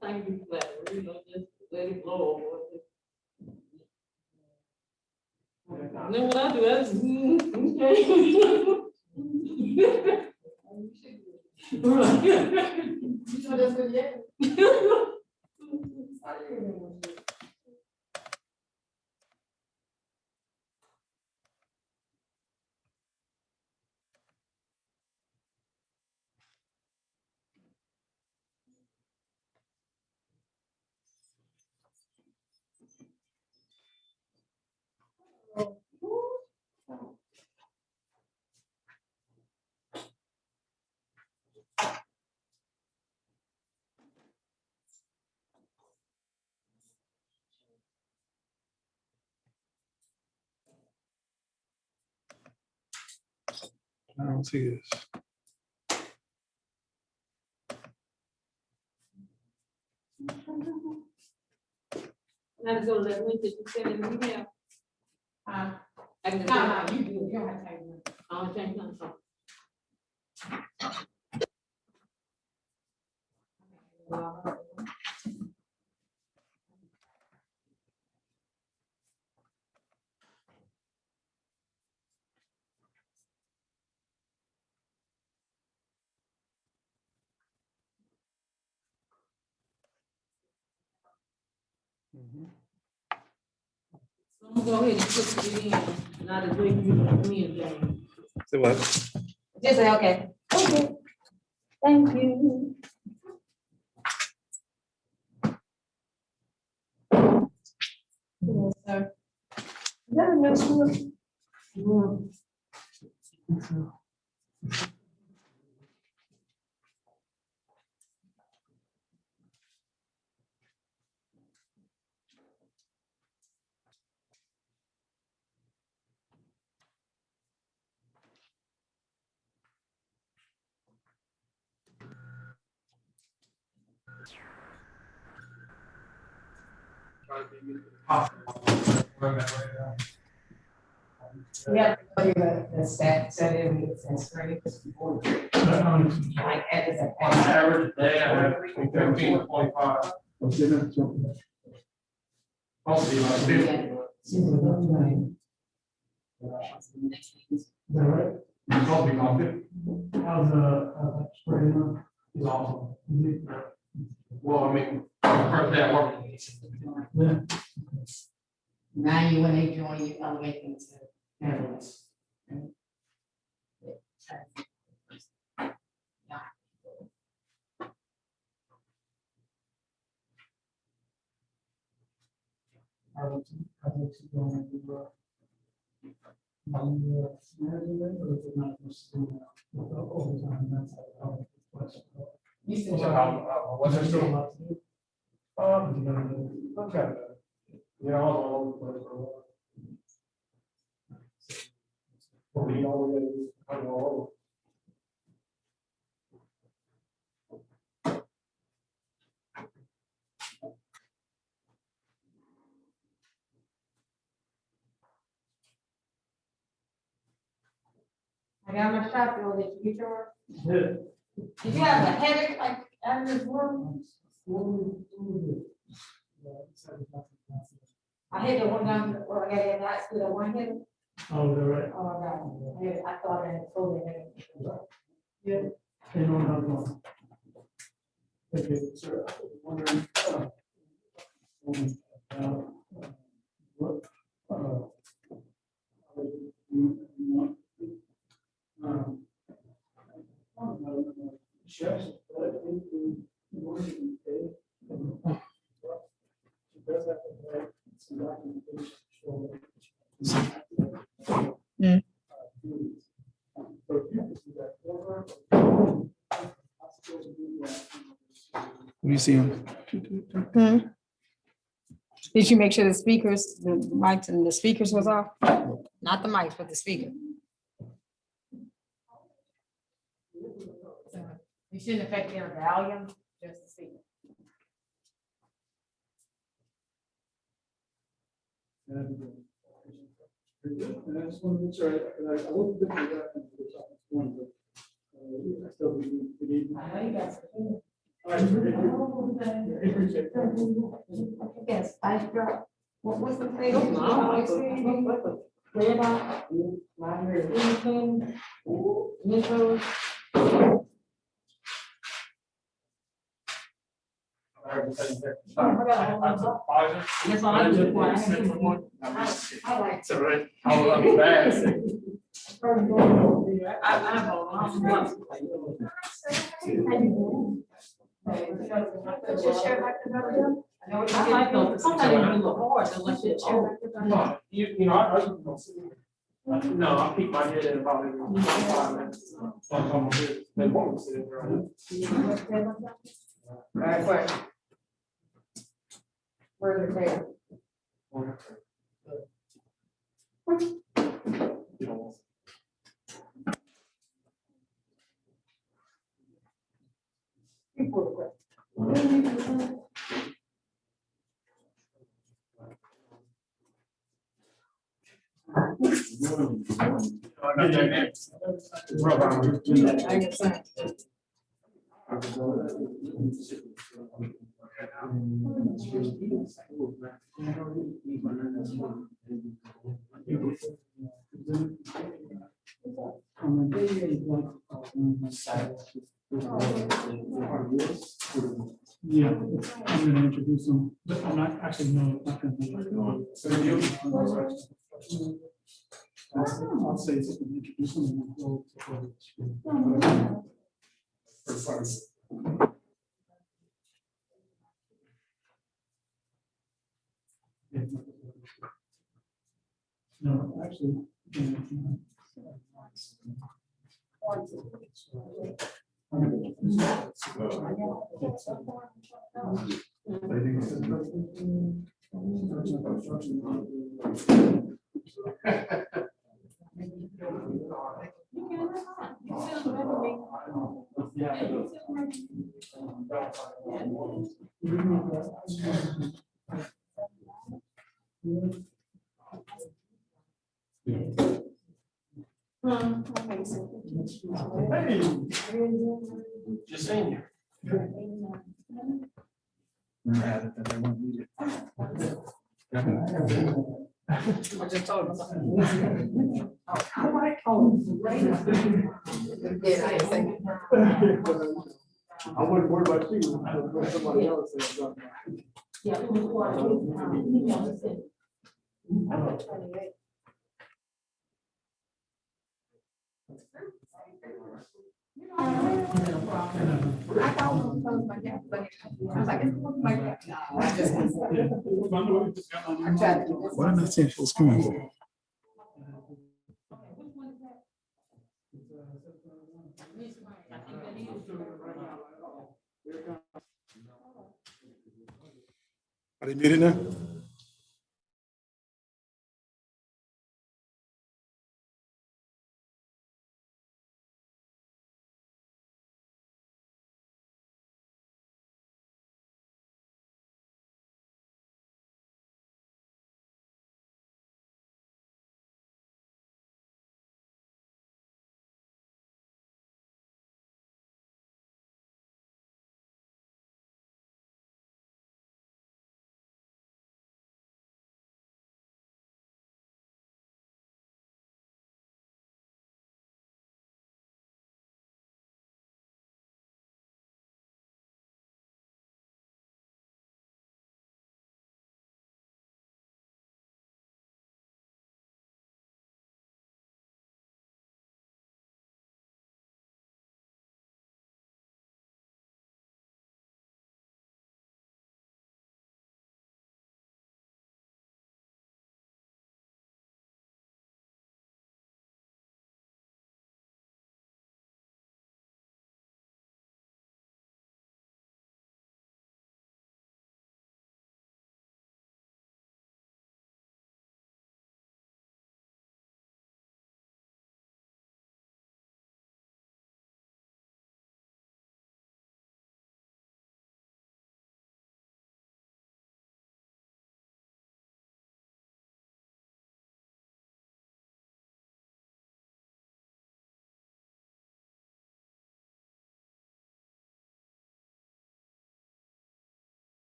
Thank you for that. You know, just let it blow over. And then what I do is, you know that's good, yeah. I don't see this. Now to go to that link that you sent in the email. I can just. No, you do, you don't have to. I don't change nothing. So I'm gonna go ahead and put it in, not to bring you me and Jane. Say what? Just say, okay. Okay. Thank you. Yes, sir. Yeah, that's good. Yeah, the stat said it was in grades. Like, as a Average day, I have 15 to 25. Mostly like 50. Probably about 50. How's the spreading up? It's awesome. Well, I mean, first day I work. Yeah. Now you, when they join, you elevate them to analysts. You still What's it still? Okay. Yeah, all over the place for a while. We always, I don't know. I got my shot, Bill, did you get yours? Yeah. Did you have a headache like out of this world? I had the one down, or I had that, the one headache. Oh, they're right. Oh, my God. I thought I had COVID headache. Yeah. They don't have one. Okay, sir, I was wondering, what, chefs, but I think the morning day. She does have to have some documentation showing. So if you can do that for her. Let me see him. Did you make sure the speakers, the mics and the speakers was off? Not the mics, but the speaker. You shouldn't affect their volume, just the speaker. And I just want to make sure, I looked at the reference to the top one, but I still believe we need. I know you guys. All right, I appreciate it. Yes, I got, what was the thing? No, Clear about, library, anything, metros. That's all I do. I like. It's all right. I'll be back. Put your chair back together. I like those, sometimes they do a little hard, unless you're chair. You know, no, I'll keep my head in about every 5 minutes. They won't sit right. All right, question. Where's the clear? You know, Yeah, I'm gonna introduce them, but I'm not, actually, no, not gonna be. I'll say it's gonna introduce them. And we'll no, actually. Hey, just saying you. I just told him. I like home. Yeah, I think. I wouldn't worry about you, but somebody else says something. Yeah. Why didn't I say it was coming? Are they muted now?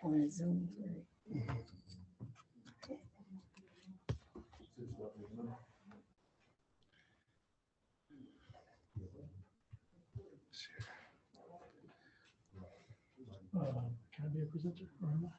On Zoom. Can I be a presenter or am I?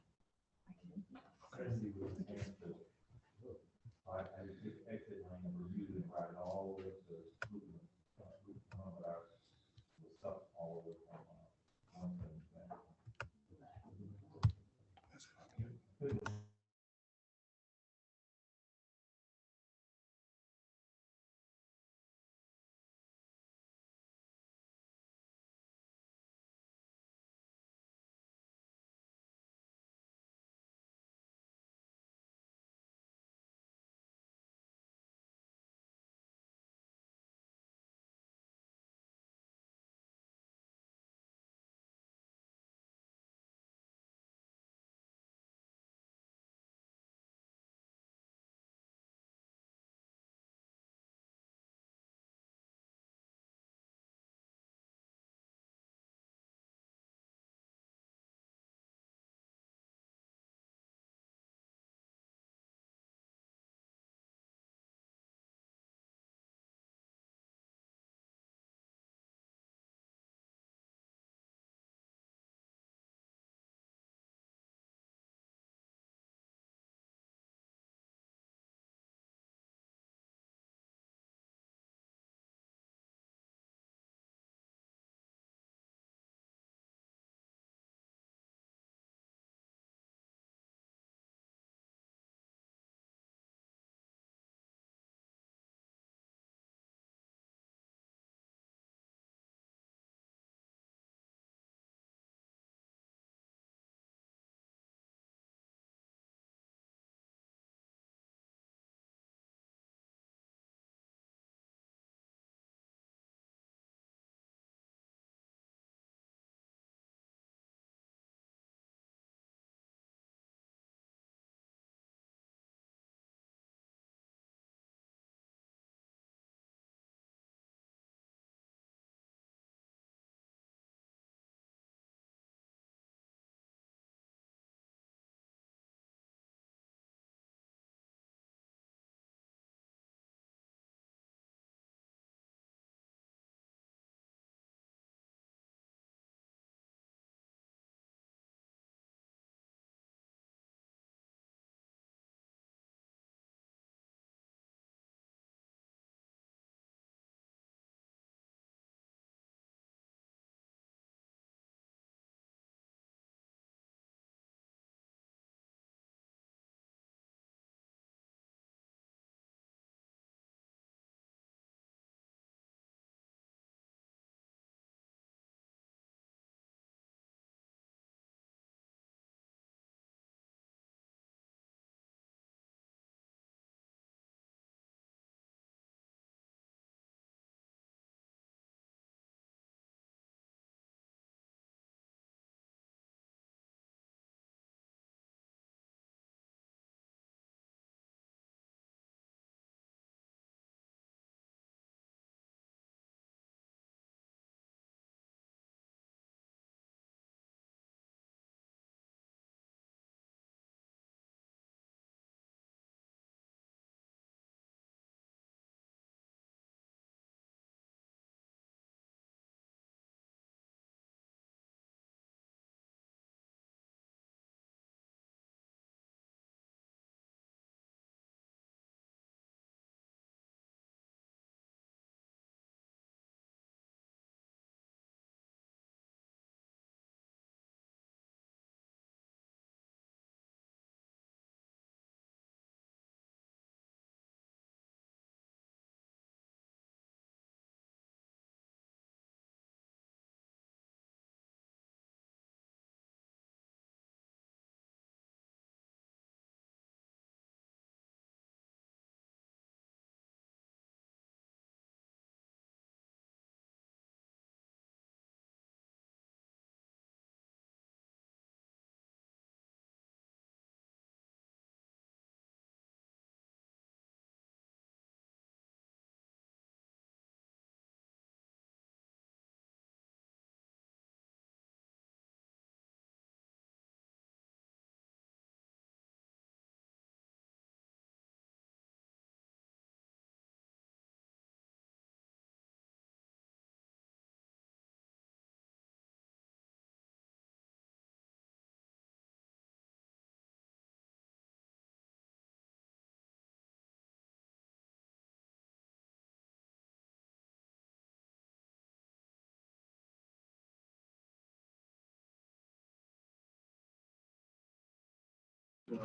Okay,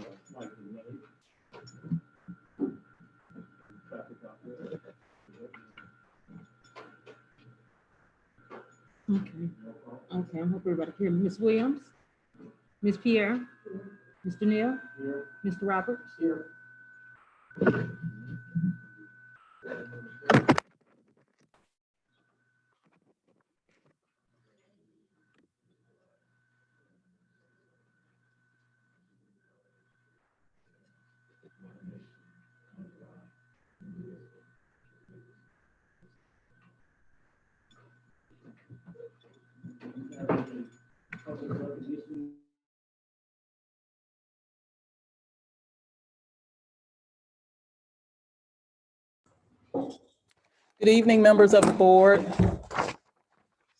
okay, I hope everybody can hear me. Ms. Williams, Ms. Pierre, Mr. Neal, Mr. Roberts. Here. Good evening, members of the board,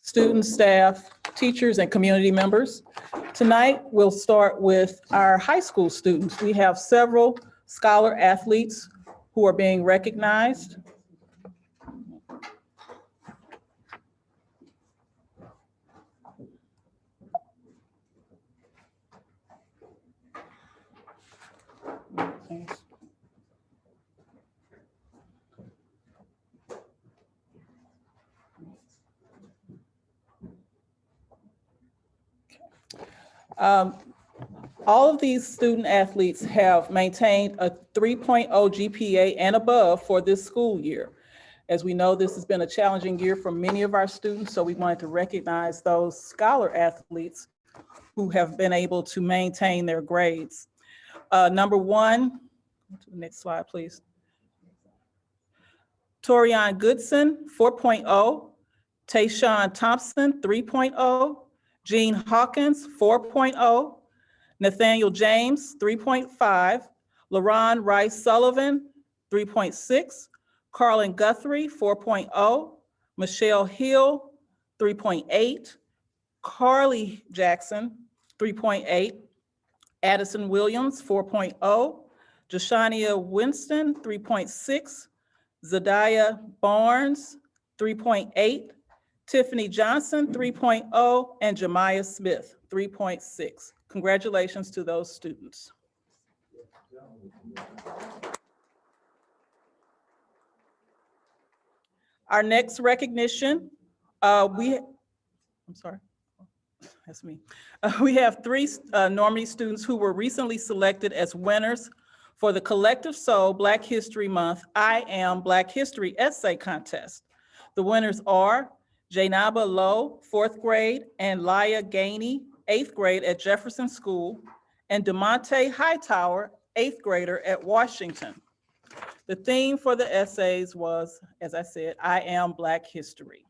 students, staff, teachers, and community members. Tonight, we'll start with our high school students. We have several scholar athletes who are being recognized. All of these student athletes have maintained a 3.0 GPA and above for this school year. As we know, this has been a challenging year for many of our students, so we wanted to recognize those scholar athletes who have been able to maintain their grades. Number one, to the next slide, please. Torian Goodson, 4.0. Tayshawn Thompson, 3.0. Jean Hawkins, 4.0. Nathaniel James, 3.5. LaRon Rice Sullivan, 3.6. Carlin Guthrie, 4.0. Michelle Hill, 3.8. Carly Jackson, 3.8. Addison Williams, 4.0. Jashania Winston, 3.6. Zadiah Barnes, 3.8. Tiffany Johnson, 3.0, and Jemiah Smith, 3.6. Congratulations to those students. Our next recognition, I'm sorry, that's me. We have three Normandy students who were recently selected as winners for the Collective Soul Black History Month I Am Black History Essay Contest. The winners are Jainaba Lowe, 4th grade, and Laya Gainey, 8th grade at Jefferson School, and DeMonte Hightower, 8th grader at Washington. The theme for the essays was, as I said, I Am Black History.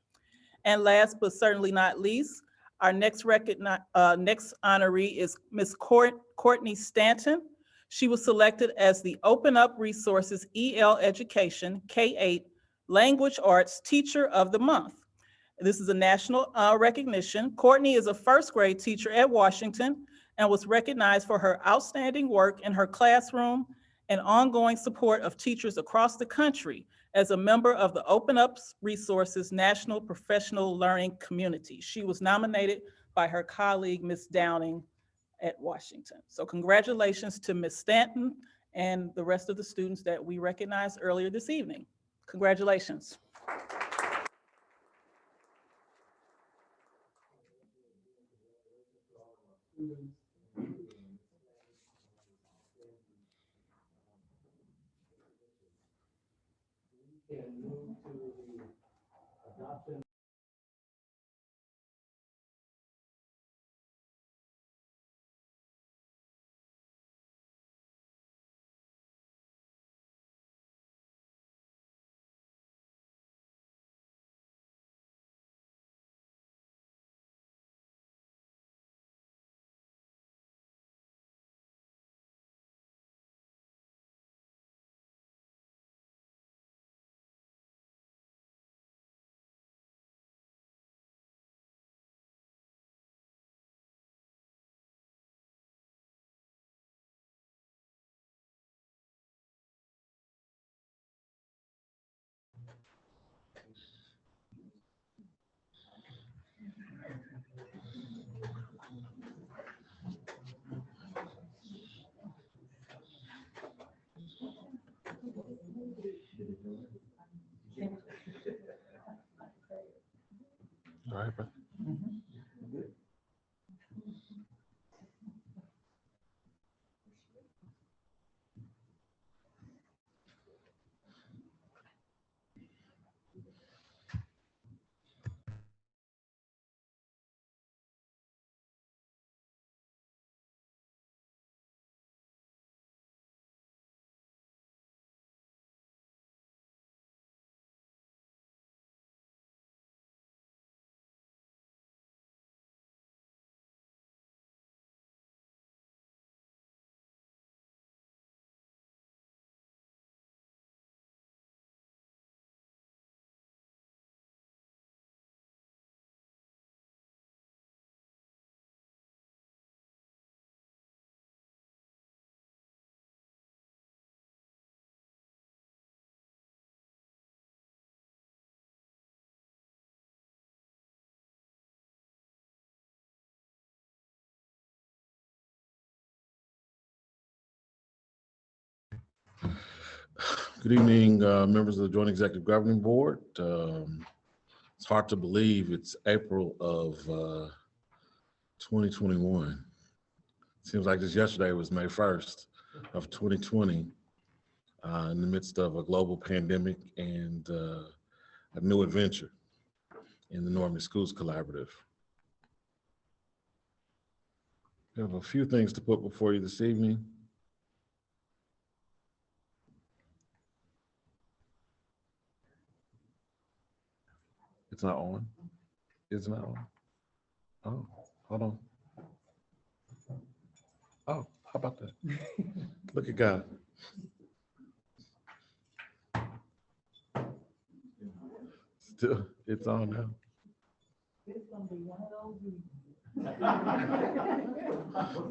And last but certainly not least, our next honoree is Ms. Courtney Stanton. She was selected as the Open Up Resources EL Education K-8 Language Arts Teacher of the Month. This is a national recognition. Courtney is a 1st grade teacher at Washington and was recognized for her outstanding work in her classroom and ongoing support of teachers across the country as a member of the Open Up Resources National Professional Learning Community. She was nominated by her colleague, Ms. Downing at Washington. So congratulations to Ms. Stanton and the rest of the students that we recognized earlier this evening. Congratulations. Can move to the adoption All right, bro. Good evening, members of the Joint Executive Governing Board. It's hard to believe it's April of 2021. Seems like just yesterday was May 1st of 2020, in the midst of a global pandemic and a new adventure in the Normandy Schools Collaborative. We have a few things to put before you this evening. It's not on. It's not on. Oh, hold on. Oh, how about that? Look at God. Still, it's on now.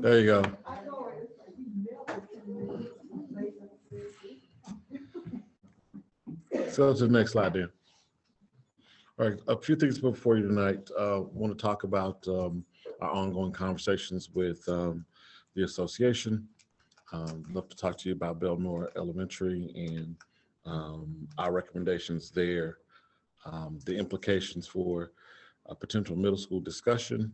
There you go. So to the next slide then. All right, a few things before you tonight. Want to talk about our ongoing conversations with the association. Love to talk to you about Belmore Elementary and our recommendations there, the implications for a potential middle school discussion,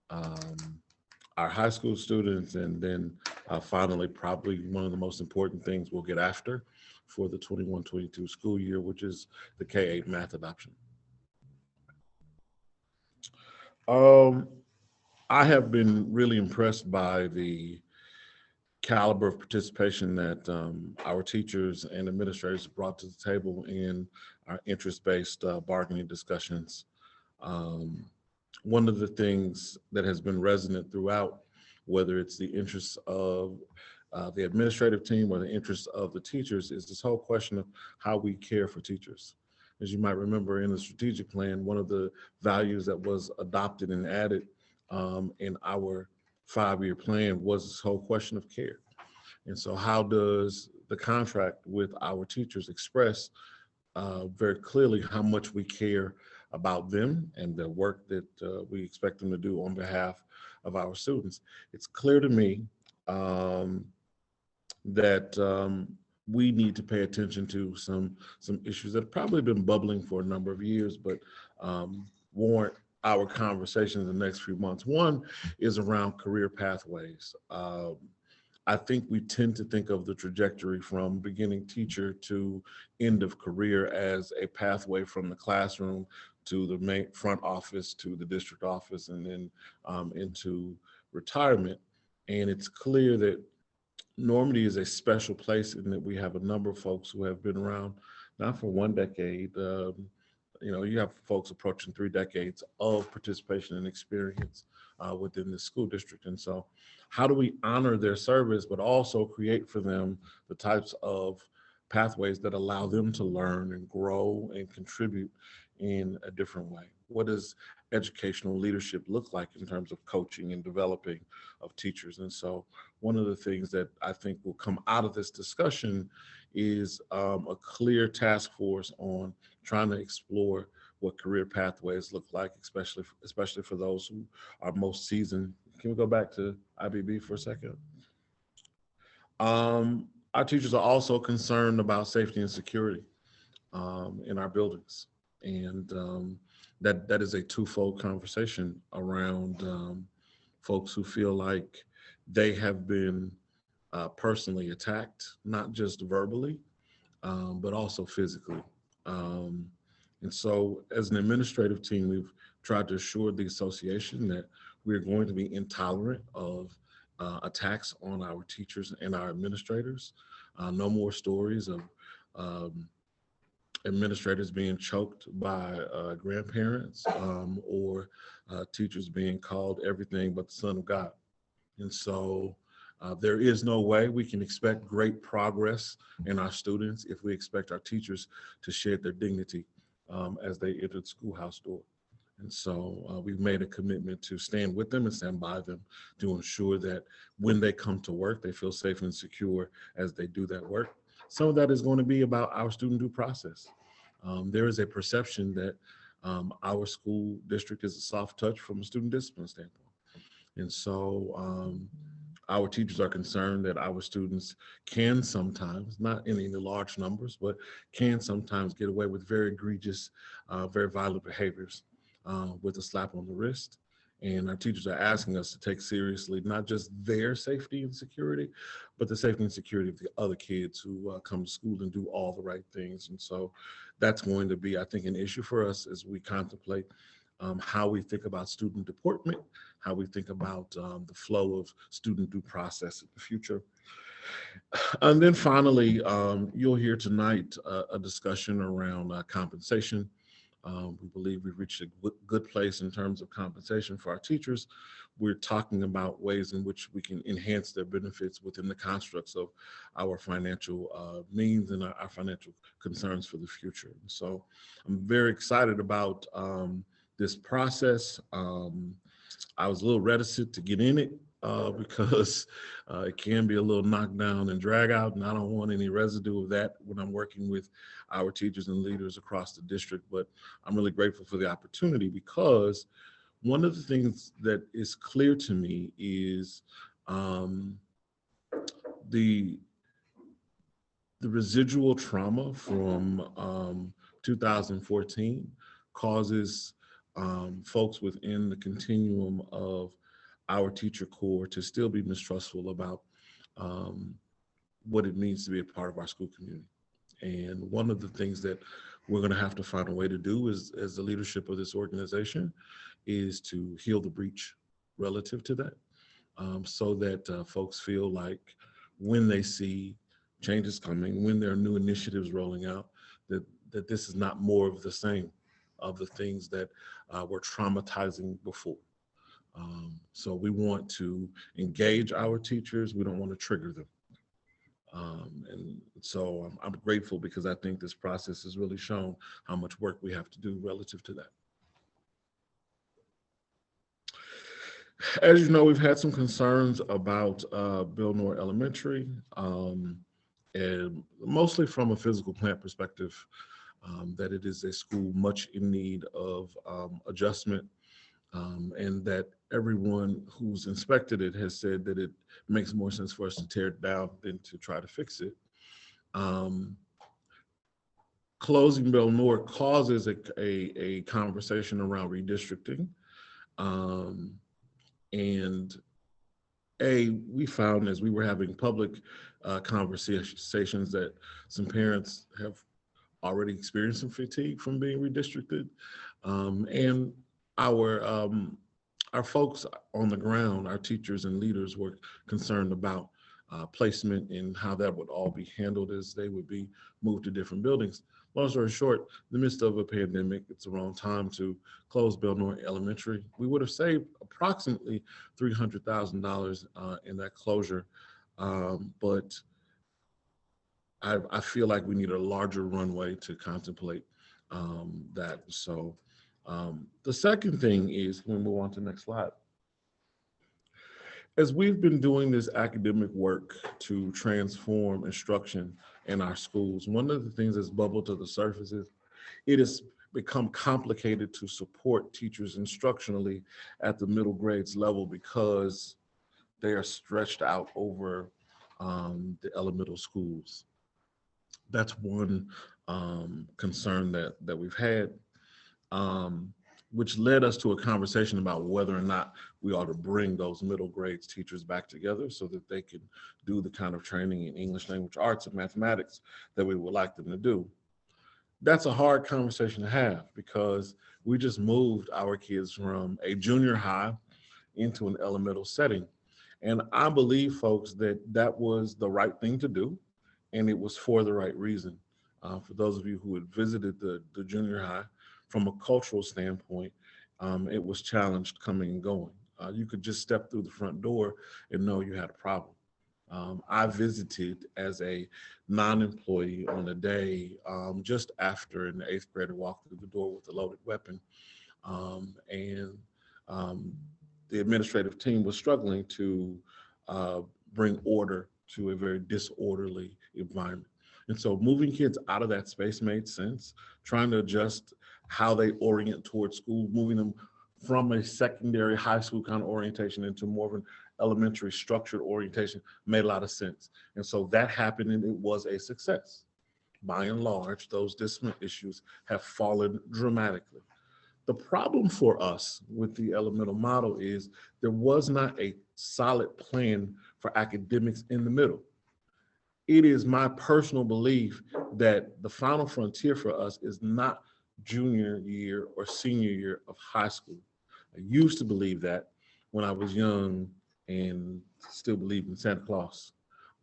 our high school students, and then finally, probably one of the most important things we'll get after for the 21-22 school year, which is the K-8 math adoption. I have been really impressed by the caliber of participation that our teachers and administrators brought to the table in our interest-based bargaining discussions. One of the things that has been resonant throughout, whether it's the interests of the administrative team or the interests of the teachers, is this whole question of how we care for teachers. As you might remember in the strategic plan, one of the values that was adopted and added in our 5-year plan was this whole question of care. And so how does the contract with our teachers express very clearly how much we care about them and the work that we expect them to do on behalf of our students? It's clear to me that we need to pay attention to some issues that have probably been bubbling for a number of years, but warrant our conversation in the next few months. One is around career pathways. I think we tend to think of the trajectory from beginning teacher to end of career as a pathway from the classroom to the main front office to the district office and then into retirement. And it's clear that Normandy is a special place in that we have a number of folks who have been around, not for 1 decade. You have folks approaching 3 decades of participation and experience within the school district. And so how do we honor their service, but also create for them the types of pathways that allow them to learn and grow and contribute in a different way? What does educational leadership look like in terms of coaching and developing of teachers? And so one of the things that I think will come out of this discussion is a clear task force on trying to explore what career pathways look like, especially for those who are most seasoned. Can we go back to IBB for a second? Our teachers are also concerned about safety and security in our buildings. And that is a twofold conversation around folks who feel like they have been personally attacked, not just verbally, but also physically. And so as an administrative team, we've tried to assure the association that we're going to be intolerant of attacks on our teachers and our administrators. No more stories of administrators being choked by grandparents or teachers being called everything but the son of God. And so there is no way we can expect great progress in our students if we expect our teachers to shed their dignity as they enter the schoolhouse door. And so we've made a commitment to stand with them and stand by them to ensure that when they come to work, they feel safe and secure as they do that work. Some of that is going to be about our student due process. There is a perception that our school district is a soft touch from a student discipline standpoint. And so our teachers are concerned that our students can sometimes, not in any large numbers, but can sometimes get away with very egregious, very violent behaviors with a slap on the wrist. And our teachers are asking us to take seriously not just their safety and security, but the safety and security of the other kids who come to school and do all the right things. And so that's going to be, I think, an issue for us as we contemplate how we think about student deportment, how we think about the flow of student due process in the future. And then finally, you'll hear tonight a discussion around compensation. We believe we've reached a good place in terms of compensation for our teachers. We're talking about ways in which we can enhance their benefits within the constructs of our financial means and our financial concerns for the future. And so I'm very excited about this process. I was a little reticent to get in it because it can be a little knockdown and drag out, and I don't want any residue of that when I'm working with our teachers and leaders across the district. But I'm really grateful for the opportunity, because one of the things that is clear to me is the residual trauma from 2014 causes folks within the continuum of our teacher corps to still be mistrustful about what it means to be a part of our school community. And one of the things that we're going to have to find a way to do is, as the leadership of this organization, is to heal the breach relative to that, so that folks feel like when they see changes coming, when there are new initiatives rolling out, that this is not more of the same of the things that were traumatizing before. So we want to engage our teachers. We don't want to trigger them. And so I'm grateful, because I think this process has really shown how much work we have to do relative to that. As you know, we've had some concerns about Belnor Elementary, and mostly from a physical plant perspective, that it is a school much in need of adjustment, and that everyone who's inspected it has said that it makes more sense for us to tear it down than to try to fix it. Closing Belnor causes a conversation around redistricting. And we found, as we were having public conversations, that some parents have already experienced some fatigue from being redistricted. And our folks on the ground, our teachers and leaders, were concerned about placement and how that would all be handled as they would be moved to different buildings. Long story short, in the midst of a pandemic, it's the wrong time to close Belnor Elementary. We would have saved approximately $300,000 in that closure, but I feel like we need a larger runway to contemplate that. So the second thing is, can we move on to the next slide? As we've been doing this academic work to transform instruction in our schools, one of the things that's bubbled to the surface is it has become complicated to support teachers instructionally at the middle grades level, because they are stretched out over the elemental schools. That's one concern that we've had. which led us to a conversation about whether or not we ought to bring those middle grades teachers back together so that they can do the kind of training in English language arts and mathematics that we would like them to do. That's a hard conversation to have because we just moved our kids from a junior high into an elemental setting. And I believe, folks, that that was the right thing to do, and it was for the right reason. For those of you who had visited the junior high, from a cultural standpoint, it was challenged coming and going. You could just step through the front door and know you had a problem. I visited as a non-employee on a day just after an 8th grader walked through the door with a loaded weapon. And the administrative team was struggling to bring order to a very disorderly environment. And so moving kids out of that space made sense, trying to adjust how they orient towards school, moving them from a secondary high school kind of orientation into more of an elementary structured orientation made a lot of sense. And so that happened and it was a success. By and large, those discipline issues have fallen dramatically. The problem for us with the elemental model is there was not a solid plan for academics in the middle. It is my personal belief that the final frontier for us is not junior year or senior year of high school. I used to believe that when I was young and still believe in Santa Claus.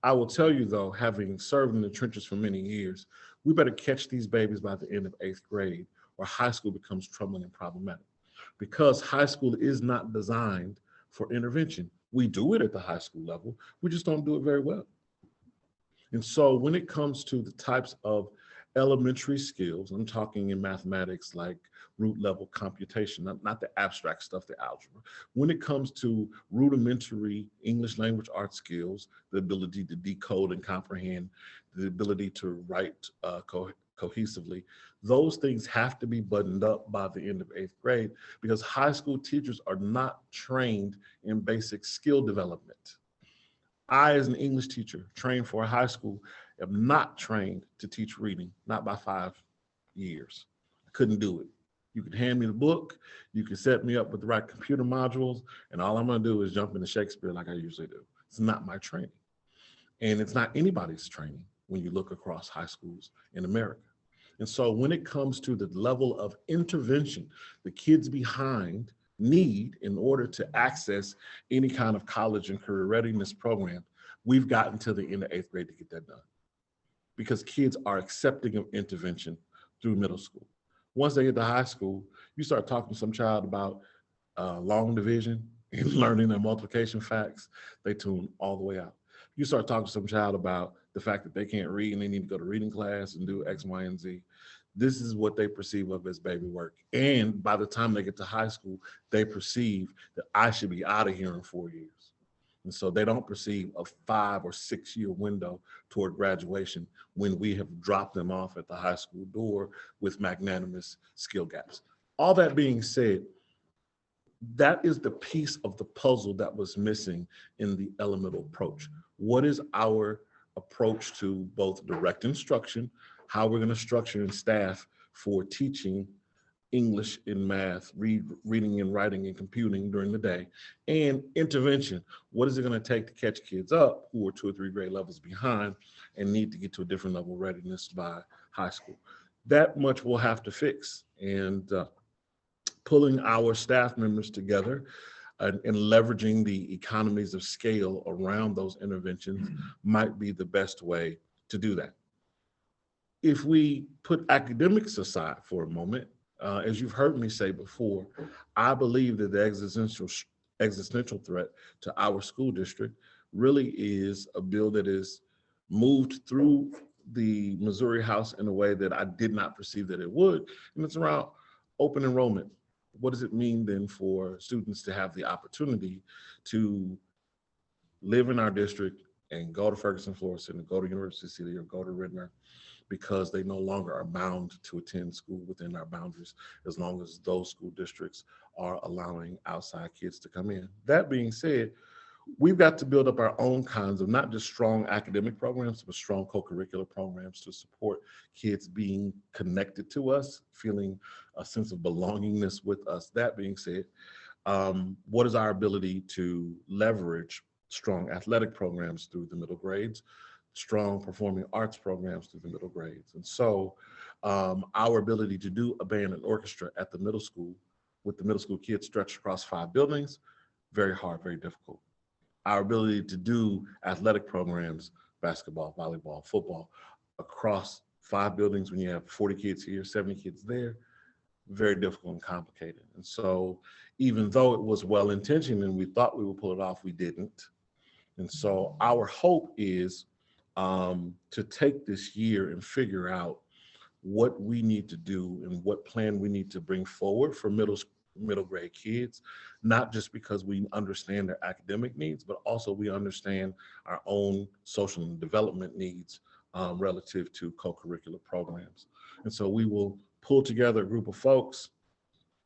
I will tell you though, having served in the trenches for many years, we better catch these babies by the end of 8th grade or high school becomes troubling and problematic because high school is not designed for intervention. We do it at the high school level, we just don't do it very well. And so when it comes to the types of elementary skills, I'm talking in mathematics like root level computation, not the abstract stuff, the algebra. When it comes to rudimentary English language arts skills, the ability to decode and comprehend, the ability to write cohesively, those things have to be buttoned up by the end of 8th grade because high school teachers are not trained in basic skill development. I, as an English teacher, trained for a high school, am not trained to teach reading, not by 5 years. I couldn't do it. You can hand me the book, you can set me up with the right computer modules, and all I'm gonna do is jump into Shakespeare like I usually do. It's not my training. And it's not anybody's training when you look across high schools in America. And so when it comes to the level of intervention the kids behind need in order to access any kind of college and career readiness program, we've gotten to the end of 8th grade to get that done. Because kids are accepting of intervention through middle school. Once they get to high school, you start talking to some child about long division and learning their multiplication facts, they tune all the way out. You start talking to some child about the fact that they can't read and they need to go to reading class and do X, Y, and Z. This is what they perceive of as baby work. And by the time they get to high school, they perceive that I should be out of here in 4 years. And so they don't perceive a 5 or 6 year window toward graduation when we have dropped them off at the high school door with magnanimous skill gaps. All that being said, that is the piece of the puzzle that was missing in the elemental approach. What is our approach to both direct instruction, how we're going to structure and staff for teaching English and math, reading and writing and computing during the day, and intervention. What is it going to take to catch kids up who are 2 or 3 grade levels behind and need to get to a different level of readiness by high school? That much we'll have to fix. And pulling our staff members together and leveraging the economies of scale around those interventions might be the best way to do that. If we put academics aside for a moment, as you've heard me say before, I believe that the existential threat to our school district really is a bill that is moved through the Missouri House in a way that I did not perceive that it would, and it's around open enrollment. What does it mean then for students to have the opportunity to live in our district and go to Ferguson, Florissant, and go to University City or go to Rittner, because they no longer are bound to attend school within our boundaries as long as those school districts are allowing outside kids to come in. That being said, we've got to build up our own kinds of not just strong academic programs, but strong co-curricular programs to support kids being connected to us, feeling a sense of belongingness with us. That being said, what is our ability to leverage strong athletic programs through the middle grades, strong performing arts programs through the middle grades? And so our ability to do a band and orchestra at the middle school with the middle school kids stretched across 5 buildings, very hard, very difficult. Our ability to do athletic programs, basketball, volleyball, football, across 5 buildings when you have 40 kids here, 70 kids there, very difficult and complicated. And so even though it was well-intentioned and we thought we would pull it off, we didn't. And so our hope is to take this year and figure out what we need to do and what plan we need to bring forward for middle grade kids, not just because we understand their academic needs, but also we understand our own social and development needs relative to co-curricular programs. And so we will pull together a group of folks,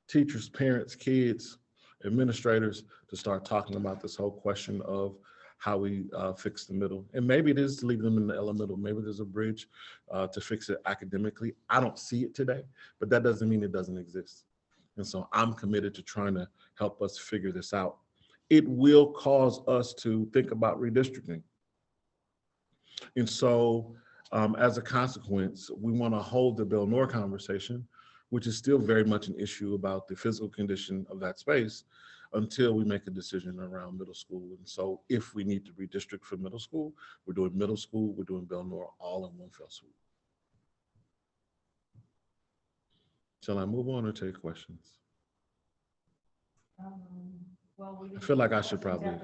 teachers, parents, kids, administrators, to start talking about this whole question of how we fix the middle. And maybe it is to leave them in the elemental. Maybe there's a bridge to fix it academically. I don't see it today, but that doesn't mean it doesn't exist. And so I'm committed to trying to help us figure this out. It will cause us to think about redistricting. And so as a consequence, we want to hold the Bill Noor conversation, which is still very much an issue about the physical condition of that space, until we make a decision around middle school. And so if we need to redistrict for middle school, we're doing middle school, we're doing Bill Noor all in one fell swoop. Shall I move on or take questions? I feel like I should probably.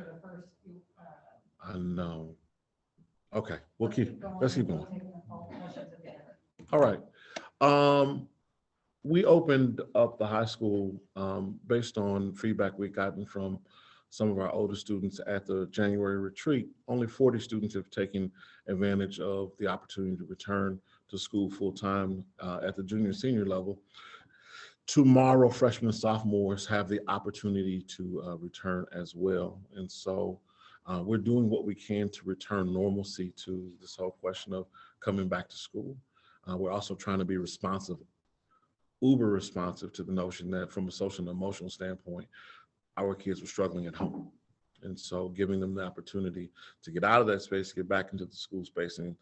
I know. Okay, let's keep going. All right. We opened up the high school based on feedback we've gotten from some of our older students at the January retreat. Only 40 students have taken advantage of the opportunity to return to school full-time at the junior and senior level. Tomorrow, freshmen and sophomores have the opportunity to return as well. And so we're doing what we can to return normalcy to this whole question of coming back to school. We're also trying to be responsive, uber responsive to the notion that from a social and emotional standpoint, our kids were struggling at home. And so giving them the opportunity to get out of that space, get back into the school space and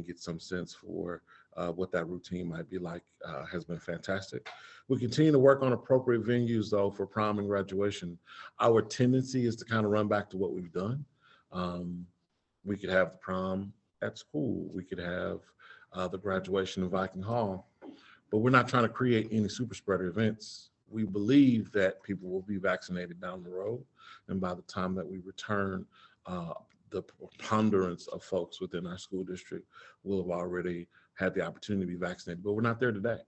get some sense for what that routine might be like has been fantastic. We continue to work on appropriate venues though for prom and graduation. Our tendency is to kind of run back to what we've done. We could have the prom at school. We could have the graduation in Viking Hall. But we're not trying to create any super spreader events. We believe that people will be vaccinated down the road. And by the time that we return, the preponderance of folks within our school district will have already had the opportunity to be vaccinated, but we're not there today.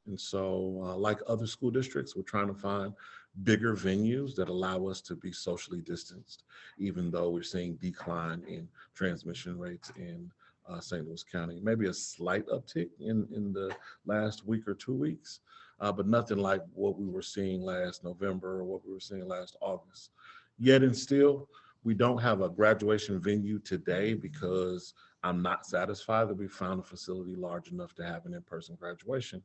And so like other school districts, we're trying to find bigger venues that allow us to be socially distanced, even though we're seeing decline in transmission rates in St. Louis County. Maybe a slight uptick in the last week or 2 weeks, but nothing like what we were seeing last November or what we were seeing last August. Yet and still, we don't have a graduation venue today because I'm not satisfied that we found a facility large enough to have an in-person graduation.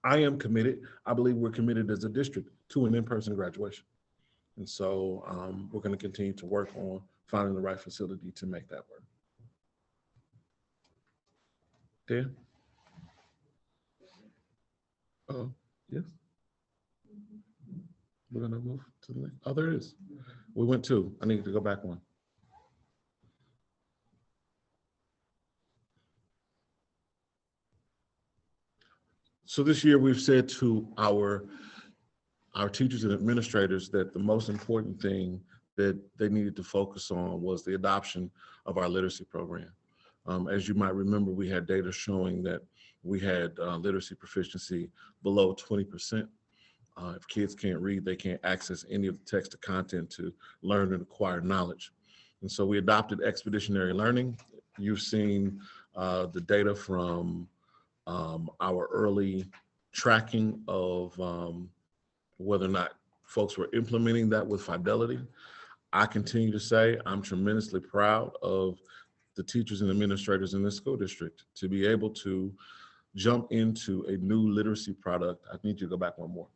I am committed, I believe we're committed as a district to an in-person graduation. And so we're going to continue to work on finding the right facility to make that work. Dan? Oh, yes. We're gonna move to the next. Oh, there it is. We went 2. I need to go back 1. So this year we've said to our teachers and administrators that the most important thing that they needed to focus on was the adoption of our literacy program. As you might remember, we had data showing that we had literacy proficiency below 20%. If kids can't read, they can't access any of the text to content to learn and acquire knowledge. And so we adopted expeditionary learning. You've seen the data from our early tracking of whether or not folks were implementing that with fidelity. I continue to say I'm tremendously proud of the teachers and administrators in this school district to be able to jump into a new literacy product. I need you to go back one more.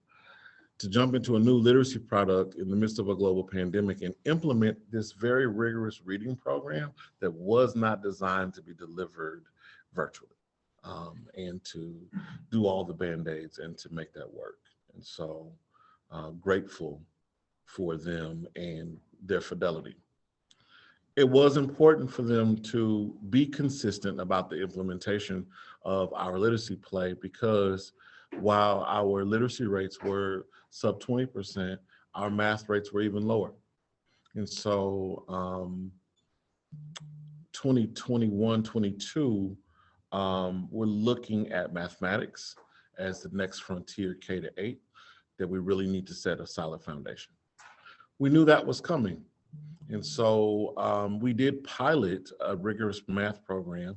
To jump into a new literacy product in the midst of a global pandemic and implement this very rigorous reading program that was not designed to be delivered virtually, and to do all the Band-Aids and to make that work. And so grateful for them and their fidelity. It was important for them to be consistent about the implementation of our literacy play, because while our literacy rates were sub 20%, our math rates were even lower. And so 2021-22, we're looking at mathematics as the next frontier K-8 that we really need to set a solid foundation. We knew that was coming. And so we did pilot a rigorous math program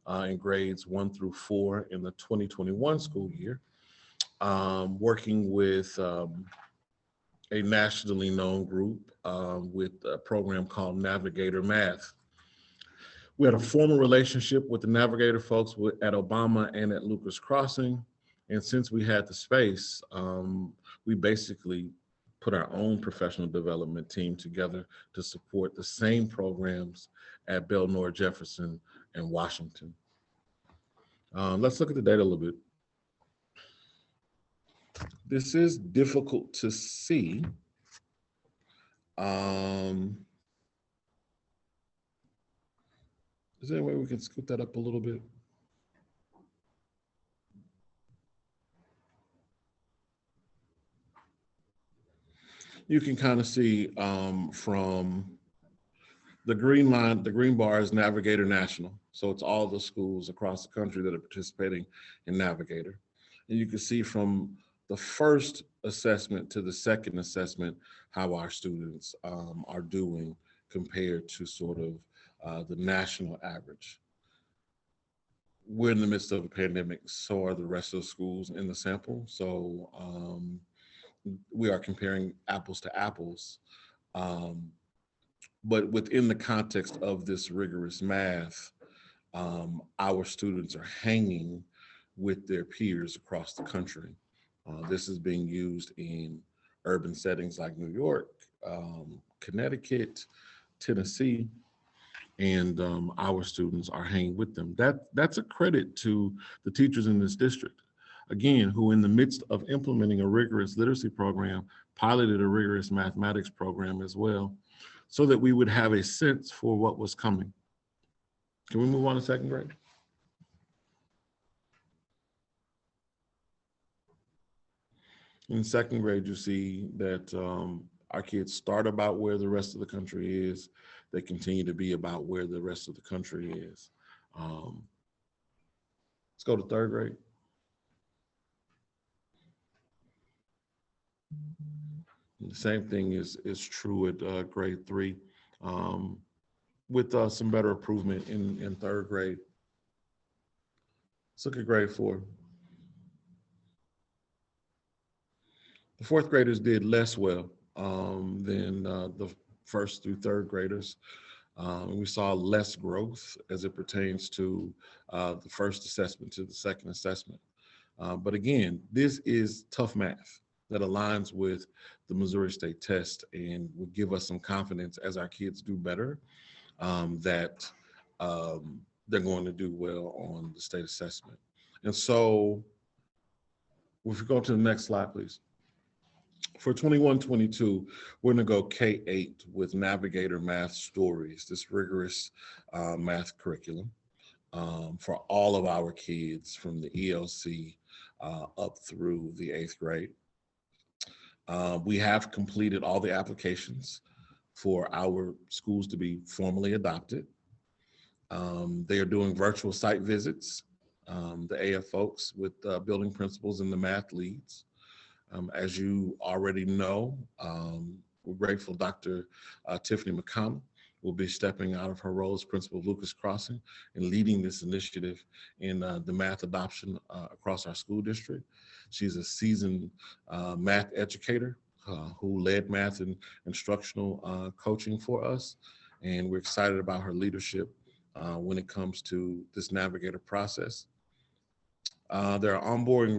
in grades 1 through 4 in the 2021 school year, working with a nationally known group with a program called Navigator Math. We had a formal relationship with the Navigator folks at Obama and at Lucas Crossing. And since we had the space, we basically put our own professional development team together to support the same programs at Belnora Jefferson and Washington. Let's look at the data a little bit. This is difficult to see. Is there any way we can scoop that up a little bit? You can kind of see from the green line, the green bar is Navigator National. So it's all the schools across the country that are participating in Navigator. And you can see from the first assessment to the second assessment how our students are doing compared to sort of the national average. We're in the midst of a pandemic, so are the rest of the schools in the sample. So we are comparing apples to apples, but within the context of this rigorous math, our students are hanging with their peers across the country. This is being used in urban settings like New York, Connecticut, Tennessee, and our students are hanging with them. That's a credit to the teachers in this district, again, who in the midst of implementing a rigorous literacy program, piloted a rigorous mathematics program as well, so that we would have a sense for what was coming. Can we move on to second grade? In second grade, you see that our kids start about where the rest of the country is. They continue to be about where the rest of the country is. Let's go to third grade. And the same thing is true at grade 3, with some better improvement in third grade. Let's look at grade 4. The fourth graders did less well than the first through third graders. We saw less growth as it pertains to the first assessment to the second assessment. But again, this is tough math that aligns with the Missouri State test and will give us some confidence as our kids do better, that they're going to do well on the state assessment. And so if we go to the next slide, please. For 21-22, we're gonna go K-8 with Navigator Math Stories, this rigorous math curriculum for all of our kids from the ELC up through the 8th grade. We have completed all the applications for our schools to be formally adopted. They are doing virtual site visits, the AF folks with building principals and the math leads. As you already know, we're grateful Dr. Tiffany McConnell will be stepping out of her role as principal of Lucas Crossing and leading this initiative in the math adoption across our school district. She's a seasoned math educator who led math and instructional coaching for us. And we're excited about her leadership when it comes to this navigator process. There are onboarding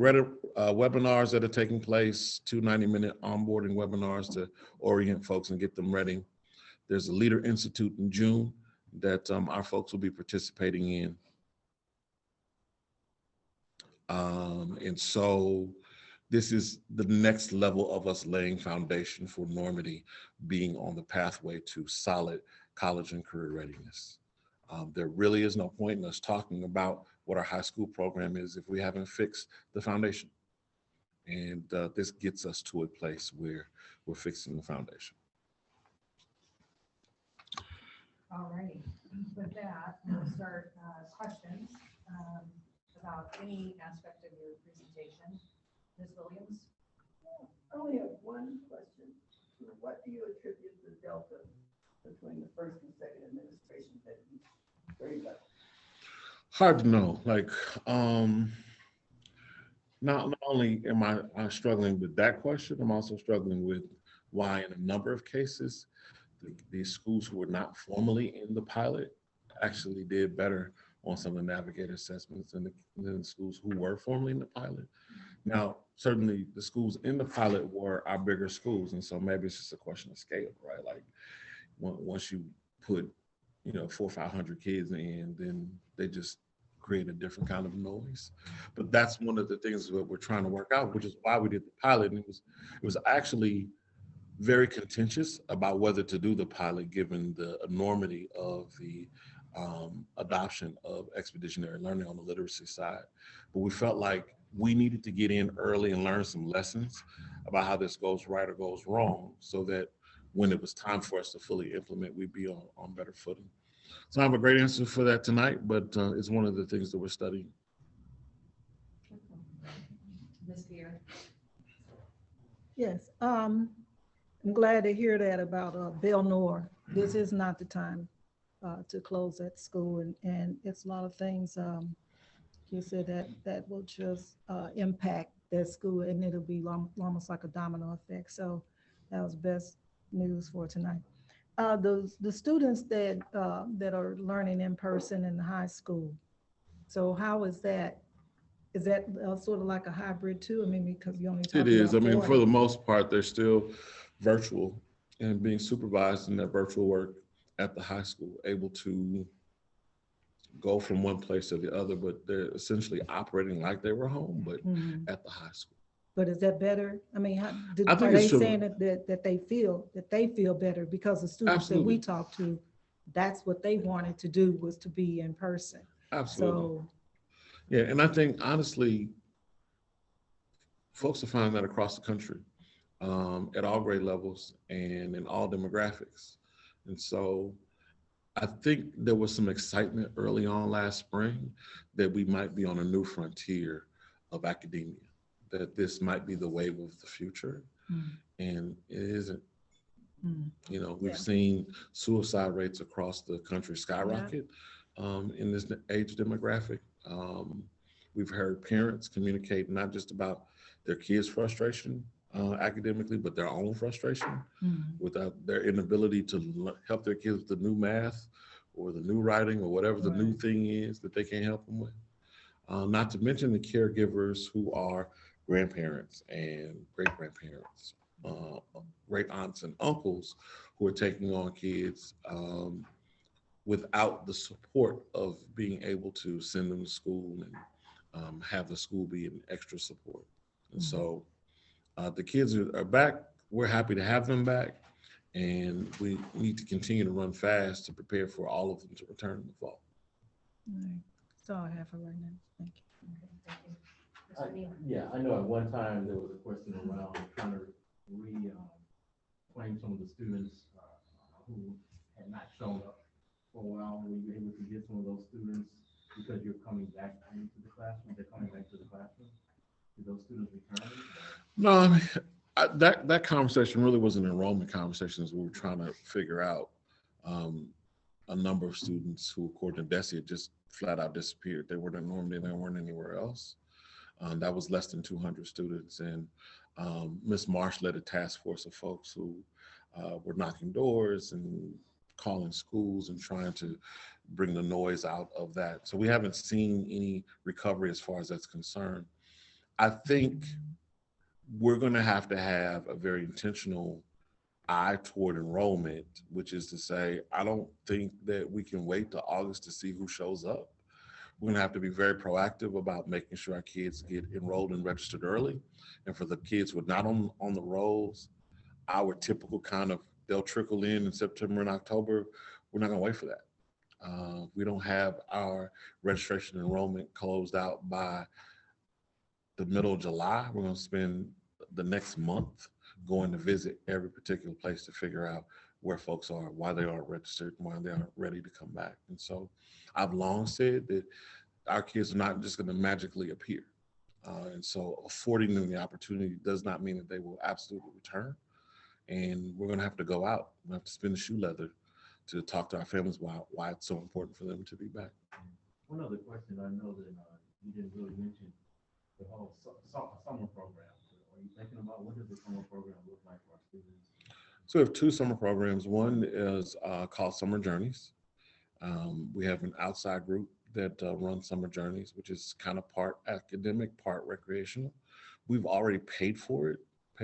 webinars that are taking place, 2 90-minute onboarding webinars to orient folks and get them ready. There's a Leader Institute in June that our folks will be participating in. And so this is the next level of us laying foundation for Normandy being on the pathway to solid college and career readiness. There really is no point in us talking about what our high school program is if we haven't fixed the foundation. And this gets us to a place where we're fixing the foundation. All righty, with that, we'll start questions about any aspect of your presentation. Ms. Williams? I only have one question. What do you attribute the delta between the first and second administration at each grade level? Hard to know. Like, not only am I struggling with that question, I'm also struggling with why in a number of cases, these schools who were not formally in the pilot actually did better on some of the navigator assessments than the schools who were formally in the pilot. Now, certainly the schools in the pilot were our bigger schools. And so maybe it's just a question of scale, right? Like once you put, 400 or 500 kids in, then they just create a different kind of noise. But that's one of the things that we're trying to work out, which is why we did the pilot. And it was actually very contentious about whether to do the pilot given the enormity of the adoption of expeditionary learning on the literacy side. But we felt like we needed to get in early and learn some lessons about how this goes right or goes wrong so that when it was time for us to fully implement, we'd be on better footing. So I have a great answer for that tonight, but it's one of the things that we're studying. Ms. Pierre? Yes, I'm glad to hear that about Belle Noire. This is not the time to close that school, and it's a lot of things you said that will just impact that school, and it'll be almost like a domino effect. So that was best news for tonight. The students that are learning in person in the high school. So how is that? Is that sort of like a hybrid too? I mean, because you only talking It is. I about mean, 40. for the most part, they're still virtual and being supervised in their virtual work at the high school, able to go from one place to the other, but they're essentially operating like they were home, but at the high school. But is that better? I mean, I think are they it's true. saying that they feel better because the students Absolutely. that we talked to, that's what they wanted to do was to be in person. Absolutely. So, yeah, and I think honestly, folks are finding that across the country at all grade levels and in all demographics. And so I think there was some excitement early on last spring that we might be on a new frontier of academia, that this might be the wave of the future. And it isn't. We've seen suicide rates across the country skyrocket in this age demographic. We've heard parents communicate not just about their kids' frustration academically, but their own frustration without their inability to help their kids with the new math or the new writing or whatever the new thing is that they can't help them with. Not to mention the caregivers who are grandparents and great-grandparents, great aunts and uncles who are taking on kids without the support of being able to send them to school and have the school be an extra support. And so the kids are back. We're happy to have them back. And we need to continue to run fast to prepare for all of them to return in the fall. all right. That's all I have for right now. Thank you. Thank you. Mr. Neal? Yeah, I know at one time there was a question around trying to claim some of the students who had not shown up for a while. Were you able to get some of those students because you're coming back into the classroom? They're coming back to the classroom. Did those students return? No, I mean, that conversation really was an enrollment conversation as we were trying to figure out a number of students who, according to DESE, had just flat out disappeared. They weren't in Normandy, they weren't anywhere else. That was less than 200 students. And Ms. Marsh led a task force of folks who were knocking doors and calling schools and trying to bring the noise out of that. So we haven't seen any recovery as far as that's concerned. I think we're going to have a very intentional eye toward enrollment, which is to say, I don't think that we can wait till August to see who shows up. We're going to have to be very proactive about making sure our kids get enrolled and registered early. And for the kids who are not on the rolls, our typical kind of, they'll trickle in September and October. We're not going to wait for that. We don't have our registration enrollment closed out by the middle of July. We're going to spend the next month going to visit every particular place to figure out where folks are, why they aren't registered, why they aren't ready to come back. And so I've long said that our kids are not just going to magically appear. And so affording them the opportunity does not mean that they will absolutely return. And we're going to have to go out. We have to spend the shoe leather to talk to our families about why it's so important for them to be back. One other question, I know that you didn't really mention the whole summer program. Are you thinking about what does the summer program look like for our students? So we have two summer programs. One is called Summer Journeys. We have an outside group that runs Summer Journeys, which is kind of part academic, part recreational. We've already paid for it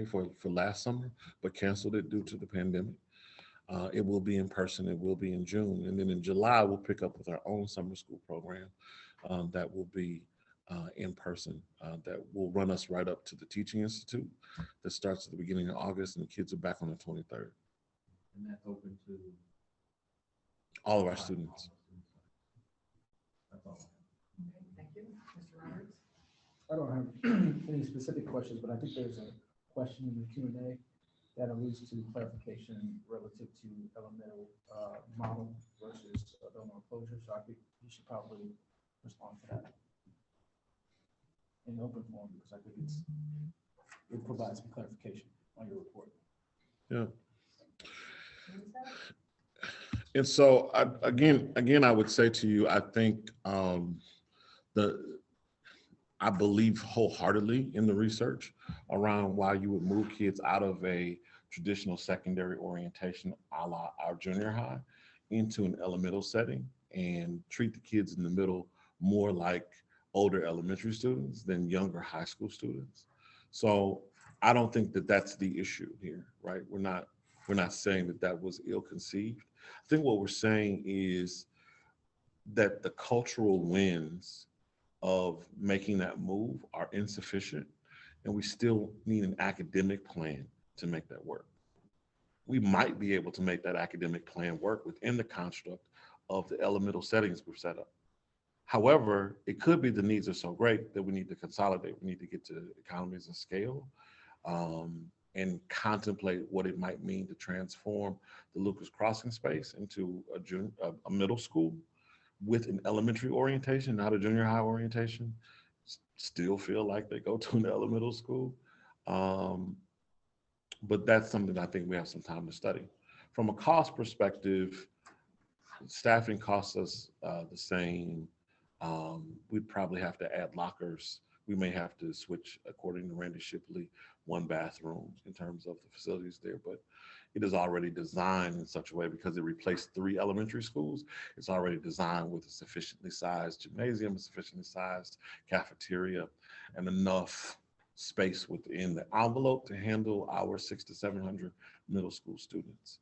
for last summer, but canceled it due to the pandemic. It will be in person. It will be in June. And then in July, we'll pick up with our own summer school program that will be in person, that will run us right up to the Teaching Institute that starts at the beginning of August, and the kids are back on the 23rd. And that's open to all of our students. That's all. Okay, thank you. Mr. Roberts? I don't have any specific questions, but I think there's a question in the Q&A that alludes to clarification relative to elemental model versus Belmont closure. So I think you should probably respond to that in open form, because I think it provides some clarification on your report. Yeah. And so again, I would say to you, I think I believe wholeheartedly in the research around why you would move kids out of a traditional secondary orientation a la our junior high into an elemental setting and treat the kids in the middle more like older elementary students than younger high school students. So I don't think that that's the issue here, right? We're not saying that that was ill-conceived. I think what we're saying is that the cultural winds of making that move are insufficient, and we still need an academic plan to make that work. We might be able to make that academic plan work within the construct of the elemental settings we've set up. However, it could be the needs are so great that we need to consolidate. We need to get to economies of scale and contemplate what it might mean to transform the Lucas Crossing space into a middle school with an elementary orientation, not a junior high orientation. Still feel like they go to an elemental school. But that's something I think we have some time to study. From a cost perspective, staffing costs us the same. We'd probably have to add lockers. We may have to switch, according to Randy Shipley, one bathroom in terms of the facilities there, but it is already designed in such a way because it replaced 3 elementary schools. It's already designed with a sufficiently sized gymnasium, a sufficiently sized cafeteria, and enough space within the envelope to handle our 600 to 700 middle school students.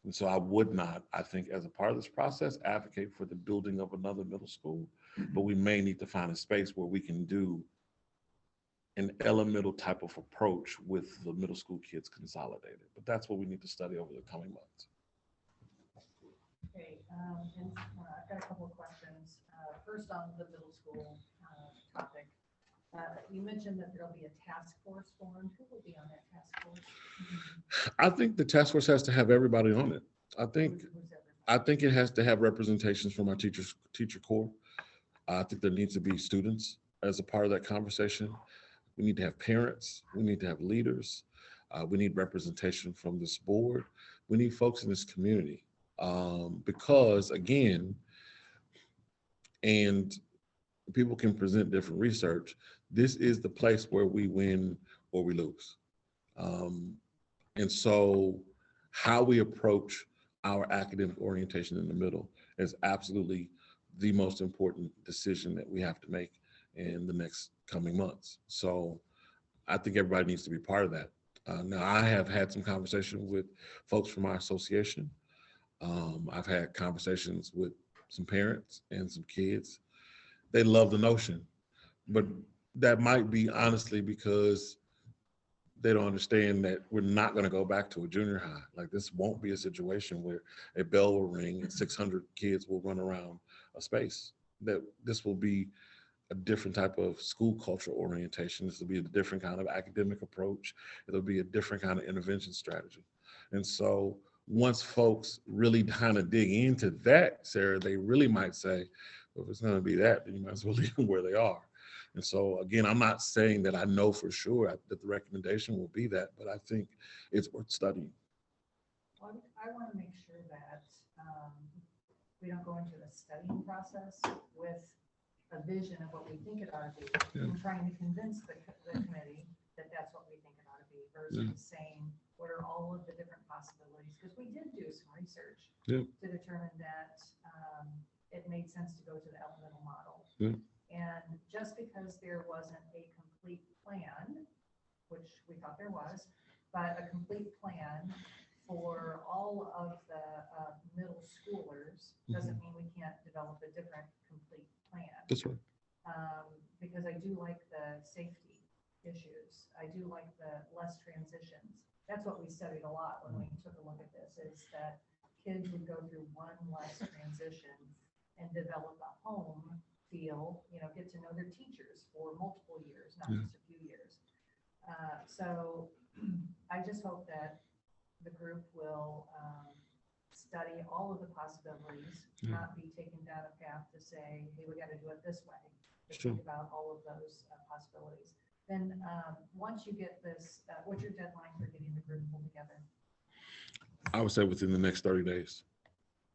And so I would not, I think as a part of this process, advocate for the building of another middle school, but we may need to find a space where we can do an elemental type of approach with the middle school kids consolidated. But that's what we need to study over the coming months. Okay, and I've got a couple of questions. First on the middle school topic. You mentioned that there'll be a task force formed. Who will be on that task force? I think the task force has to have everybody on it. I think it has to have representations from our teacher corps. I think there needs to be students as a part of that conversation. We need to have parents. We need to have leaders. We need representation from this board. We need folks in this community because again, and people can present different research, this is the place where we win or we lose. And so how we approach our academic orientation in the middle is absolutely the most important decision that we have to make in the next coming months. So I think everybody needs to be part of that. Now, I have had some conversation with folks from our association. I've had conversations with some parents and some kids. They love the notion, but that might be honestly because they don't understand that we're not going to go back to a junior high. Like, this won't be a situation where a bell will ring and 600 kids will run around a space. That this will be a different type of school culture orientation. This will be a different kind of academic approach. It'll be a different kind of intervention strategy. And so once folks really kind of dig into that, Sarah, they really might say, well, if it's going to be that, then you might as well leave them where they are. And so, again, I'm not saying that I know for sure that the recommendation will be that, but I think it's worth studying. Well, I want to make sure that we don't go into the studying process with a vision of what we think it ought to be, and trying to convince the committee that that's what we think it ought to be, versus saying, what are all of the different possibilities? Because we did do some research to determine that it made sense to go to the elemental model. And just because there wasn't a complete plan, which we thought there was, but a complete plan for all of the middle schoolers doesn't mean we can't develop a different complete plan. That's right. Because I do like the safety issues. I do like the less transitions. That's what we studied a lot when we took a look at this, is that kids would go through one less transition and develop a home feel, get to know their teachers for multiple years, not just a few years. So I just hope that the group will study all of the possibilities, not be taken down a path to say, hey, we got to do it this way. Think about all of those possibilities. Then once you get this, what's your deadline for getting the group pulled together? I would say within the next 30 days.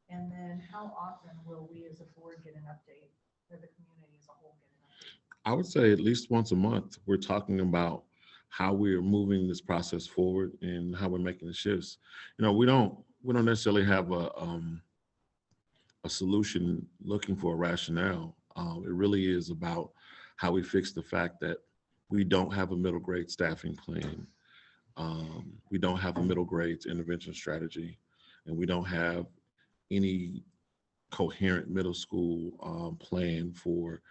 And then how often will we as a board get an update, or the community as a whole get an update? I would say at least once a month. We're talking about how we're moving this process forward and how we're making the shifts. We don't necessarily have a solution looking for a rationale. It really is about how we fix the fact that we don't have a middle grade staffing plan. We don't have a middle grades intervention strategy, and we don't have any coherent middle school plan for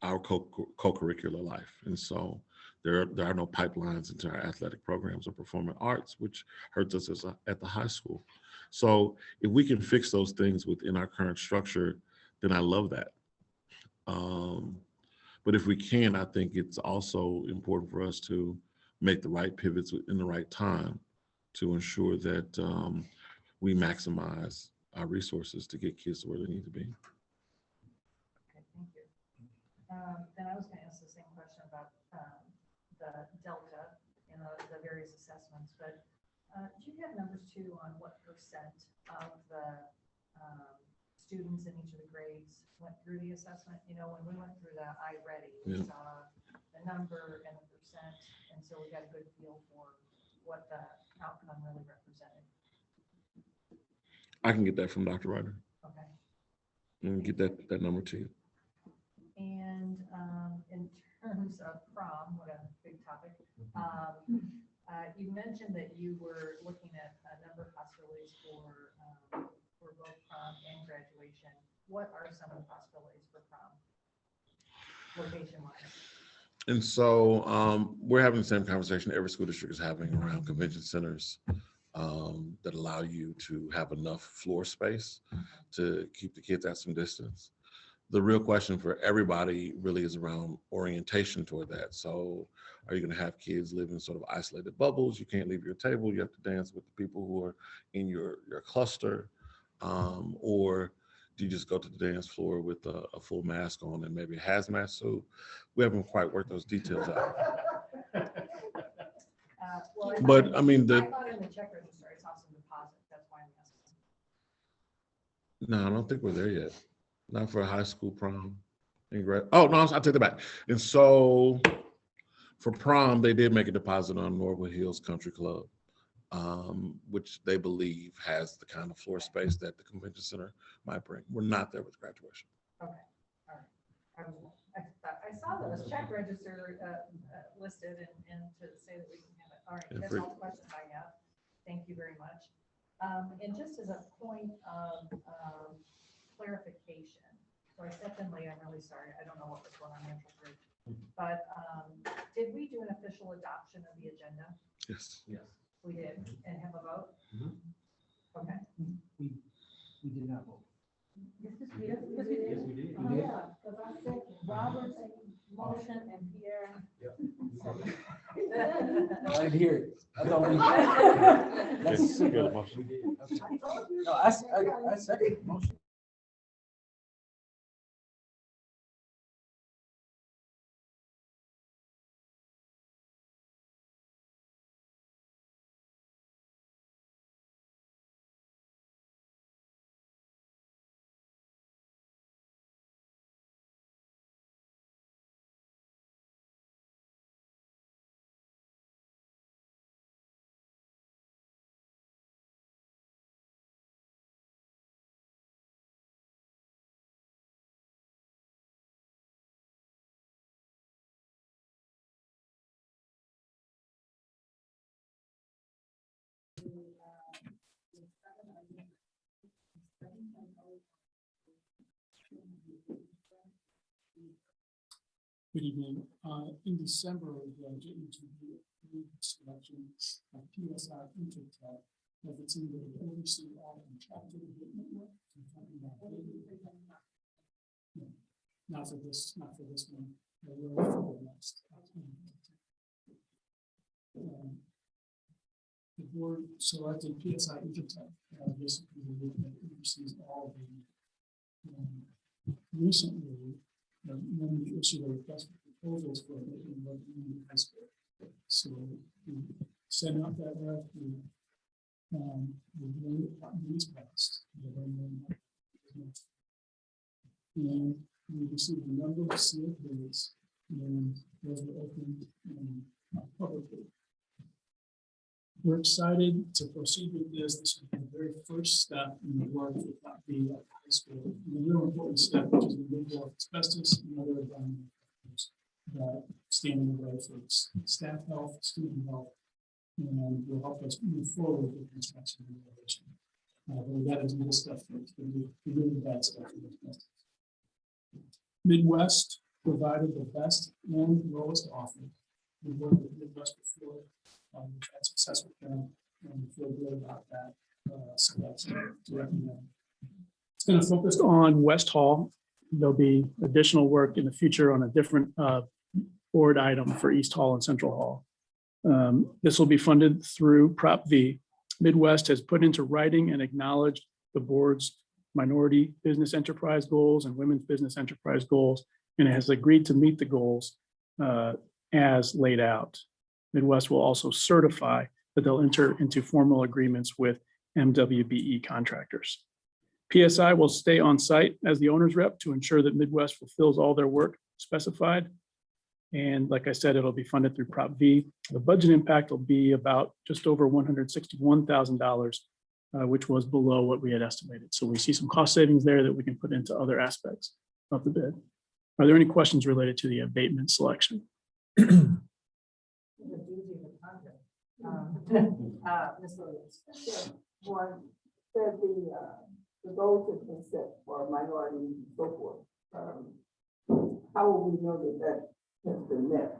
our co-curricular life. And so there are no pipelines into our athletic programs or performing arts, which hurts us at the high school. So if we can fix those things within our current structure, then I love that. But if we can, I think it's also important for us to make the right pivots in the right time to ensure that we maximize our resources to get kids to where they need to be. Okay, thank you. Then I was going to ask the same question about the delta in the various assessments, but do you have numbers too on what percent of the students in each of the grades went through the assessment? When we went through the iReady, we saw the number and the percent, and so we got a good feel for what the outcome really represented. I can get that from Dr. Ryder. Okay. And get that number to you. And in terms of prom, what a big topic, you mentioned that you were looking at a number of possibilities for both prom and graduation. What are some of the possibilities for prom, location-wise? And so we're having the same conversation every school district is having around convention centers that allow you to have enough floor space to keep the kids at some distance. The real question for everybody really is around orientation toward that. So are you going to have kids live in sort of isolated bubbles? You can't leave your table. You have to dance with the people who are in your cluster. Or do you just go to the dance floor with a full mask on and maybe a hazmat suit? We haven't quite worked those details out. But I mean, I thought in the check register I saw some deposits. That's why I'm asking. No, I don't think we're there yet. Not for a high school prom. Oh, no, I'll take that back. And so For prom, they did make a deposit on Norwood Hills Country Club, which they believe has the kind of floor space that the convention center might bring. We're not there with graduation. Okay, all right. I saw those check register listed and to say that we can have it. All right, Yeah, that's all the questions I have. Thank you very much. And just as a point of clarification, so I stepped in late, I'm really sorry. I don't know what was going on in the group. But did we do an official adoption of the agenda? Yes. Yes. We did, and have a vote? Mhm. Okay. We did not vote. Yes, Yes, we did. Oh, yeah, because I said Robert's motion and Pierre. I didn't hear it. I thought we. That's- Good, good motion. We did. No, I second the motion. Good evening. In December, we will get into the selection of PSI Intertech as it's in the oversee all contracted equipment work. Not for this one. But we're for the next. The board selected PSI Intertech, basically the group that oversees all the recently. When we issued a request for proposals for making what we need in high school. So we sent out that RFP. These passed. And we received a number of sealed bids, and those were opened publicly. We're excited to proceed with this. This will be the very first step in the work with the high school. And the real important step, which is removal of asbestos and other environmental factors that stand in the way for staff health, student health, and will help us move forward with construction and renovation. But we got to do this stuff first. We really bad stuff in asbestos. Midwest provided the best and lowest offer. We worked with Midwest before. We've had success with them, and we feel good about that. So that's to recommend. It's going to focus on West Hall. There'll be additional work in the future on a different board item for East Hall and Central Hall. This will be funded through Prop V. Midwest has put into writing and acknowledged the board's minority business enterprise goals and women's business enterprise goals, and it has agreed to meet the goals as laid out. Midwest will also certify that they'll enter into formal agreements with MWBE contractors. PSI will stay on site as the owner's rep to ensure that Midwest fulfills all their work specified. And like I said, it'll be funded through Prop V. The budget impact will be about just over $161,000, which was below what we had estimated. So we see some cost savings there that we can put into other aspects of the bid. Are there any questions related to the abatement selection? Ms. Williams. One said the goals have been set for minorities and so forth. How will we know that that has been met?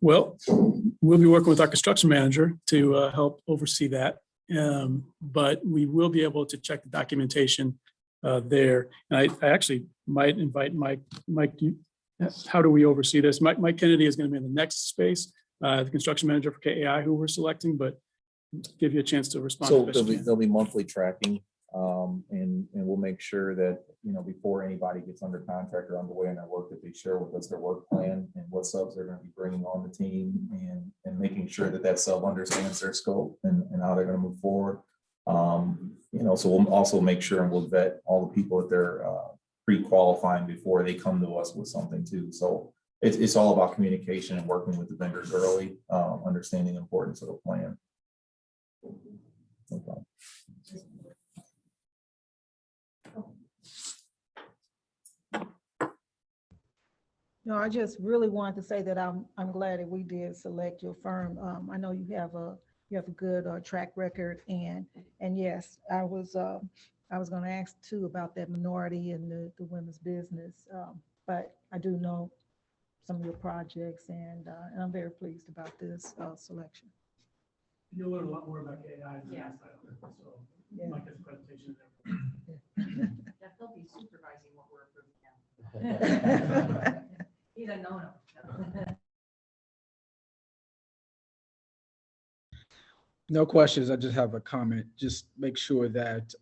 Well, we'll be working with our construction manager to help oversee that. But we will be able to check the documentation there. And I actually might invite Mike. Mike, how do we oversee this? Mike Kennedy is going to be in the next space, the construction manager for KAI, who we're selecting, but give you a chance to respond. So there'll be monthly tracking, and we'll make sure that, before anybody gets under contract or underway in their work, that they share with us their work plan and what subs they're going to be bringing on the team, and making sure that sub understands their scope and how they're going to move forward. So we'll also make sure and we'll vet all the people that they're pre-qualifying before they come to us with something too. So It's all about communication and working with the vendors early, understanding the importance of the plan. Okay. No, I just really wanted to say that I'm glad that we did select your firm. I know you have a good track record, and yes, I was going to ask too about that minority and the women's business, but I do know some of your projects, and I'm very pleased about this selection. You'll learn a lot more about AI in the Yeah. next item, so Yeah. Mike has a presentation. That they'll be supervising what we're approving now. He's a no-no. No questions. I just have a comment. Just make sure that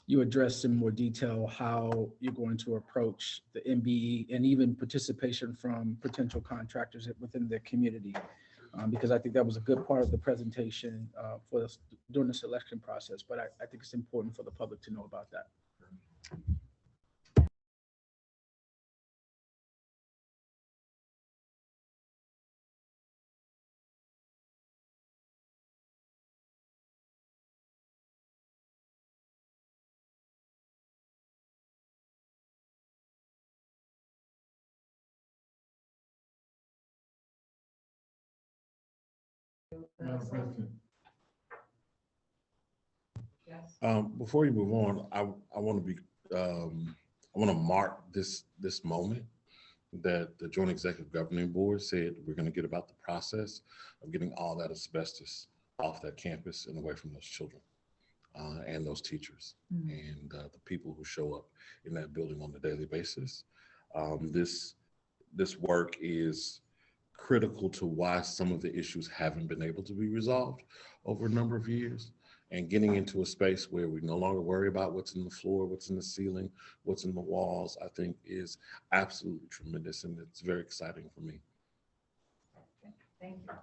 you address in more detail how you're going to approach the MBE and even participation from potential contractors within the community. Because I think that was a good part of the presentation during the selection process, but I think it's important for the public to know about that. Madam President. Yes. Before you move on, I want to mark this moment that the Joint Executive Governing Board said we're going to get about the process of getting all that asbestos off that campus and away from those children and those teachers and the people who show up in that building on a daily basis. This work is critical to why some of the issues haven't been able to be resolved over a number of years, and getting into a space where we no longer worry about what's in the floor, what's in the ceiling, what's in the walls, I think is absolutely tremendous, and it's very exciting for me. Thank you.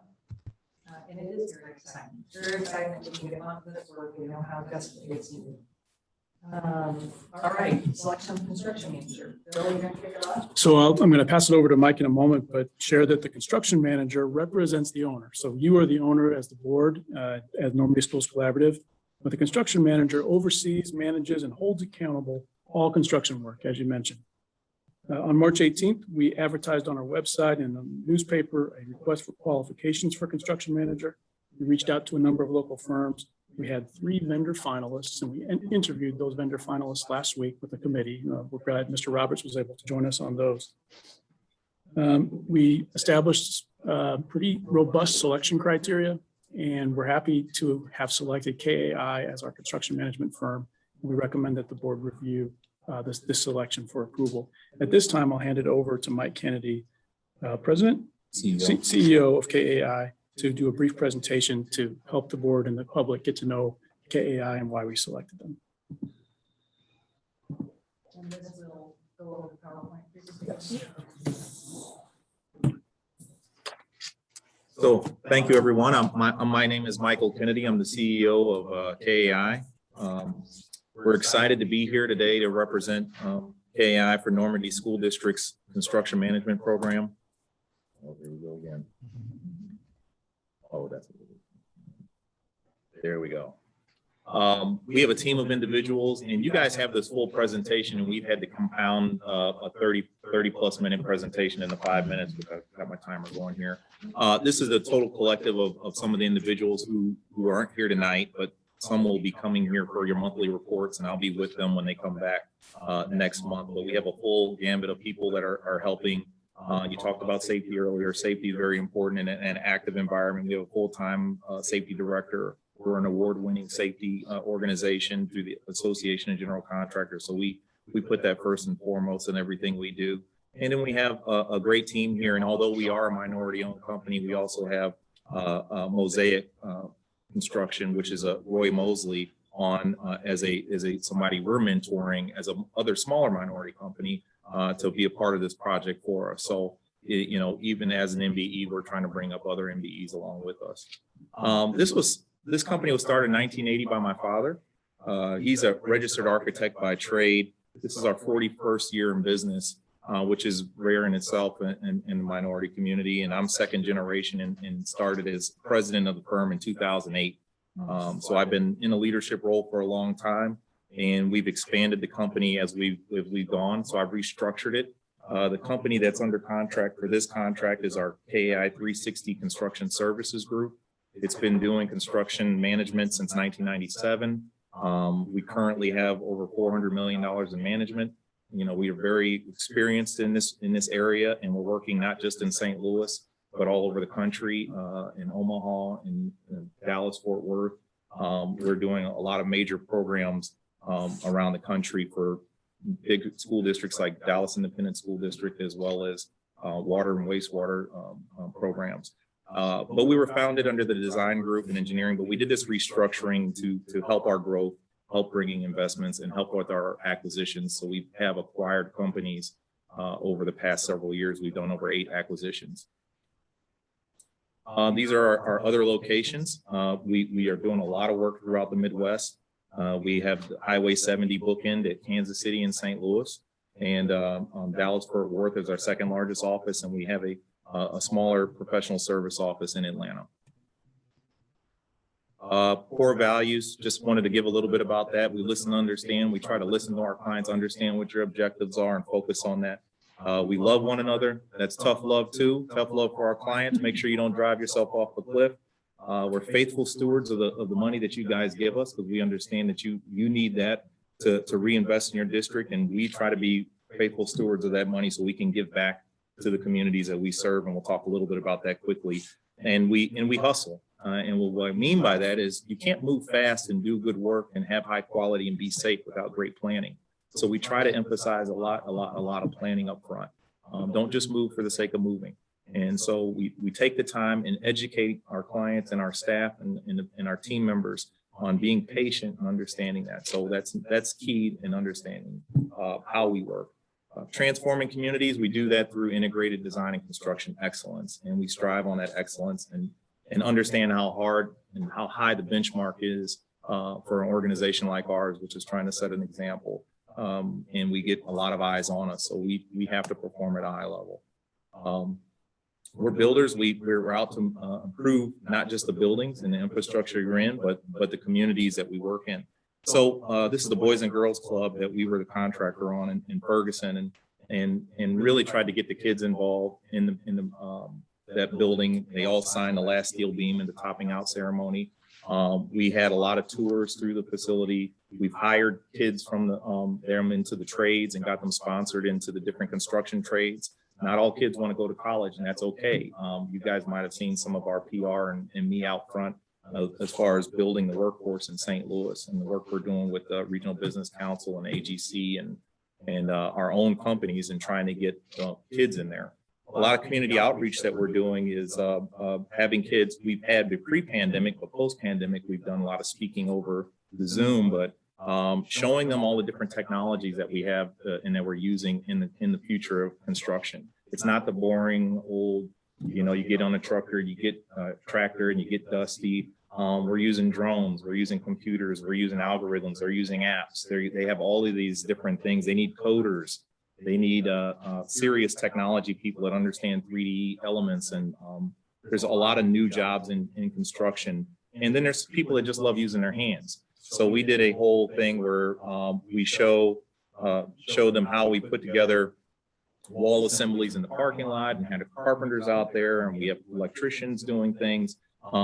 And it is very exciting. Very exciting that we can get on to this work. We know how desperately it's needed. All right, selection of construction manager. Bill, you're going to kick it off? So I'm going to pass it over to Mike in a moment, but share that the construction manager represents the owner. So you are the owner as the board, as Normandy Schools Collaborative, but the construction manager oversees, manages, and holds accountable all construction work, as you mentioned. On March 18th, we advertised on our website and the newspaper a request for qualifications for construction manager. We reached out to a number of local firms. We had 3 vendor finalists, and we interviewed those vendor finalists last week with the committee. We're glad Mr. Roberts was able to join us on those. We established pretty robust selection criteria, and we're happy to have selected KAI as our construction management firm. We recommend that the board review this selection for approval. At this time, I'll hand it over to Mike Kennedy, President, CEO of KAI, to do a brief presentation to help the board and the public get to know KAI and why we selected them. And this will go over the PowerPoint. So thank you, everyone. My name is Michael Kennedy. I'm the CEO of KAI. We're excited to be here today to represent KAI for Normandy School District's construction management program. Oh, there we go again. Oh, that's there we go. We have a team of individuals, and you guys have this full presentation, and we've had to compound a 30 plus minute presentation into 5 minutes because I've got my timer going here. This is a total collective of some of the individuals who aren't here tonight, but some will be coming here for your monthly reports, and I'll be with them when they come back next month. But we have a full gambit of people that are helping. You talked about safety earlier. Safety is very important in an active environment. We have a full-time safety director. We're an award-winning safety organization through the Association of General Contractors. So we put that first and foremost in everything we do. And then we have a great team here. And although we are a minority-owned company, we also have Mosaic Construction, which is a Roy Mosley on as somebody we're mentoring as a other smaller minority company to be a part of this project for us. So, you know, even as an MBE, we're trying to bring up other MBEs along with us. This company was started in 1980 by my father. He's a registered architect by trade. This is our 41st year in business. which is rare in itself in the minority community. And I'm second generation and started as president of the firm in 2008. So I've been in a leadership role for a long time, and we've expanded the company as we've gone. So I've restructured it. The company that's under contract for this contract is our KAI 360 Construction Services Group. It's been doing construction management since 1997. We currently have over $400 million in management. You know, we are very experienced in this area, and we're working not just in St. Louis, but all over the country, in Omaha, in Dallas, Fort Worth. We're doing a lot of major programs around the country for big school districts like Dallas Independent School District, as well as water and wastewater programs. But we were founded under the design group and engineering, but we did this restructuring to help our growth, help bringing investments, and help with our acquisitions. So we have acquired companies over the past several years. We've done over 8 acquisitions. These are our other locations. We are doing a lot of work throughout the Midwest. We have Highway 70 bookend at Kansas City and St. Louis, and Dallas Fort Worth is our second largest office, and we have a smaller professional service office in Atlanta. Core values, just wanted to give a little bit about that. We listen to understand. We try to listen to our clients, understand what your objectives are, and focus on that. We love one another. That's tough love too. Tough love for our clients. Make sure you don't drive yourself off the cliff. We're faithful stewards of the money that you guys give us, because we understand that you need that to reinvest in your district, and we try to be faithful stewards of that money so we can give back to the communities that we serve. And we'll talk a little bit about that quickly. And we hustle. And what I mean by that is you can't move fast and do good work and have high quality and be safe without great planning. So we try to emphasize a lot of planning up front. Don't just move for the sake of moving. And so we take the time and educate our clients and our staff and our team members on being patient and understanding that. So that's key in understanding how we work. Transforming communities, we do that through integrated design and construction excellence. And we strive on that excellence and understand how hard and how high the benchmark is for an organization like ours, which is trying to set an example. And we get a lot of eyes on us. So we have to perform at a high level. We're builders. We're out to improve not just the buildings and the infrastructure you're in, but the communities that we work in. So this is the Boys and Girls Club that we were the contractor on in Ferguson, and really tried to get the kids involved in that building. They all signed the last steel beam in the topping out ceremony. We had a lot of tours through the facility. We've hired kids from them into the trades and got them sponsored into the different construction trades. Not all kids want to go to college, and that's okay. You guys might have seen some of our PR and me out front as far as building the workforce in St. Louis, and the work we're doing with the Regional Business Council and AGC and our own companies, and trying to get kids in there. A lot of community outreach that we're doing is having kids. We've had the pre-pandemic, but post-pandemic, we've done a lot of speaking over the Zoom, but showing them all the different technologies that we have and that we're using in the future of construction. It's not the boring old, you get on a trucker, you get a tractor and you get dusty. We're using drones, we're using computers, we're using algorithms, they're using apps. They have all of these different things. They need coders. They need serious technology people that understand 3D elements. And there's a lot of new jobs in construction. And then there's people that just love using their hands. So we did a whole thing where we show them how we put together wall assemblies in the parking lot, and had carpenters out there, and we have electricians doing things.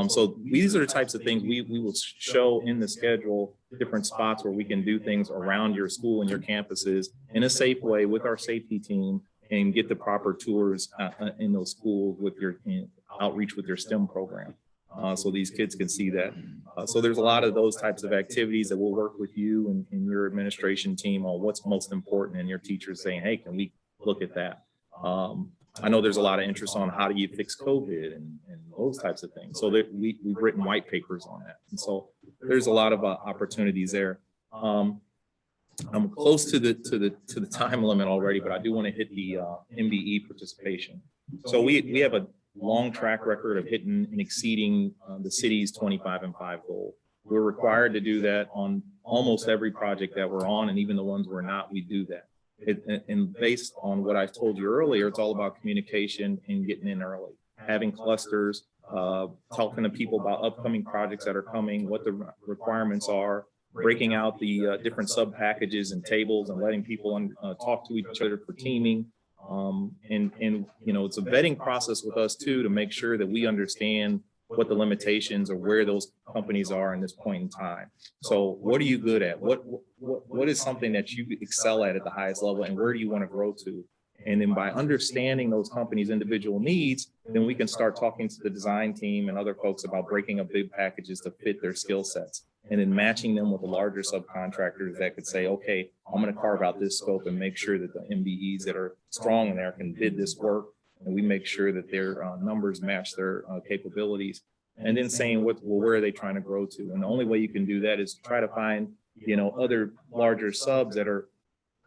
So these are the types of things we will show in the schedule, different spots where we can do things around your school and your campuses in a safe way with our safety team, and get the proper tours in those schools with your outreach with your STEM program. So these kids can see that. So there's a lot of those types of activities that we'll work with you and your administration team on what's most important, and your teachers saying, hey, can we look at that? I know there's a lot of interest on how do you fix COVID and those types of things. So that we've written white papers on that. And so there's a lot of opportunities there. I'm close to the time limit already, but I do want to hit the Mbe participation. So we have a long track record of hitting and exceeding the city's 25 and 5 goal. We're required to do that on almost every project that we're on, and even the ones we're not, we do that. And based on what I told you earlier, it's all about communication and getting in early, having clusters, talking to people about upcoming projects that are coming, what the requirements are, breaking out the different sub packages and tables and letting people talk to each other for teaming. And you know, it's a vetting process with us too, to make sure that we understand what the limitations or where those companies are in this point in time. So what are you good at? What is something that you excel at the highest level, and where do you want to grow to? And then by understanding those companies' individual needs, then we can start talking to the design team and other folks about breaking up big packages to fit their skill sets, and then matching them with the larger subcontractors that could say, okay, I'm going to carve out this scope and make sure that the MBEs that are strong in there can bid this work. And we make sure that their numbers match their capabilities. And then saying, where are they trying to grow to? And the only way you can do that is to try to find, you know, other larger subs that are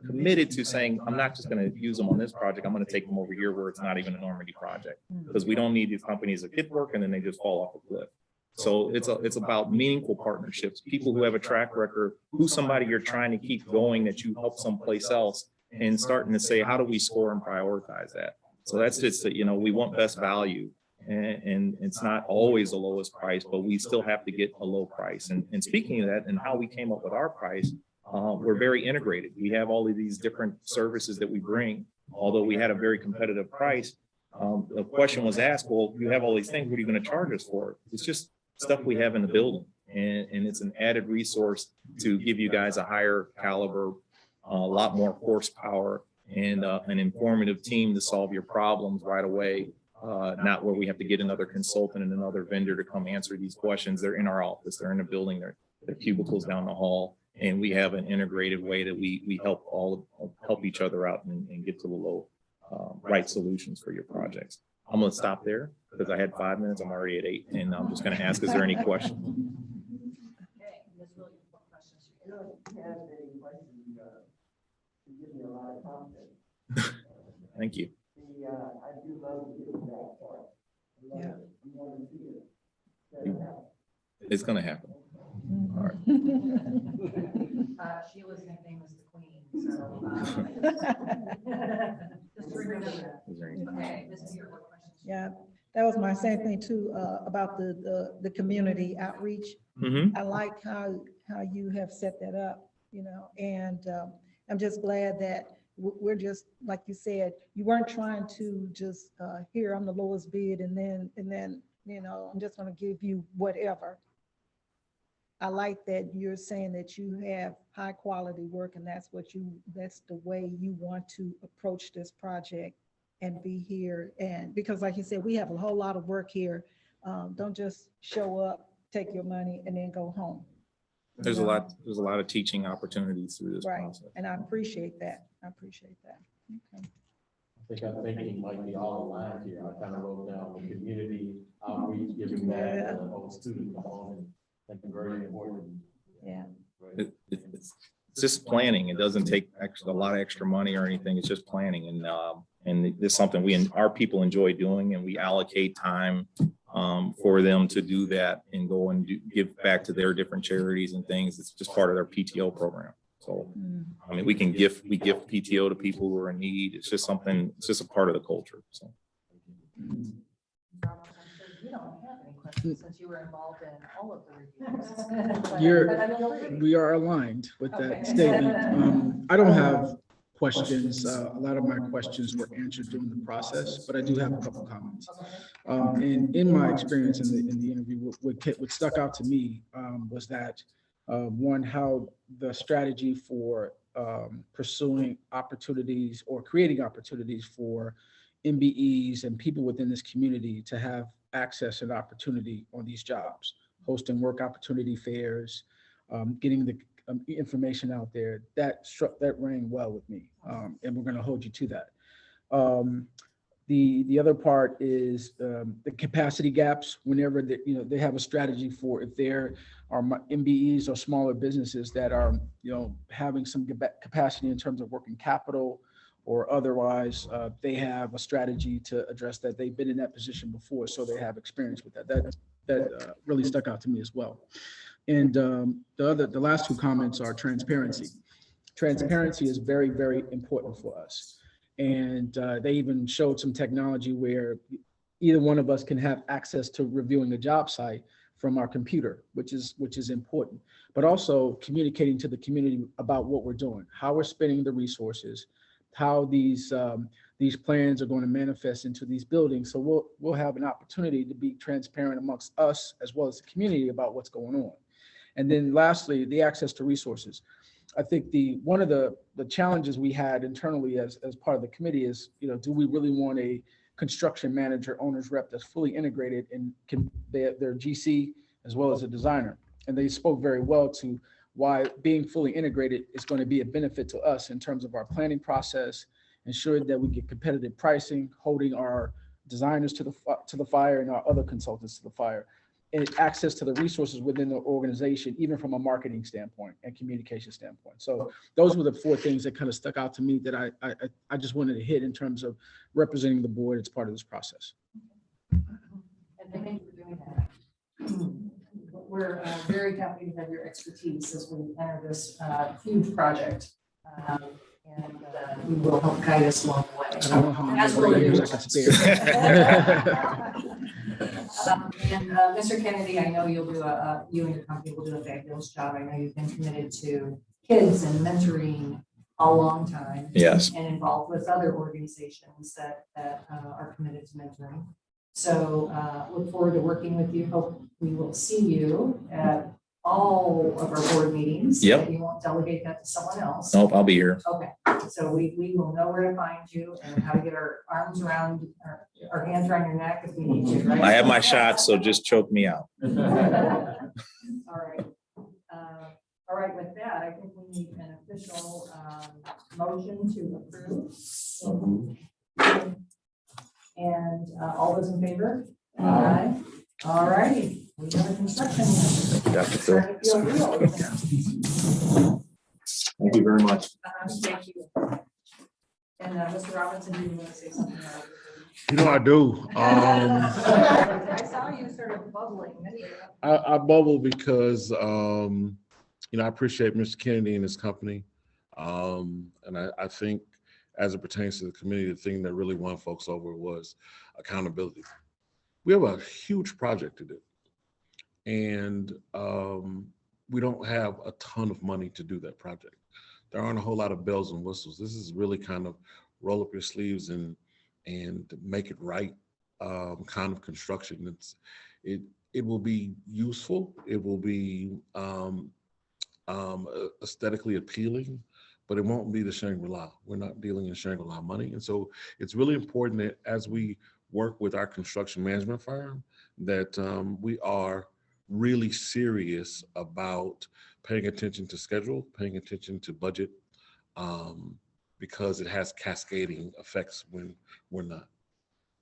committed to saying, I'm not just going to use them on this project. I'm going to take them over here where it's not even a Normandy project, because we don't need these companies that get work and then they just fall off a cliff. So it's about meaningful partnerships, people who have a track record, who's somebody you're trying to keep going that you help someplace else, and starting to say, how do we score and prioritize that? So that's just that, you know, we want best value, and it's not always the lowest price, but we still have to get a low price. And speaking of that and how we came up with our price, we're very integrated. We have all of these different services that we bring. Although we had a very competitive price, the question was asked, well, you have all these things, what are you going to charge us for? It's just stuff we have in the building. And it's an added resource to give you guys a higher caliber, a lot more horsepower, and an informative team to solve your problems right away. Not where we have to get another consultant and another vendor to come answer these questions. They're in our office, they're in the building, they're cubicles down the hall. And we have an integrated way that we help each other out and get to the low right solutions for your projects. I'm going to stop there because I had 5 minutes. I'm already at 8, and I'm just going to ask, is there any questions? Okay, Ms. Williams, what questions? You don't have any questions, you give me a lot of confidence. Thank you. I do love the giving back part. Yeah. You want to see it. It's going to happen. All right. Sheila's nickname is the Queen, so. Just remember that. Is there any- Okay, Ms. Beard, what questions? Yeah, that was my same thing too, about the community outreach. Mhm. I like how you have set that up, you know, and I'm just glad that we're just, like you said, you weren't trying to just, here, I'm the lowest bid, and then, you know, I'm just gonna give you whatever. I like that you're saying that you have high quality work, and that's the way you want to approach this project and be here. And because like you said, we have a whole lot of work here. Don't just show up, take your money, and then go home. There's a lot of teaching opportunities through this Right, process. and I appreciate that. Okay. I think our thinking might be all aligned here. I kind of wrote down the community outreach, giving back to the whole student component. I think very important. Yeah. It's just planning. It doesn't take a lot of extra money or anything. It's just planning. And this is something our people enjoy doing, and we allocate time for them to do that and go and give back to their different charities and things. It's just part of their PTO program. So, I mean, we gift PTO to people who are in need. It's just a part of the culture. So. Robert, I'm sure you don't have any questions since you were involved in all of the reviews. But I feel free. We are aligned with Okay. that statement. I don't have questions. A lot of my questions were answered during the process, but I do have a couple comments. And in my experience in the interview, what stuck out to me was that one, how the strategy for pursuing opportunities or creating opportunities for MBEs and people within this community to have access and opportunity on these jobs, hosting work opportunity fairs, getting the information out there, that rang well with me, and we're going to hold you to that. The other part is the capacity gaps. Whenever they have a strategy for, if there are MBEs or smaller businesses that are having some capacity in terms of working capital or otherwise, they have a strategy to address that. They've been in that position before, so they have experience with that. That really stuck out to me as well. And the last two comments are transparency. transparency is very, very important for us. And they even showed some technology where either one of us can have access to reviewing a job site from our computer, which is important, but also communicating to the community about what we're doing, how we're spending the resources, how these plans are going to manifest into these buildings. So we'll have an opportunity to be transparent amongst us as well as the community about what's going on. And then lastly, the access to resources. I think one of the challenges we had internally as part of the committee is, do we really want a construction manager, owner's rep that's fully integrated and their GC as well as a designer? And they spoke very well to why being fully integrated is going to be a benefit to us in terms of our planning process, ensuring that we get competitive pricing, holding our designers to the fire and our other consultants to the fire, and access to the resources within the organization, even from a marketing standpoint and communication standpoint. So those were the 4 things that kind of stuck out to me that I just wanted to hit in terms of representing the board as part of this process. And thank you for doing that. We're very happy to have your expertise as we enter this huge project. And you will help guide us along the way. I don't know how many As well years I as can spare. And Mr. Kennedy, I know you and your company will do a fabulous job. I know you've been committed to kids and mentoring a long time. Yes. And involved with other organizations that are committed to mentoring. So look forward to working with you. Hope we will see you at all of our board meetings. Yep. You won't delegate that to someone else. Nope, I'll be here. Okay, so we will know where to find you and how to get our arms around, our hands around your neck if we need to, right? I have my shot, so just choke me out. All right. All right, with that, I think we need an official motion to approve. And all those in favor? Aye. All righty. We have a construction. Dr. Phil. Starting to feel real. Thank you very much. Thank you. And Mr. Robinson, do you want to say something else? I do. I saw you sort of bubbling. I bubble because, I appreciate Mr. Kennedy and his company. And I think as it pertains to the committee, the thing that really won folks over was accountability. We have a huge project to do. And we don't have a ton of money to do that project. There aren't a whole lot of bells and whistles. This is really kind of roll up your sleeves and make it right kind of construction. It will be useful. It will be aesthetically appealing, but it won't be the Shangri-La. We're not dealing in Shangri-La money. And so it's really important that as we work with our construction management firm, that we are really serious about paying attention to schedule, paying attention to budget, because it has cascading effects when we're not.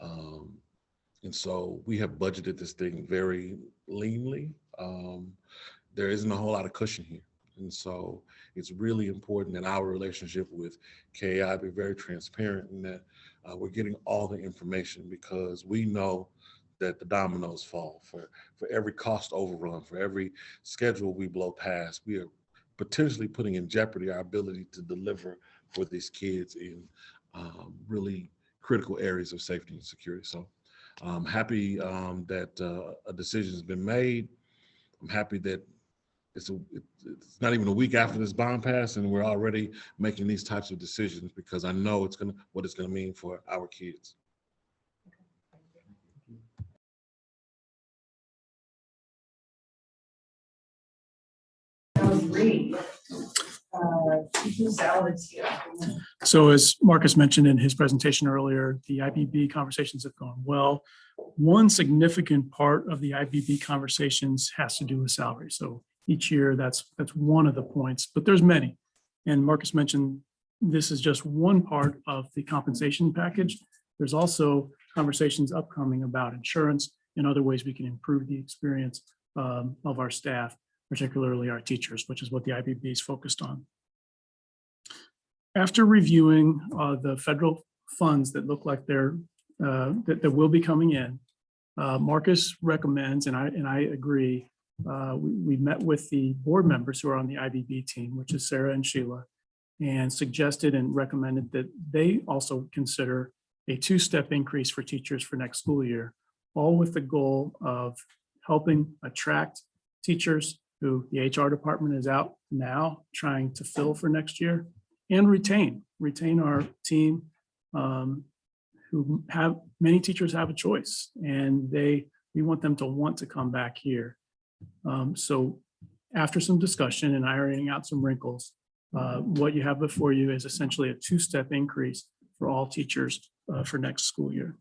And so we have budgeted this thing very leanly. There isn't a whole lot of cushion here. And so it's really important that our relationship with KAI be very transparent and that we're getting all the information, because we know that the dominoes fall. For every cost overrun, for every schedule we blow past, we are potentially putting in jeopardy our ability to deliver for these kids in really critical areas of safety and security. So I'm happy that a decision has been made. I'm happy that it's not even a week after this bond pass and we're already making these types of decisions, because I know what it's gonna mean for our kids. So as Marcus mentioned in his presentation earlier, the IBB conversations have gone well. One significant part of the IBB conversations has to do with salary. So each year that's one of the points, but there's many. And Marcus mentioned this is just one part of the compensation package. There's also conversations upcoming about insurance and other ways we can improve the experience of our staff, particularly our teachers, which is what the IBB is focused on. After reviewing the federal funds that look like that will be coming in, Marcus recommends, and I agree, we met with the board members who are on the IBB team, which is Sarah and Sheila, and suggested and recommended that they also consider a two-step increase for teachers for next school year, all with the goal of helping attract teachers who the HR department is out now trying to fill for next year, and retain our team, who have, many teachers have a choice, and we want them to want to come back here. So after some discussion and ironing out some wrinkles, what you have before you is essentially a two-step increase for all teachers for next school year.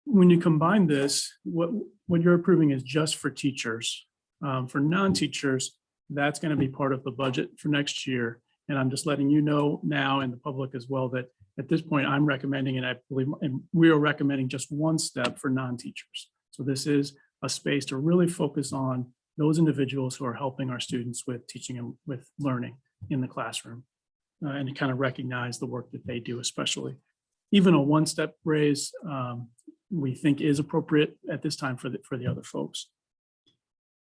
When you combine this, what you're approving is just for teachers. For non-teachers, that's going to be part of the budget for next year. And I'm just letting you know now, and the public as well, that at this point, I'm recommending, and I believe, and we are recommending just one step for non-teachers. So this is a space to really focus on those individuals who are helping our students with teaching and with learning in the classroom, and to kind of recognize the work that they do, especially. Even a one-step raise, we think is appropriate at this time for the other folks.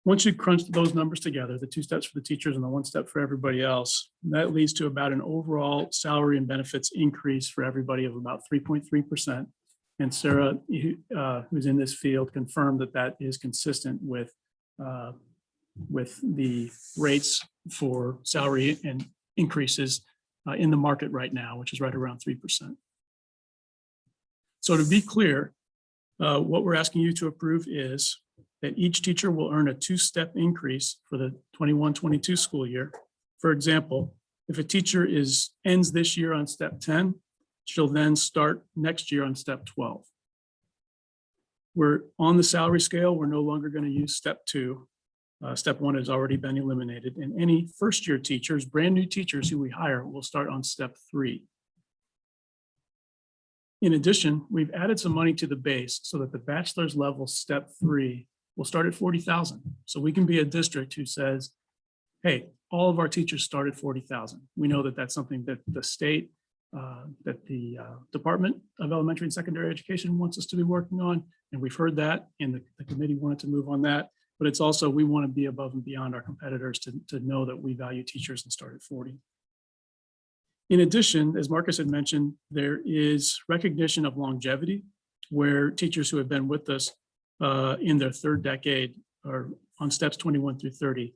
Once you crunch those numbers together, the two steps for the teachers and the one step for everybody else, that leads to about an overall salary and benefits increase for everybody of about 3.3%. And Sarah, who's in this field, confirmed that that is consistent with the rates for salary and increases in the market right now, which is right around 3%. So to be clear, what we're asking you to approve is that each teacher will earn a two-step increase for the 21-22 school year. For example, if a teacher ends this year on step 10, she'll then start next year on step 12. We're on the salary scale. We're no longer going to use step 2. Step 1 has already been eliminated. And any first-year teachers, brand new teachers who we hire, will start on step 3. In addition, we've added some money to the base so that the bachelor's level step 3 will start at 40,000. So we can be a district who says, hey, all of our teachers start at 40,000. We know that that's something that the state, that the Department of Elementary and Secondary Education wants us to be working on. And we've heard that, and the committee wanted to move on that. But it's also, we want to be above and beyond our competitors to know that we value teachers and start at 40. In addition, as Marcus had mentioned, there is recognition of longevity, where teachers who have been with us in their third decade or on steps 21 through 30,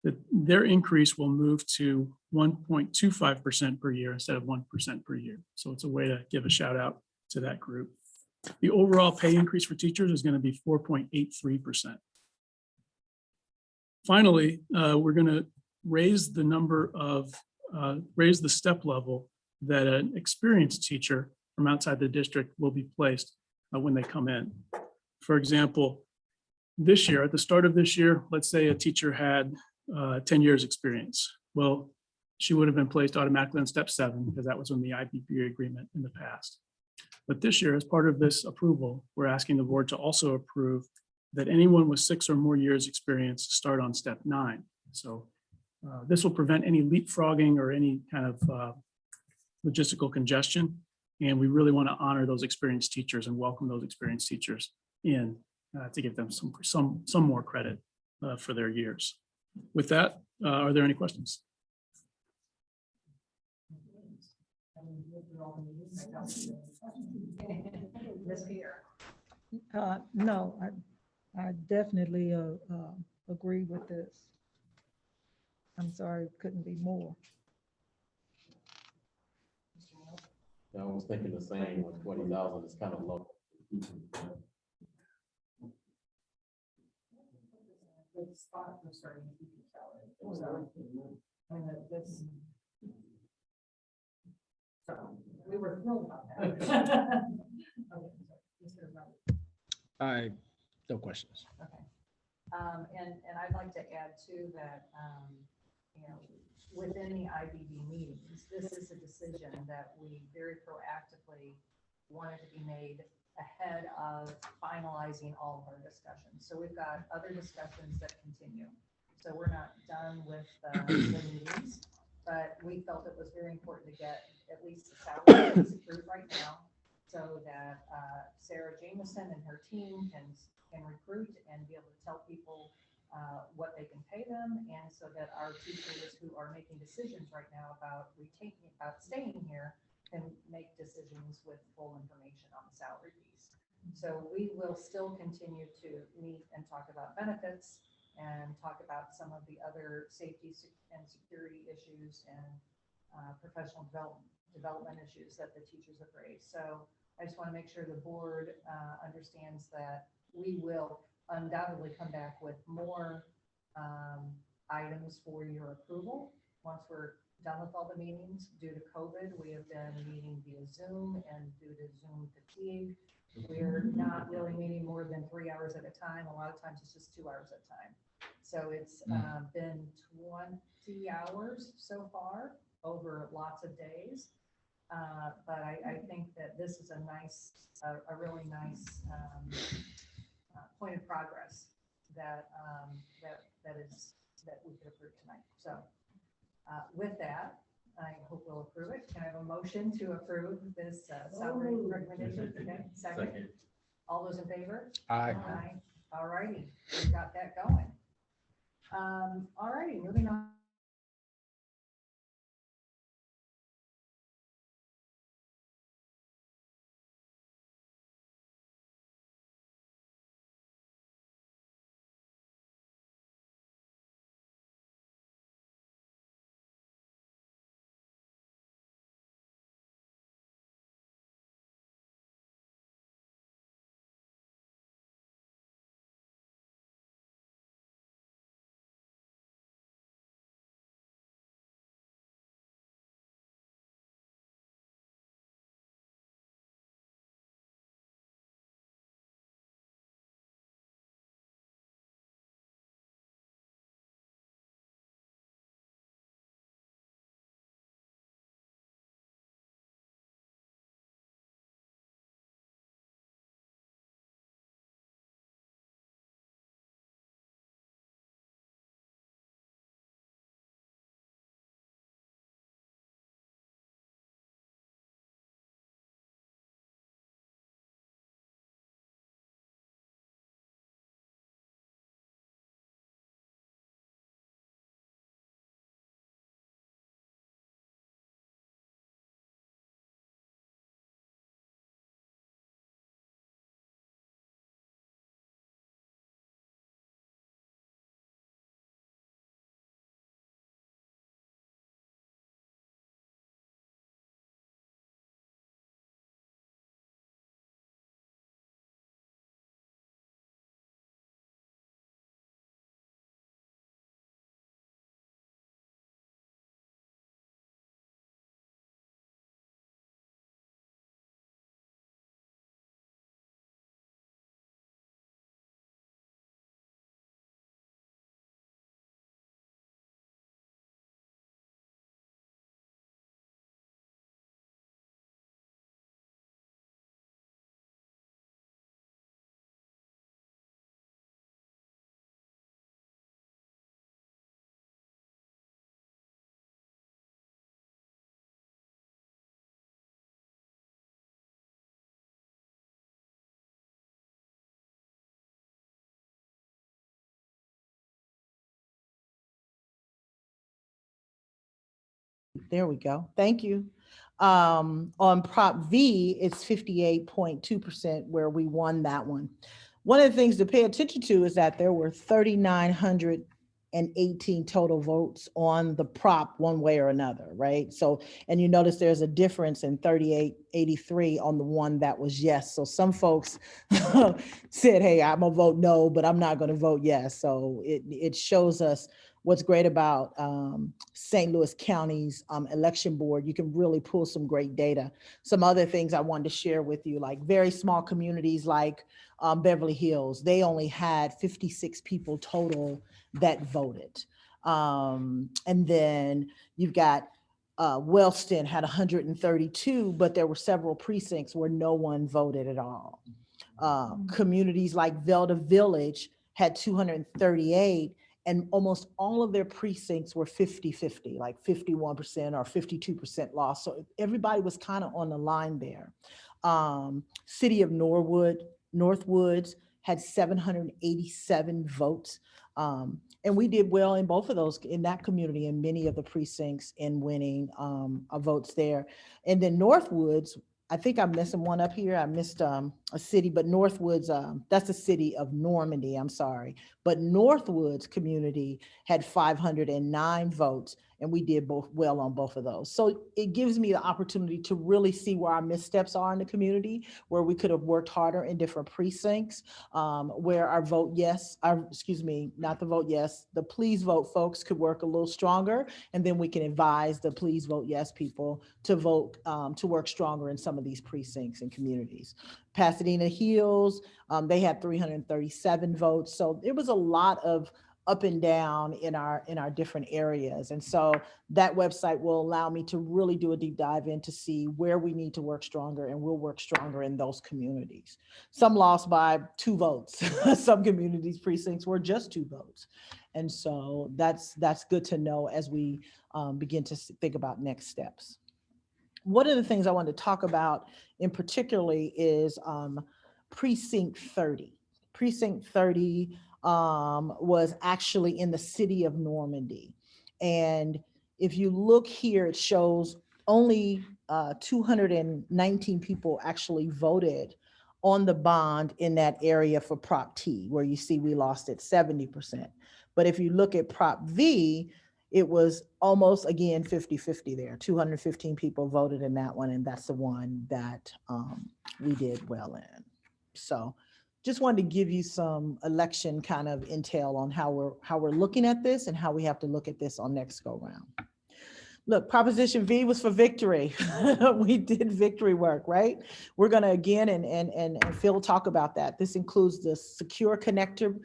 that their increase will move to 1.25% per year instead of 1% per year. So it's a way to give a shout out to that group. The overall pay increase for teachers is going to be 4.83%. Finally, we're going to raise the number of raise the step level that an experienced teacher from outside the district will be placed when they come in. For example, this year, at the start of this year, let's say a teacher had 10 years experience. Well, she would have been placed automatically on step 7 because that was on the IBP agreement in the past. But this year, as part of this approval, we're asking the board to also approve that anyone with 6 or more years experience start on step 9. So this will prevent any leapfrogging or any kind of logistical congestion. And we really want to honor those experienced teachers and welcome those experienced teachers in to give them some more credit for their years. With that, are there any questions? Ms. Pierre. No, I definitely agree with this. I'm sorry, it couldn't be more. I was thinking the same, with 20,000 is kind of low. We were thrilled about that. No questions. Okay. And I'd like to add too that, within the IBB meetings, this is a decision that we very proactively wanted to be made ahead of finalizing all of our discussions. So we've got other discussions that continue. So we're not done with the meetings, but we felt it was very important to get at least the salary approved right now so that Sarah Jameson and her team can recruit and be able to tell people what they can pay them, and so that our teachers who are making decisions right now about staying here can make decisions with full information on the salary piece. So we will still continue to meet and talk about benefits and talk about some of the other safety and security issues and professional development issues that the teachers have raised. So I just want to make sure the board understands that we will undoubtedly come back with more items for your approval once we're done with all the meetings. Due to COVID, we have been meeting via Zoom, and due to Zoom fatigue, we're not really meeting more than 3 hours at a time. A lot of times it's just 2 hours at a time. So it's been 20 hours so far over lots of days. But I think that this is a really nice point of progress that we could approve tonight. So with that, I hope we'll approve it. Can I have a motion to approve this salary recommendation? Okay, second. All those in favor? Aye. Aye. All righty, we got that going. All righty, moving on. There we go. Thank you. On Prop V, it's 58.2% where we won that one. One of the things to pay attention to is that there were 3,918 total votes on the prop one way or another, right? So, and you notice there's a difference in 3883 on the one that was yes. So some folks said, hey, I'm gonna vote no, but I'm not gonna vote yes. So it shows us what's great about St. Louis County's election board. You can really pull some great data. Some other things I wanted to share with you, like very small communities like Beverly Hills, they only had 56 people total that voted. And then you've got Wellston had 132, but there were several precincts where no one voted at all. Communities like Velda Village had 238, and almost all of their precincts were 50-50, like 51% or 52% lost. So everybody was kind of on the line there. City of Northwoods had 787 votes. And we did well in both of those, in that community, in many of the precincts in winning votes there. And then Northwoods, I think I'm missing one up here. I missed a city, but Northwoods, that's the city of Normandy, I'm sorry. But Northwoods community had 509 votes, and we did both well on both of those. So it gives me the opportunity to really see where our missteps are in the community, where we could have worked harder in different precincts, where our vote yes, excuse me, not the vote yes, the please vote folks could work a little stronger, and then we can advise the please vote yes people to vote, to work stronger in some of these precincts and communities. Pasadena Hills, they had 337 votes. So it was a lot of up and down in our different areas. And so that website will allow me to really do a deep dive in to see where we need to work stronger, and we'll work stronger in those communities. Some lost by 2 votes. Some communities precincts were just 2 votes. And so that's good to know as we begin to think about next steps. One of the things I wanted to talk about in particularly is Precinct 30. Precinct 30 was actually in the city of Normandy. And if you look here, it shows only 219 people actually voted on the bond in that area for Prop T, where you see we lost it 70%. But if you look at Prop V, it was almost, again, 50-50 there. 215 people voted in that one, and that's the one that we did well in. So just wanted to give you some election kind of intel on how we're looking at this and how we have to look at this on next go round. Look, Proposition V was for victory. We did victory work, right? We're gonna again, and Phil will talk about that. This includes the secure connector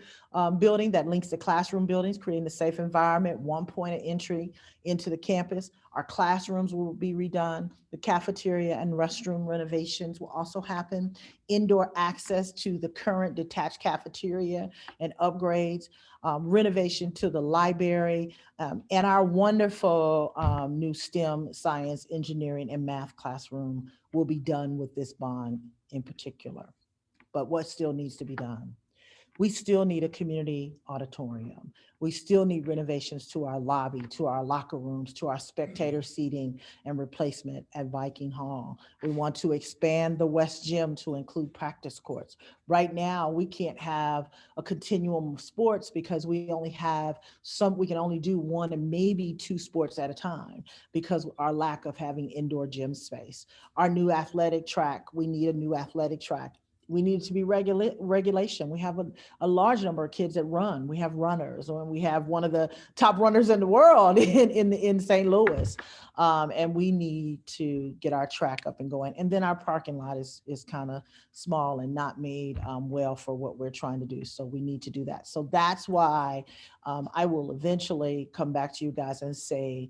building that links the classroom buildings, creating a safe environment, one point of entry into the campus. Our classrooms will be redone. The cafeteria and restroom renovations will also happen. Indoor access to the current detached cafeteria and upgrades. Renovation to the library, and our wonderful new STEM, science, engineering, and math classroom will be done with this bond in particular. But what still needs to be done? We still need a community auditorium. We still need renovations to our lobby, to our locker rooms, to our spectator seating and replacement at Viking Hall. We want to expand the West Gym to include practice courts. Right now, we can't have a continuum of sports because we only have we can only do 1 and maybe 2 sports at a time because our lack of having indoor gym space. Our new athletic track, we need a new athletic track. We need to be regulation. We have a large number of kids that run. We have runners, and we have one of the top runners in the world in St. Louis. And we need to get our track up and going. And then our parking lot is kind of small and not made well for what we're trying to do. So we need to do that. So that's why I will eventually come back to you guys and say,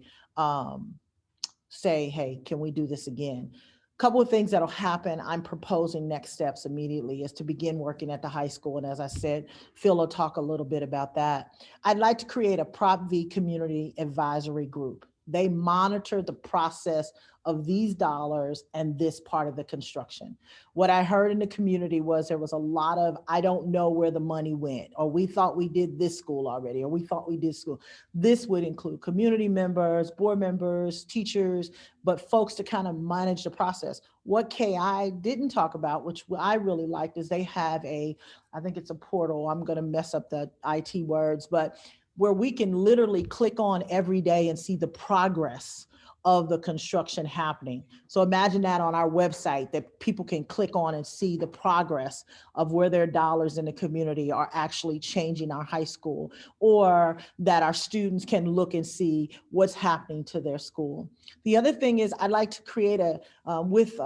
hey, can we do this again? Couple of things that'll happen. I'm proposing next steps immediately is to begin working at the high school. And as I said, Phil will talk a little bit about that. I'd like to create a Prop V community advisory group. They monitor the process of these dollars and this part of the construction. What I heard in the community was there was a lot of, I don't know where the money went, or we thought we did this school already, or we thought we did school. This would include community members, board members, teachers, but folks to kind of manage the process. What KI didn't talk about, which I really liked, is they have I think it's a portal, I'm gonna mess up the IT words, but where we can literally click on every day and see the progress of the construction happening. So imagine that on our website, that people can click on and see the progress of where their dollars in the community are actually changing our high school, or that our students can look and see what's happening to their school. The other thing is I'd like to create with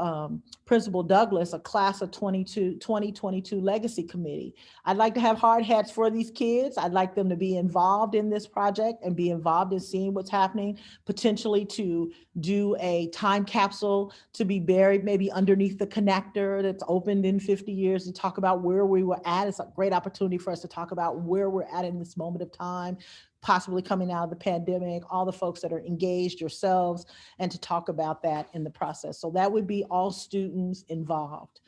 Principal Douglas, a class of 2022 legacy committee. I'd like to have hard hats for these kids. I'd like them to be involved in this project and be involved in seeing what's happening, potentially to do a time capsule to be buried maybe underneath the connector that's opened in 50 years to talk about where we were at. It's a great opportunity for us to talk about where we're at in this moment of time. possibly coming out of the pandemic, all the folks that are engaged yourselves, and to talk about that in the process. So that would be all students involved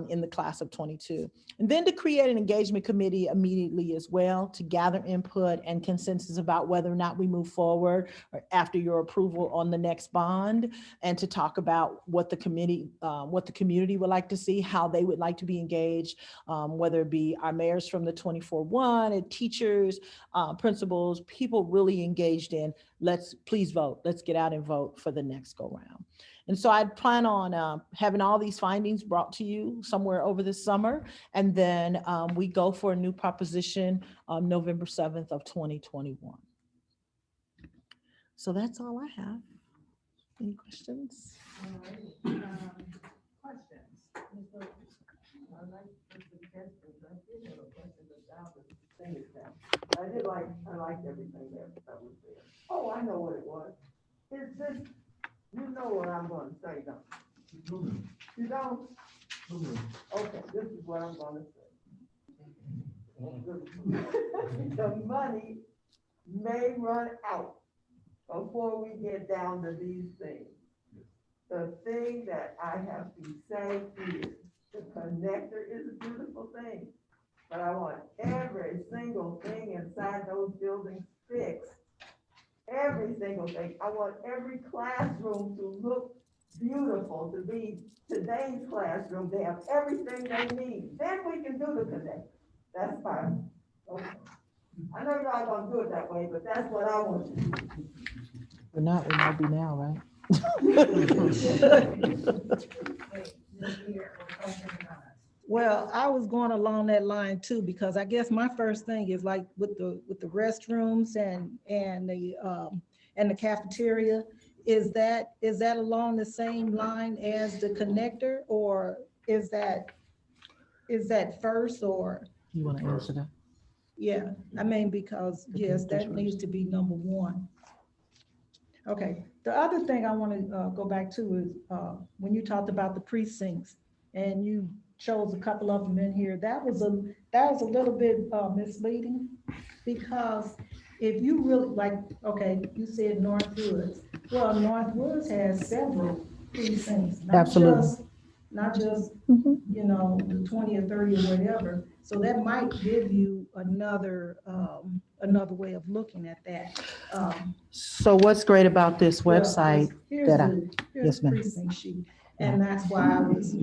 in the class of 22. And then to create an engagement committee immediately as well to gather input and consensus about whether or not we move forward or after your approval on the next bond, and to talk about what the committee, what the community would like to see, how they would like to be engaged, whether it be our mayors from the 24-1 and teachers, principals, people really engaged in, please vote, let's get out and vote for the next go round. And so I plan on having all these findings brought to you somewhere over the summer. And then we go for a new proposition on November 7th of 2021. So that's all I have. Any questions? Questions? Ms. Lewis? I like the suggestions. I did have a question about the thing itself. I liked everything that was there. Oh, I know what it was. It's just, you know what I'm gonna say, don't you? You don't? Okay, this is what I'm gonna say. The money may run out before we get down to these things. The thing that I have to say is, the connector is a beautiful thing, but I want every single thing inside those buildings fixed. Every single thing. I want every classroom to look beautiful, to be today's classroom. They have everything they need. Then we can do the connector. That's fine. Okay. I know you're not gonna do it that way, but that's what I want to do. We're not, we might be now, right? Well, I was going along that line too, because I guess my first thing is like with the restrooms and the cafeteria, is that along the same line as the connector, or is that first, or? You want to answer that? Yeah, I mean, because yes, that needs to be number one. Okay, the other thing I want to go back to is when you talked about the precincts and you chose a couple of them in here, that was a little bit misleading, because if you really like, okay, you said Northwoods. Well, Northwoods has several precincts, not just you know, the 20 or 30 or whatever. So that might give you another way of looking at that. So what's great about this website Here's yes, the ma'am. precinct sheet, and that's why I was.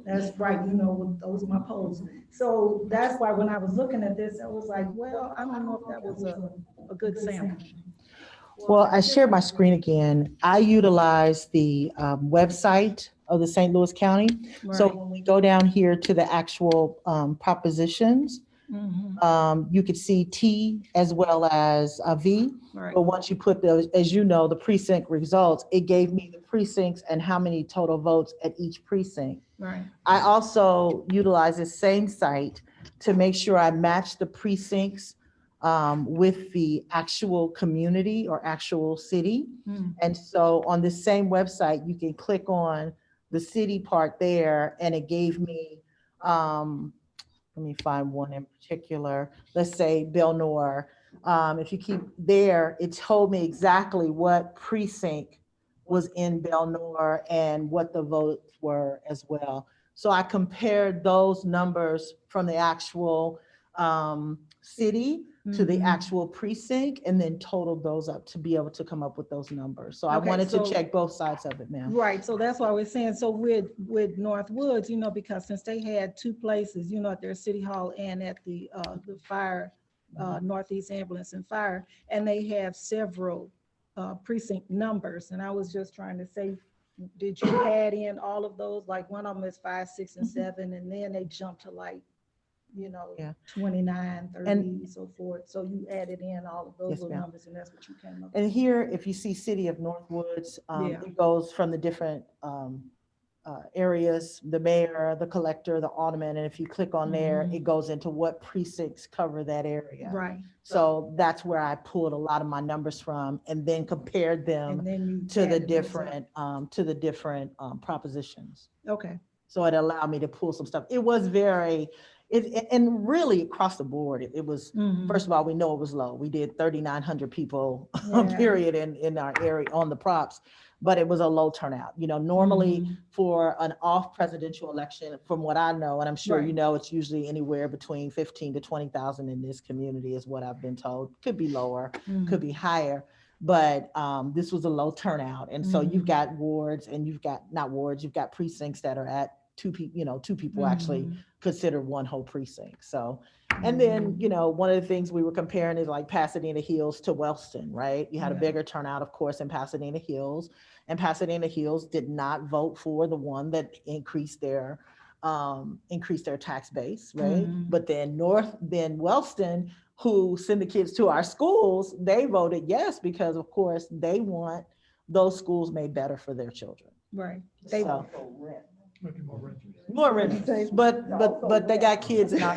That's right, you know, those are my polls. So that's why when I was looking at this, I was like, well, I don't know if that was a good sample. Well, I shared my screen again. I utilize the website of the St. Louis County. So Right. when we go down here to the actual propositions, you could see T as well as V. Right. But once you put those, as you know, the precinct results, it gave me the precincts and how many total votes at each precinct. Right. I also utilize the same site to make sure I match the precincts with the actual community or actual city. And so on the same website, you can click on the city part there, and it gave me, let me find one in particular. Let's say Belnor. If you keep there, it told me exactly what precinct was in Belnor and what the votes were as well. So I compared those numbers from the actual city to the actual precinct, and then totaled those up to be able to come up with those numbers. So I wanted to check both sides of it, ma'am. Right, so that's why we're saying, so with Northwoods, you know, because since they had two places, you know, at their city hall and at the fire, Northeast Ambulance and Fire, and they have several precinct numbers. And I was just trying to say, did you add in all of those? Like one of them is 5, 6, and 7, and then they jump to like, you know, 29, 30, and so forth. So you added in all of those little numbers, and that's what you came up with. And here, if you see City of Northwoods, it goes from the different areas, the mayor, the collector, the alderman, and if you click on there, it goes into what precincts cover that area. Right. So that's where I pulled a lot of my numbers from, and then compared them to the different propositions. Okay. So it allowed me to pull some stuff. It And really across the board, it was, Mhm. first of all, we know it was low. We did 3,900 people, Yeah. period, in our area on the props, but it was a low turnout. You know, normally Mhm. for an off presidential election, from what I know, and I'm sure you Right. know, it's usually anywhere between 15 to 20,000 in this community is what I've been told. Could be lower, could be higher, but this was a low turnout. And so you've got wards and you've got, not wards, you've got precincts that are at two people actually consider one whole precinct. So, and then, you know, one of the things we were comparing is like Pasadena Hills to Wellston, right? You had a Yeah. bigger turnout, of course, in Pasadena Hills, and Pasadena Hills did not vote for the one that increased their tax base, right? But then Wellston, who send the kids to our schools, they voted yes, because of course they want those schools made better for their children. Right. So, Maybe more renters. more renters, but they got kids in our,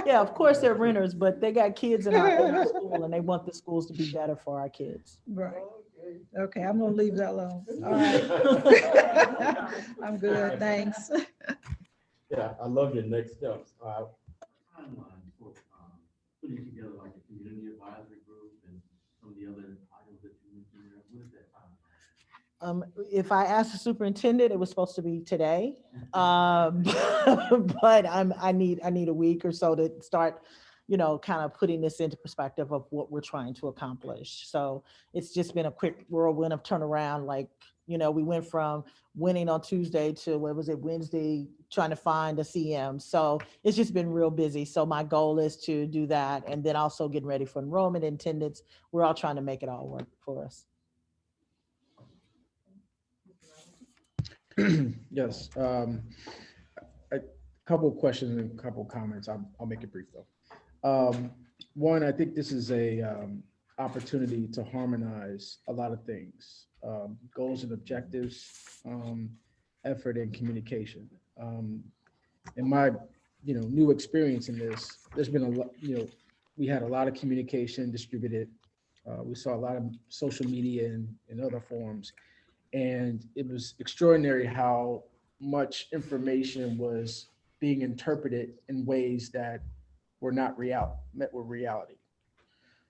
yeah, of course they're renters, but they got kids in our school and they want the schools to be better for our kids. Right. Okay, I'm gonna leave that alone. All right. I'm good, thanks. Yeah, I love your next steps. Timeline for putting together like a community advisory group and some of the other items that you mentioned there. What is that timeline? If I asked the superintendent, it was supposed to be today. But I need a week or so to start, you know, kind of putting this into perspective of what we're trying to accomplish. So it's just been a quick whirlwind of turnaround. Like, you know, we went from winning on Tuesday to, what was it, Wednesday, trying to find a CM. So it's just been real busy. So my goal is to do that. And then also getting ready for enrollment, attendance. We're all trying to make it all work for us. Yes, a couple of questions and a couple of comments. I'll make it brief though. One, I think this is a opportunity to harmonize a lot of things, goals and objectives, effort and communication. In my, new experience in this, there's been a lot, we had a lot of communication distributed. We saw a lot of social media and other forums. And it was extraordinary how much information was being interpreted in ways that were not met with reality.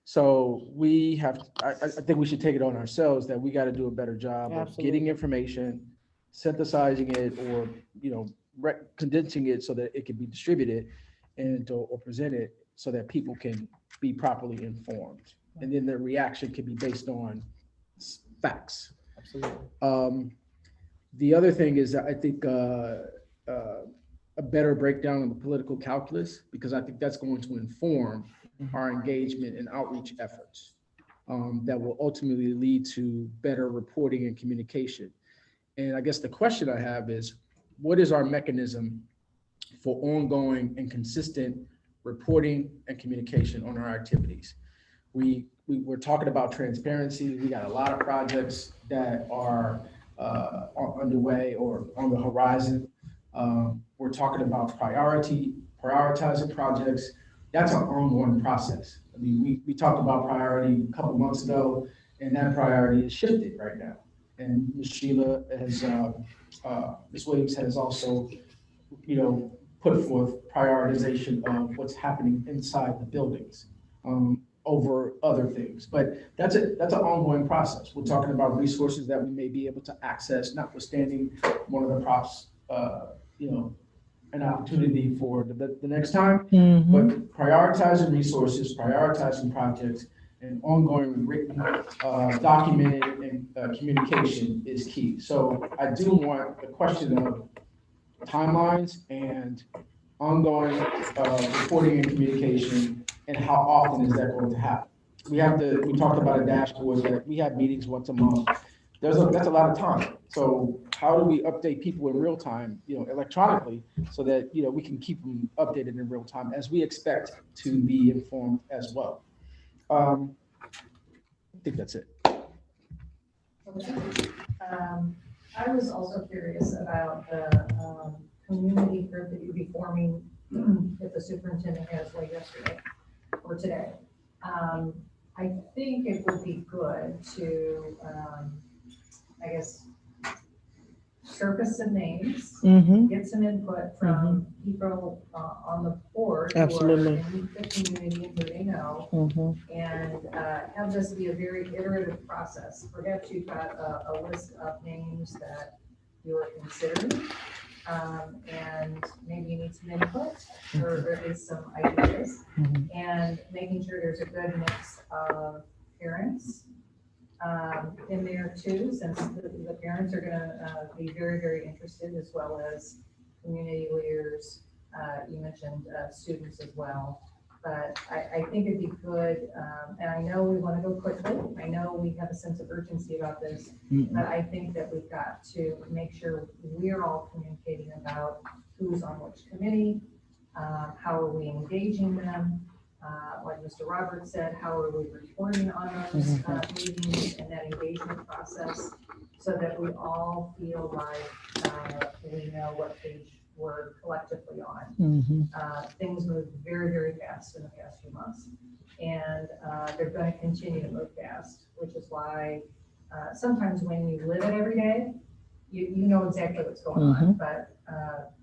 So we have, I think we should take it on ourselves that we got to do a better job of getting information, synthesizing it, or, condensing it so that it can be distributed and or presented so that people can be properly informed. And then their reaction can be based on facts. Absolutely. The other thing is that I think a better breakdown of the political calculus, because I think that's going to inform our engagement and outreach efforts that will ultimately lead to better reporting and communication. And I guess the question I have is, what is our mechanism for ongoing and consistent reporting and communication on our activities? We're talking about transparency. We got a lot of projects that are underway or on the horizon. We're talking about prioritizing projects. That's an ongoing process. I mean, we talked about priority a couple months ago, and that priority is shifted right now. And Ms. Sheila has, Ms. Williams has also, put forth prioritization of what's happening inside the buildings over other things. But that's an ongoing process. We're talking about resources that we may be able to access, notwithstanding one of the props, an opportunity for the next time. But prioritizing resources, prioritizing projects, and ongoing written, documented, and communication is key. So I do want the question of timelines and ongoing reporting and communication, and how often is that going to happen? We talked about a dashboard that we have meetings once a month. That's a lot of time. So how do we update people in real time, electronically, so that, we can keep them updated in real time as we expect to be informed as well. I think that's it. I was also curious about the community group that you'd be forming if the superintendent has like yesterday or today. I think it would be good to, surface some names, Mhm. get some input from people on the board. Absolutely. Who are in the community and who they know, Mhm. and have this be a very iterative process. Perhaps you've got a list of names that you're considering, and maybe you need some input or at least some ideas, and making sure there's a good mix of parents in there too, since the parents are gonna be very, very interested, as well as community leaders. You mentioned students as well. But I think it'd be good, and I know we want to go quickly. I know we have a sense of urgency about this, but I think that we've got to make sure we're all communicating about who's on which committee, how are we engaging them, like Mr. Roberts said, how are we reporting on those meetings and that engagement process, so that we all feel like we know what page we're collectively on. Things move very, very fast in the past few months, and they're going to continue to move fast, which is why sometimes when you live it every day, you know exactly what's going on. But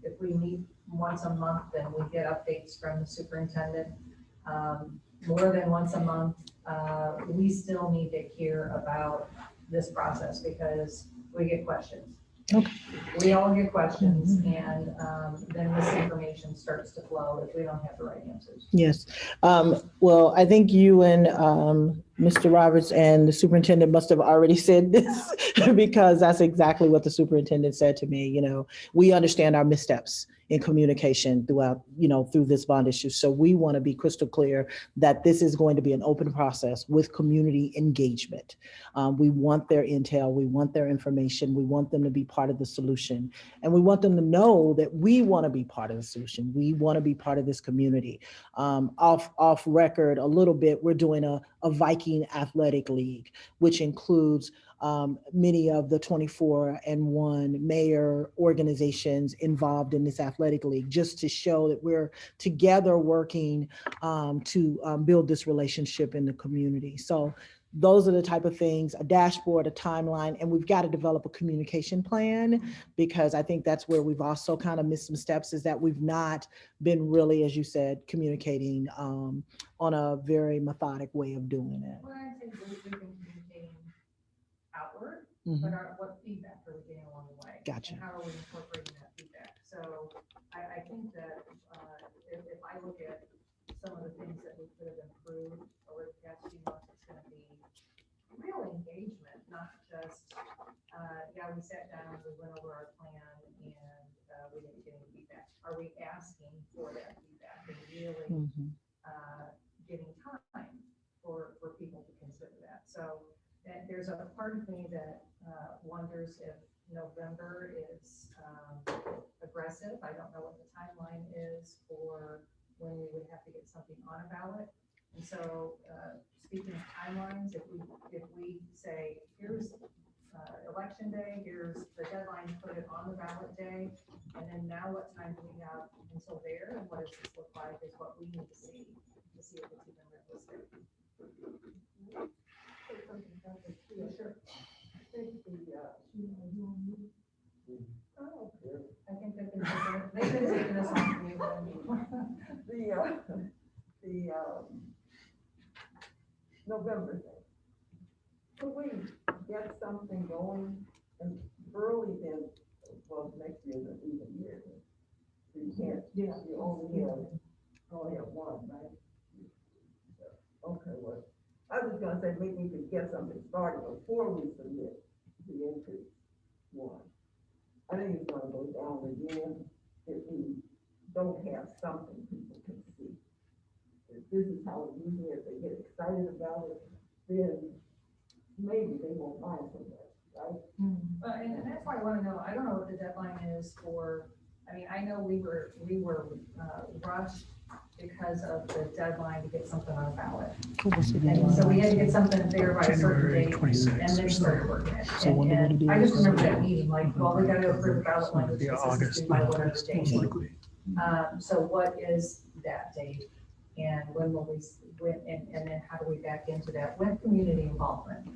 if we meet once a month and we get updates from the superintendent, more than once a month, we still need to hear about this process, because we get questions. We all get questions, and then this information starts to flow if we don't have the right answers. Yes. Well, I think you and Mr. Roberts and the superintendent must have already said this because that's exactly what the superintendent said to me. You know, we understand our missteps in communication throughout, you know, through this bond issue. So we want to be crystal clear that this is going to be an open process with community engagement. We want their intel, we want their information, we want them to be part of the solution, and we want them to know that we want to be part of the solution. We want to be part of this community. Off record a little bit, we're doing a Viking athletic league, which includes many of the 24-1 mayor organizations involved in this athletic league, just to show that we're together working to build this relationship in the community. So those are the type of things, a dashboard, a timeline, and we've got to develop a communication plan, because I think that's where we've also kind of missed some steps, is that we've not been really, as you said, communicating on a very methodic way of doing it. Well, I think we've been communicating outward, but what feedback are we getting along the way? Gotcha. And how are we incorporating that feedback? So I think that if I look at some of the things that we could have improved over the past few months, it's going to be real engagement, not just, we sat down, we went over our plan, and we didn't get any feedback. Are we asking for that feedback and really giving time for people to consider that? So there's a part of me that wonders if November is aggressive. I don't know what the timeline is for when we would have to get something on a ballot. And so speaking of timelines, if we say, here's election day, here's the deadline to put it on the ballot day, and then now what time do we have until there, and what does this look like, is what we need to see if it's even realistic. Yeah, sure. I think they've been taking this on from you. The November thing. Could we get something going and early then, well, next year is an even year. So you can't, you only have one, right? Okay, well, I was gonna say maybe we could get something started before we submit the increase one. I think it's gonna go down again if we don't have something people can see. If this is how it usually is, they get excited about it, then maybe they won't mind so much, right? And that's why I want to know, I don't know what the deadline is for, I mean, I know we were rushed because of the deadline to get something on a ballot. And so we had to get something there by a certain date, and then started working it. And I just remember that meeting, like, well, we gotta approve the ballot language, this is due by whatever date. So what is that date? And when will we, and then how do we back into that with community involvement?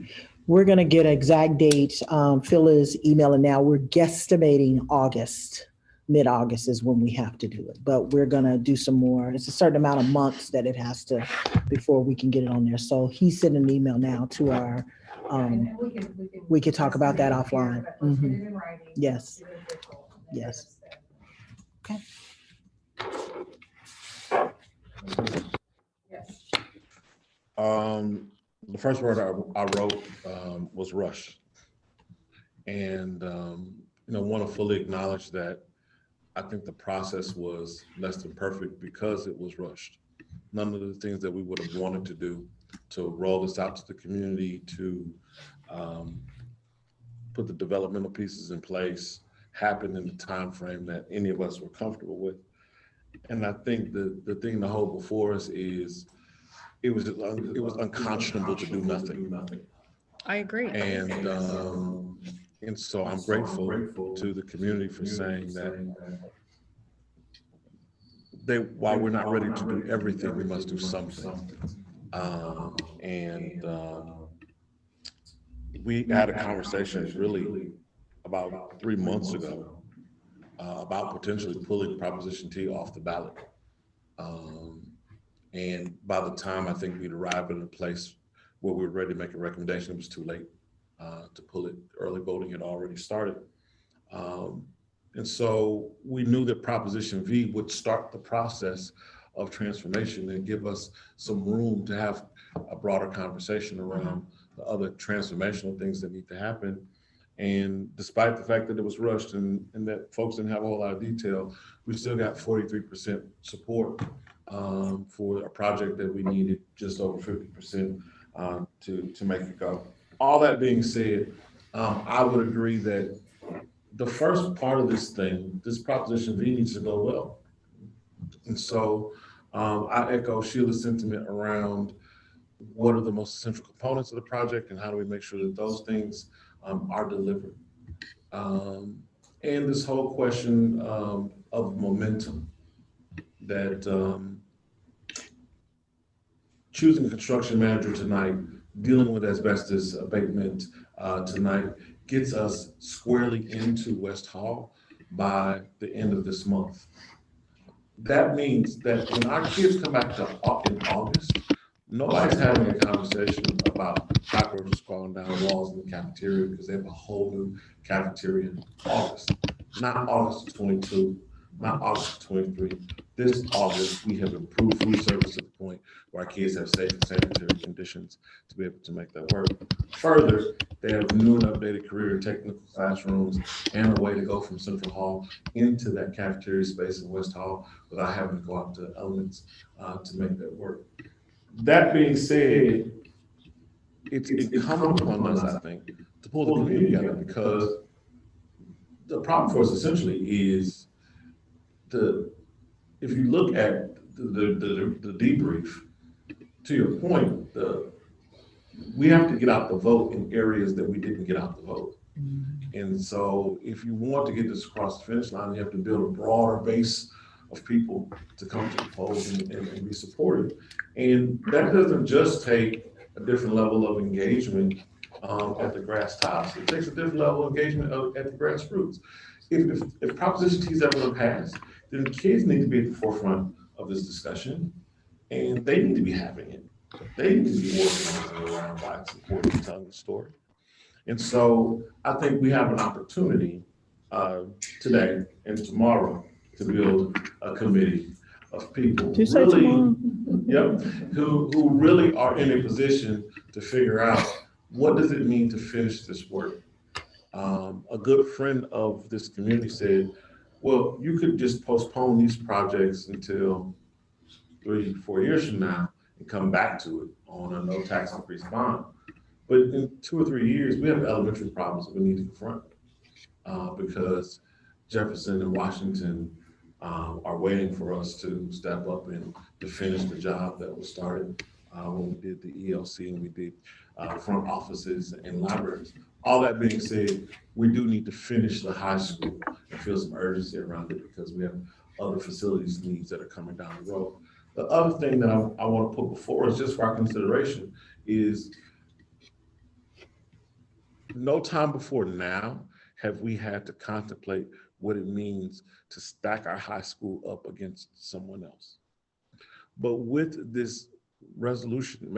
We're gonna get an exact date. Phil is emailing now. We're guesstimating August. Mid-August is when we have to do it, but we're gonna do some more. It's a certain amount of months that it has to, before we can get it on there. So he's sending an email now to our, And we could talk about that estimate here, offline. but let's get Mhm. it in writing. Yes. Let's get it official, and then Yes. it's, Yes. The first word I wrote was rush. And, want to fully acknowledge that I think the process was less than perfect because it was rushed. None of the things that we would have wanted to do to roll this out to the community, to put the developmental pieces in place, happened in the time frame that any of us were comfortable with. And I think the thing to hold before us is it was unconscionable to do nothing. I agree. And so I'm grateful to the community for saying that while we're not ready to do everything, we must do something. We had a conversation really about 3 months ago about potentially pulling Proposition T off the ballot. And by the time I think we'd arrived at a place where we were ready to make a recommendation, it was too late to pull it. Early voting had already started. And so we knew that Proposition V would start the process of transformation and give us some room to have a broader conversation around the other transformational things that need to happen. And despite the fact that it was rushed and that folks didn't have a whole lot of detail, we still got 43% support for a project that we needed just over 50% to make it go. All that being said, I would agree that the first part of this thing, this Proposition V, needs to go well. And so I echo Sheila's sentiment around what are the most essential components of the project and how do we make sure that those things are delivered. And this whole question of momentum, that choosing a construction manager tonight, dealing with asbestos abatement tonight, gets us squarely into West Hall by the end of this month. That means that when our kids come back in August, nobody's having a conversation about cockroaches crawling down walls in the cafeteria because they have a whole new cafeteria in August. Not August of 22, not August of 23. This August, we have improved food service to the point where our kids have safe and sanitary conditions to be able to make that work. Further, they have new and updated career and technical classrooms and a way to go from Central Hall into that cafeteria space in West Hall without having to go out to Elements to make that work. That being said, it's incumbent upon us, I think, to pull the community together, because the problem for us essentially is if you look at the debrief, to your point, we have to get out the vote in areas that we didn't get out the vote. And so if you want to get this across the finish line, you have to build a broader base of people to come to the polls and be supported. And that doesn't just take a different level of engagement at the grass tops. It takes a different level of engagement at the grassroots. If Proposition T is ever going to pass, then kids need to be at the forefront of this discussion, and they need to be having it. They need to be organizing around why it's important to tell the story. And so I think we have an opportunity today and tomorrow to build a committee of people who really are in a position to figure out what does it mean to finish this work. A good friend of this community said, well, you could just postpone these projects until 3-4 years from now and come back to it on a no tax increase bond. But in 2 or 3 years, we have elementary problems that we need to confront because Jefferson and Washington are waiting for us to step up and to finish the job that was started when we did the ELC and we did front offices and libraries. All that being said, we do need to finish the high school and feel some urgency around it because we have other facilities needs that are coming down the road. The other thing that I want to put before us just for our consideration is no time before now have we had to contemplate what it means to stack our high school up against someone else. But with this resolution,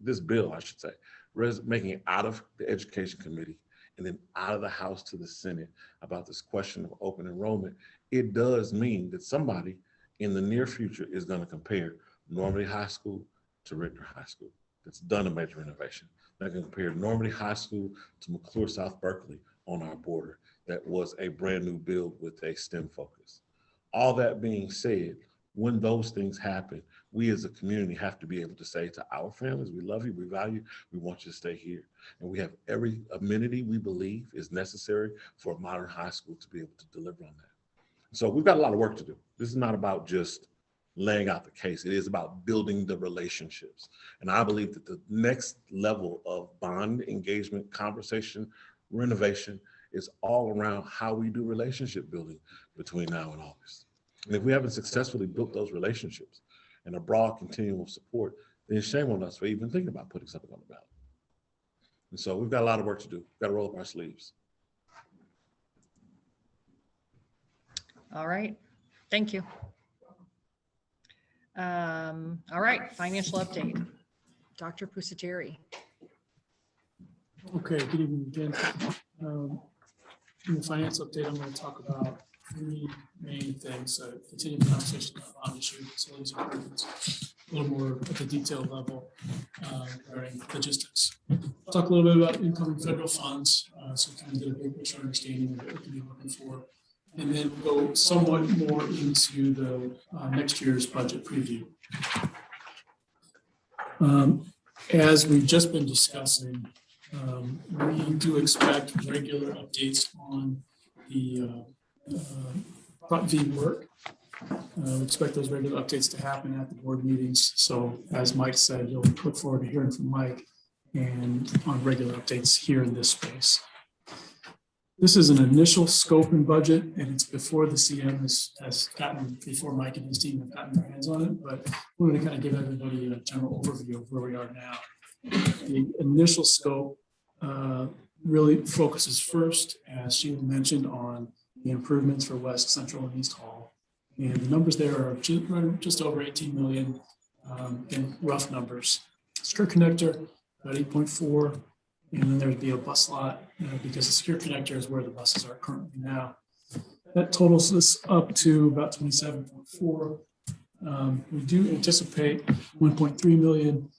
this bill, I should say, making it out of the Education Committee and then out of the House to the Senate about this question of open enrollment, it does mean that somebody in the near future is going to compare Normandy High School to Richter High School that's done a major renovation. That can compare Normandy High School to McClure South Berkeley on our border that was a brand new build with a STEM focus. All that being said, when those things happen, we as a community have to be able to say to our families, we love you, we value you, we want you to stay here. And we have every amenity we believe is necessary for a modern high school to be able to deliver on that. So we've got a lot of work to do. This is not about just laying out the case. It is about building the relationships. And I believe that the next level of bond engagement, conversation, renovation is all around how we do relationship building between now and August. And if we haven't successfully built those relationships and a broad continuum of support, then shame on us for even thinking about putting something on the ballot. And so we've got a lot of work to do. We've got to roll up our sleeves. All right, thank you. All right, financial update. Dr. Pusateri. Okay, good evening again. In the finance update, I'm going to talk about three main things. Continuing conversation about bond issue, facilities improvements, a little more at the detailed level regarding logistics. I'll talk a little bit about incoming federal funds, so kind of get a big picture understanding of what we can be looking for, and then go somewhat more into the next year's budget preview. As we've just been discussing, we do expect regular updates on the Prop V work. We expect those regular updates to happen at the board meetings. So as Mike said, you'll look forward to hearing from Mike and on regular updates here in this space. This is an initial scope and budget, and it's before the CM has gotten, before Mike and his team have gotten their hands on it, but we're going to kind of give everybody a general overview of where we are now. The initial scope really focuses first, as Sheila mentioned, on the improvements for West, Central, and East Hall. And the numbers there are just over 18 million in rough numbers. Secure connector, about 8.4. And then there'd be a bus lot because the secure connector is where the buses are currently now. That totals this up to about 27.4. We do anticipate 1.3 million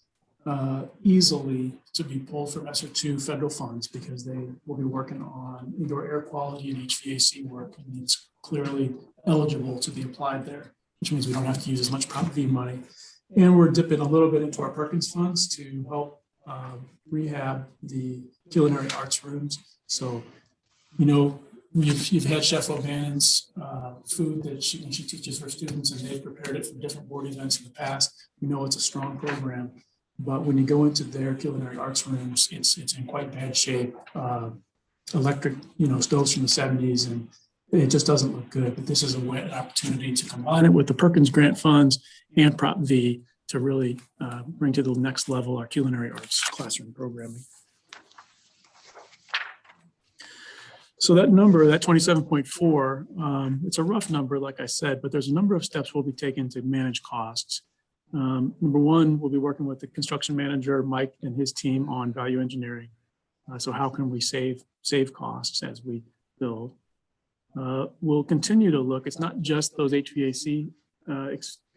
easily to be pulled from ESSER 2 federal funds because they will be working on indoor air quality and HVAC work, and it's clearly eligible to be applied there, which means we don't have to use as much Prop V money. And we're dipping a little bit into our Perkins funds to help rehab the culinary arts rooms. So, you know, you've had Chef O'Bannon's food that she teaches her students, and they've prepared it for different board events in the past. You know, it's a strong program, but when you go into their culinary arts rooms, it's in quite bad shape. Electric, stoves from the 70s, and it just doesn't look good. But this is an opportunity to combine it with the Perkins grant funds and Prop V to really bring to the next level our culinary arts classroom programming. So that number, that 27.4, it's a rough number, like I said, but there's a number of steps we'll be taking to manage costs. Number one, we'll be working with the construction manager, Mike, and his team on value engineering. So how can we save costs as we build? We'll continue to look, it's not just those HVAC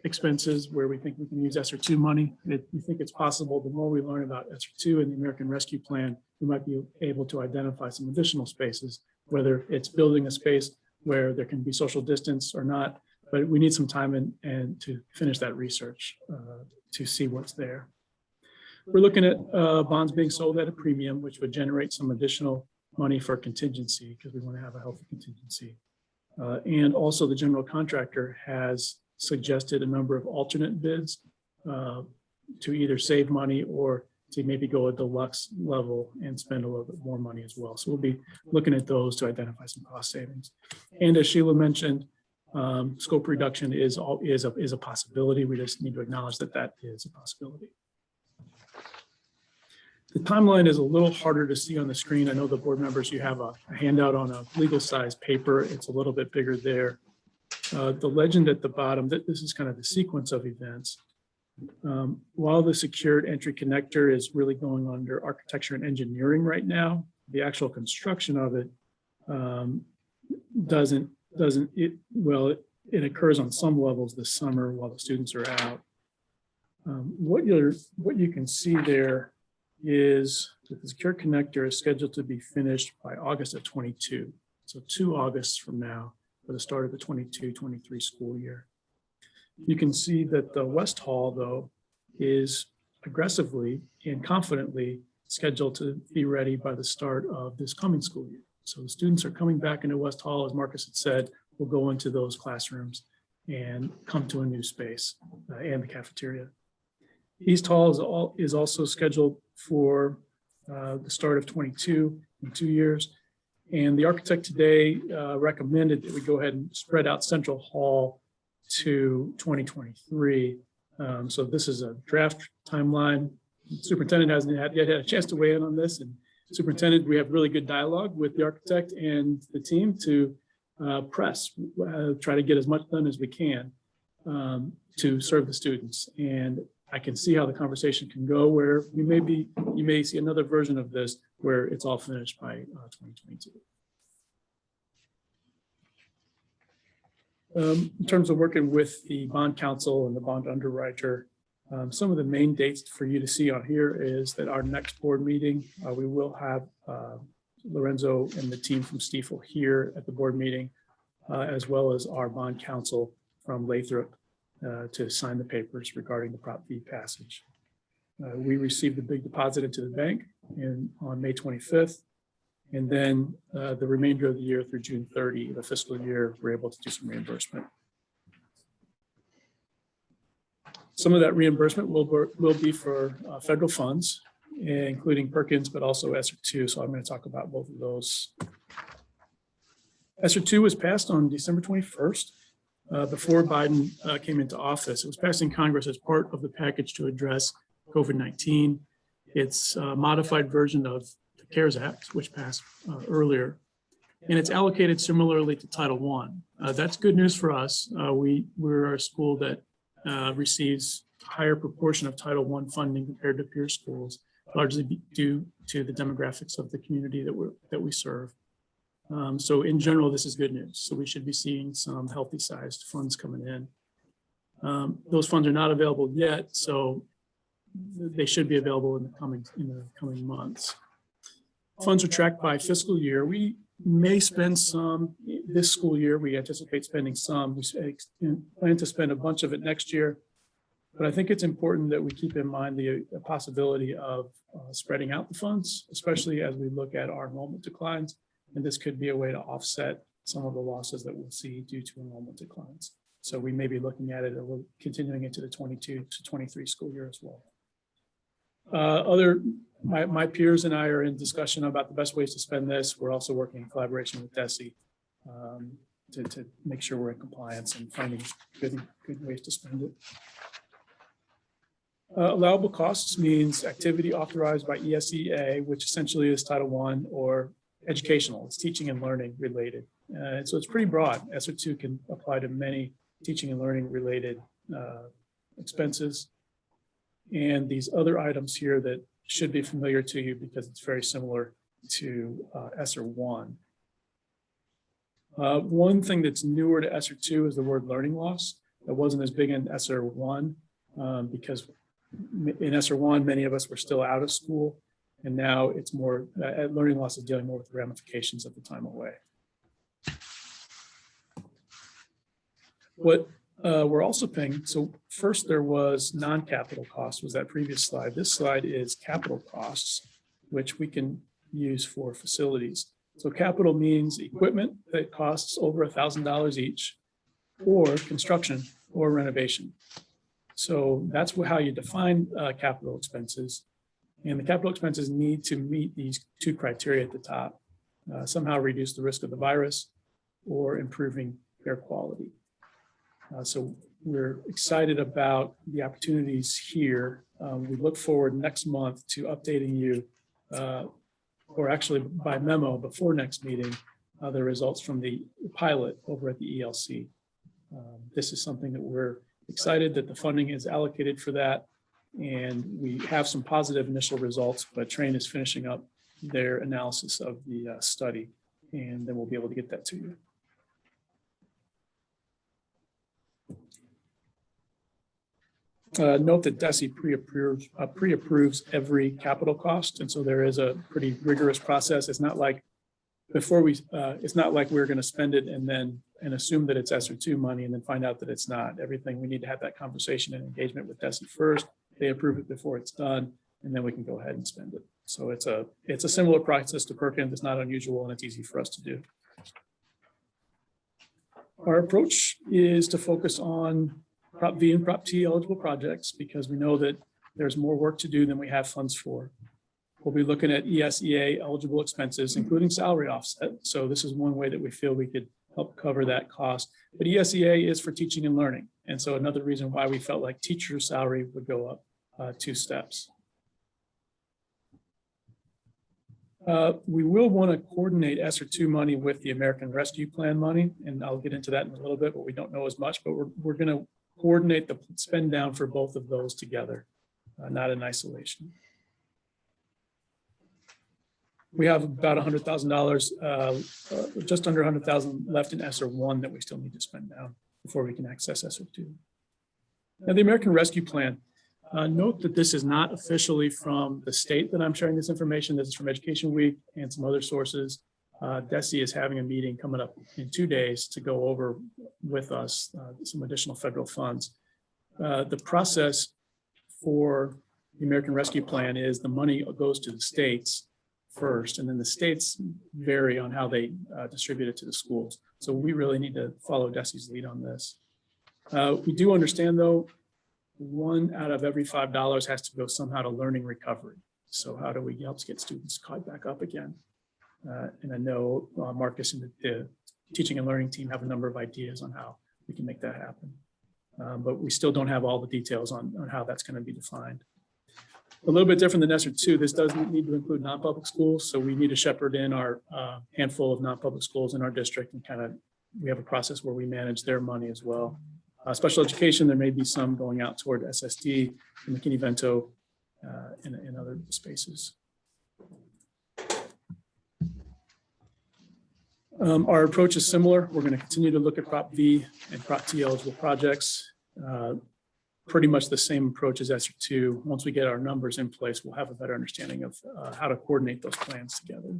expenses where we think we can use ESSER 2 money. We think it's possible, the more we learn about ESSER 2 and the American Rescue Plan, we might be able to identify some additional spaces, whether it's building a space where there can be social distance or not, but we need some time and to finish that research to see what's there. We're looking at bonds being sold at a premium, which would generate some additional money for contingency because we want to have a healthy contingency. And also the general contractor has suggested a number of alternate bids to either save money or to maybe go a deluxe level and spend a little bit more money as well. So we'll be looking at those to identify some cost savings. And as Sheila mentioned, Scope reduction is a possibility. We just need to acknowledge that that is a possibility. The timeline is a little harder to see on the screen. I know the board members, you have a handout on a legal size paper. It's a little bit bigger there. The legend at the bottom, this is kind of the sequence of events. While the secured entry connector is really going under architecture and engineering right now, the actual construction of it it occurs on some levels this summer while the students are out. What you can see there is that the secure connector is scheduled to be finished by August of 22. So 2 Augusts from now for the start of the 22-23 school year. You can see that the West Hall, though, is aggressively and confidently scheduled to be ready by the start of this coming school year. So the students are coming back into West Hall, as Marcus had said, will go into those classrooms and come to a new space and the cafeteria. East Hall is also scheduled for the start of 22 in 2 years. And the architect today recommended that we go ahead and spread out Central Hall to 2023. So this is a draft timeline. The superintendent hasn't yet had a chance to weigh in on this. And superintendent, we have really good dialogue with the architect and the team to try to get as much done as we can to serve the students. And I can see how the conversation can go where you may see another version of this where it's all finished by 2022. In terms of working with the bond counsel and the bond underwriter, some of the main dates for you to see on here is that our next board meeting, we will have Lorenzo and the team from Stiefel here at the board meeting, as well as our bond counsel from Lathrop to sign the papers regarding the Prop V passage. We received the big deposit into the bank on May 25th. And then the remainder of the year through June 30, the fiscal year, we're able to do some reimbursement. Some of that reimbursement will be for federal funds, including Perkins, but also ESSER 2. So I'm going to talk about both of those. ESSER 2 was passed on December 21st. Before Biden came into office. It was passed in Congress as part of the package to address COVID-19. It's a modified version of the CARES Act, which passed earlier, and it's allocated similarly to Title I. That's good news for us. We're a school that receives a higher proportion of Title I funding compared to peer schools, largely due to the demographics of the community that we serve. So in general, this is good news. So we should be seeing some healthy sized funds coming in. Those funds are not available yet, so they should be available in the coming months. Funds are tracked by fiscal year. We may spend some this school year. We anticipate spending some. We plan to spend a bunch of it next year. But I think it's important that we keep in mind the possibility of spreading out the funds, especially as we look at our enrollment declines. And this could be a way to offset some of the losses that we'll see due to enrollment declines. So we may be looking at it continuing into the 22 to 23 school year as well. My peers and I are in discussion about the best ways to spend this. We're also working in collaboration with DESE to make sure we're in compliance and finding good ways to spend it. Allowable costs means activity authorized by ESEA, which essentially is Title I or educational. It's teaching and learning related. And so it's pretty broad. ESSER 2 can apply to many teaching and learning related expenses. And these other items here that should be familiar to you because it's very similar to ESSER 1. One thing that's newer to ESSER 2 is the word learning loss. That wasn't as big in ESSER 1 because in ESSER 1, many of us were still out of school. And now it's more, learning loss is dealing more with the ramifications of the time away. What we're also paying, so first there was non-capital costs, was that previous slide. This slide is capital costs, which we can use for facilities. So capital means equipment that costs over $1,000 each, or construction or renovation. So that's how you define capital expenses. And the capital expenses need to meet these two criteria at the top, somehow reduce the risk of the virus or improving air quality. So we're excited about the opportunities here. We look forward next month to updating you, or actually by memo before next meeting, the results from the pilot over at the ELC. This is something that we're excited that the funding is allocated for that. And we have some positive initial results, but Train is finishing up their analysis of the study, and then we'll be able to get that to you. Note that DESE pre-approves every capital cost, and so there is a pretty rigorous process. It's not like before it's not like we're going to spend it and assume that it's ESSER II money and then find out that it's not. Everything, we need to have that conversation and engagement with DESE first. They approve it before it's done, and then we can go ahead and spend it. So it's a similar process to Perkins. It's not unusual, and it's easy for us to do. Our approach is to focus on Prop V and Prop T eligible projects because we know that there's more work to do than we have funds for. We'll be looking at ESEA eligible expenses, including salary offset. So this is one way that we feel we could help cover that cost. But ESEA is for teaching and learning. And so another reason why we felt like teacher salary would go up 2 steps. We will want to coordinate ESSER II money with the American Rescue Plan money, and I'll get into that in a little bit, but we don't know as much, but we're going to coordinate the spend down for both of those together, not in isolation. We have about $100,000, just under $100,000 left in ESSER I that we still need to spend down before we can access ESSER II. Now, the American Rescue Plan, note that this is not officially from the state that I'm sharing this information. This is from Education Week and some other sources. DESE is having a meeting coming up in 2 days to go over with us some additional federal funds. The process for the American Rescue Plan is the money goes to the states first, and then the states vary on how they distribute it to the schools. So we really need to follow DESE's lead on this. We do understand, though, 1 out of every $5 has to go somehow to learning recovery. So how do we help get students caught back up again? And I know Marcus and the teaching and learning team have a number of ideas on how we can make that happen. But we still don't have all the details on how that's going to be defined. A little bit different than ESSER II, this doesn't need to include non-public schools. So we need to shepherd in our handful of non-public schools in our district, and we have a process where we manage their money as well. Special education, there may be some going out toward SSD, McKinney-Vento, and other spaces. Our approach is similar. We're going to continue to look at Prop V and Prop T eligible projects. Pretty much the same approach as ESSER II. Once we get our numbers in place, we'll have a better understanding of how to coordinate those plans together.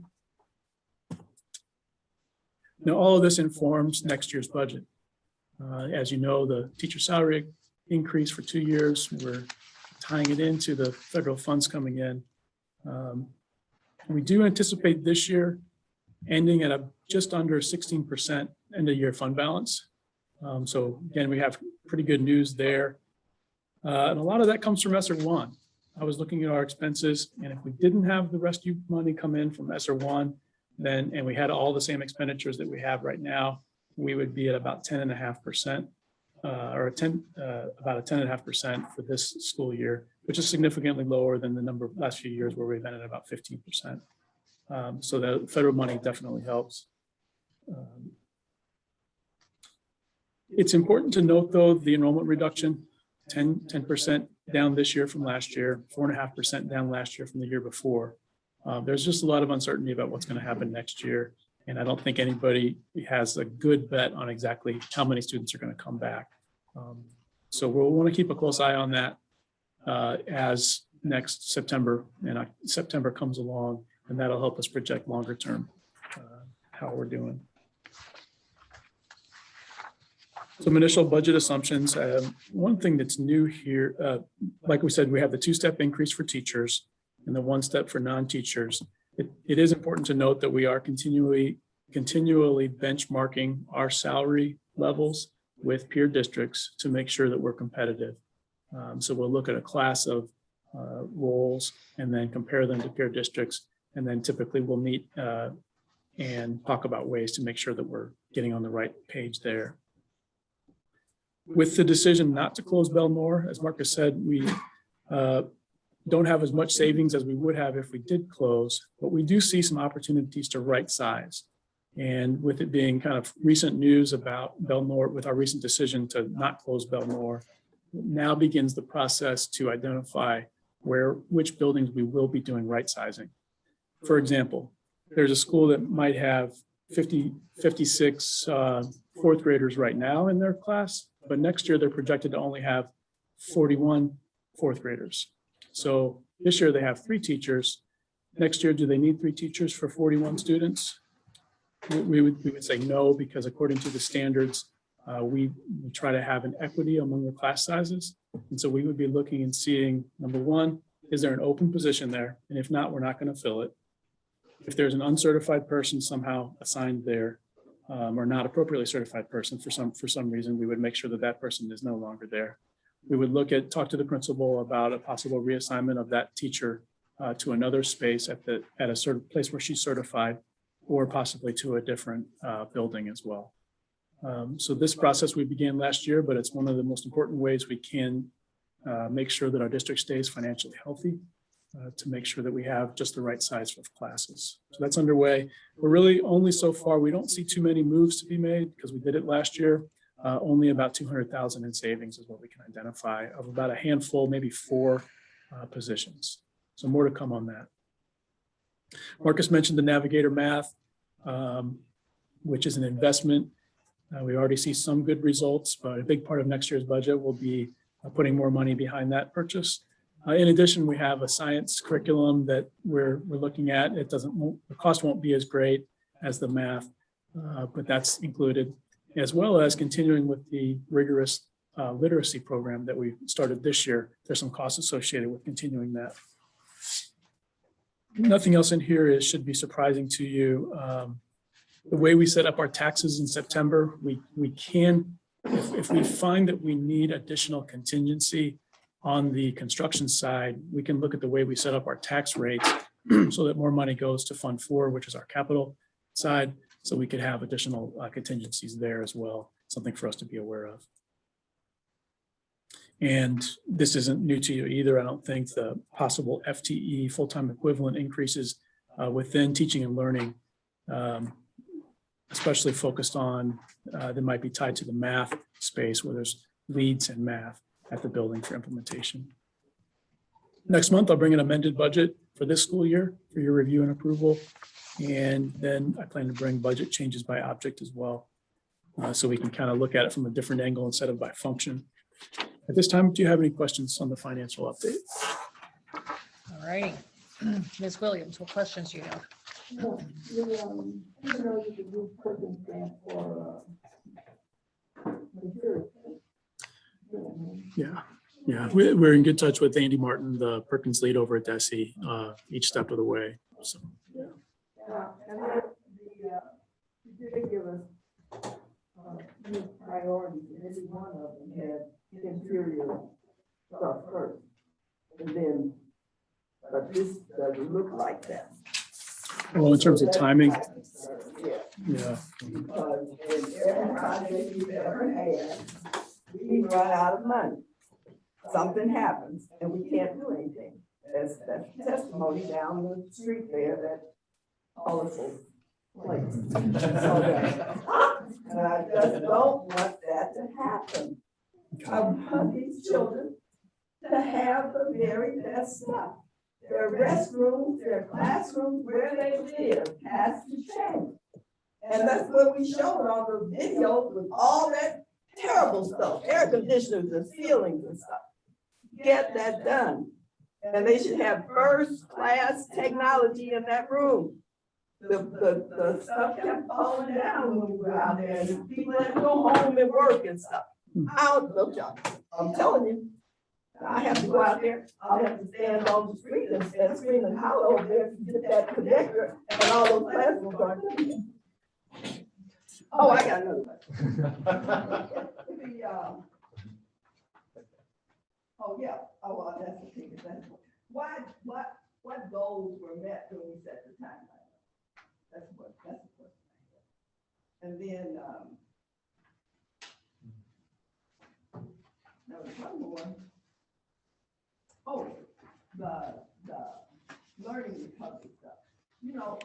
Now, all of this informs next year's budget. As you know, the teacher salary increase for 2 years, we're tying it into the federal funds coming in. We do anticipate this year ending at just under 16% end of year fund balance. So again, we have pretty good news there. And a lot of that comes from ESSER I. I was looking at our expenses, and if we didn't have the rescue money come in from ESSER I, and we had all the same expenditures that we have right now, we would be at about 10.5%, or about a 10.5% for this school year, which is significantly lower than the number of last few years where we've been at about 15%. So the federal money definitely helps. It's important to note, though, the enrollment reduction, 10% down this year from last year, 4.5% down last year from the year before. There's just a lot of uncertainty about what's going to happen next year. And I don't think anybody has a good bet on exactly how many students are going to come back. So we'll want to keep a close eye on that as next September and September comes along, and that'll help us project longer term how we're doing. Some initial budget assumptions. One thing that's new here, like we said, we have the 2-step increase for teachers and the 1-step for non-teachers. It is important to note that we are continually benchmarking our salary levels with peer districts to make sure that we're competitive. So we'll look at a class of roles and then compare them to peer districts. And then typically we'll meet and talk about ways to make sure that we're getting on the right page there. With the decision not to close Belmore, as Marcus said, we don't have as much savings as we would have if we did close, but we do see some opportunities to right size. And with it being kind of recent news about Belmore, with our recent decision to not close Belmore, now begins the process to identify which buildings we will be doing right sizing. For example, there's a school that might have 56 fourth graders right now in their class, but next year they're projected to only have 41 fourth graders. So this year they have 3 teachers. Next year, do they need 3 teachers for 41 students? We would say no, because according to the standards, we try to have an equity among the class sizes. And so we would be looking and seeing, number one, is there an open position there? And if not, we're not going to fill it. If there's an uncertified person somehow assigned there, or not appropriately certified person for some reason, we would make sure that that person is no longer there. We would talk to the principal about a possible reassignment of that teacher to another space at a certain place where she's certified, or possibly to a different building as well. So this process we began last year, but it's one of the most important ways we can make sure that our district stays financially healthy, to make sure that we have just the right size of classes. So that's underway. We're really only so far, we don't see too many moves to be made because we did it last year. Only about 200,000 in savings is what we can identify of about a handful, maybe 4 positions. So more to come on that. Marcus mentioned the Navigator math, which is an investment. We already see some good results, but a big part of next year's budget will be putting more money behind that purchase. In addition, we have a science curriculum that we're looking at. The cost won't be as great as the math, but that's included, as well as continuing with the rigorous literacy program that we started this year. There's some costs associated with continuing that. Nothing else in here should be surprising to you. The way we set up our taxes in September, we can, if we find that we need additional contingency on the construction side, we can look at the way we set up our tax rates so that more money goes to Fund 4, which is our capital side. So we could have additional contingencies there as well, something for us to be aware of. And this isn't new to you either. I don't think the possible FTE, full-time equivalent increases within teaching and learning, especially focused on, that might be tied to the math space where there's leads in math at the building for implementation. Next month, I'll bring an amended budget for this school year for your review and approval. And then I plan to bring budget changes by object as well. So we can kind of look at it from a different angle instead of by function. At this time, do you have any questions on the financial update? All righty. Ms. Williams, what questions do you have? You know, you could use Perkins grant for materials. Yeah, we're in good touch with Andy Martin, the Perkins lead over at DESE, each step of the way. So, yeah. And then you did give us new priorities, and every one of them had interior stuff first. And then, but this doesn't look like that. Well, in terms of timing, Yeah. yeah. Because in every project we've ever had, we run out of money. Something happens and we can't do anything. That's testimony down the street there, that colorful place. And I just don't want that to happen. I want these children to have the very best stuff. Their restrooms, their classrooms, where they live has to change. And that's what we showed on the videos with all that terrible stuff, air conditioners and ceilings and stuff. Get that done. And they should have first class technology in that room. The stuff kept falling down when we were out there, and people had to go home and work and stuff. I'm telling you, I have to go out there, I'll have to stand on the street and scream and holler over there to get that connector and all those classrooms are. Oh, I got another question. That's the thing. What goals were met when we set the timeline? That's the question. And then, one. Oh, the learning recovery stuff. You know,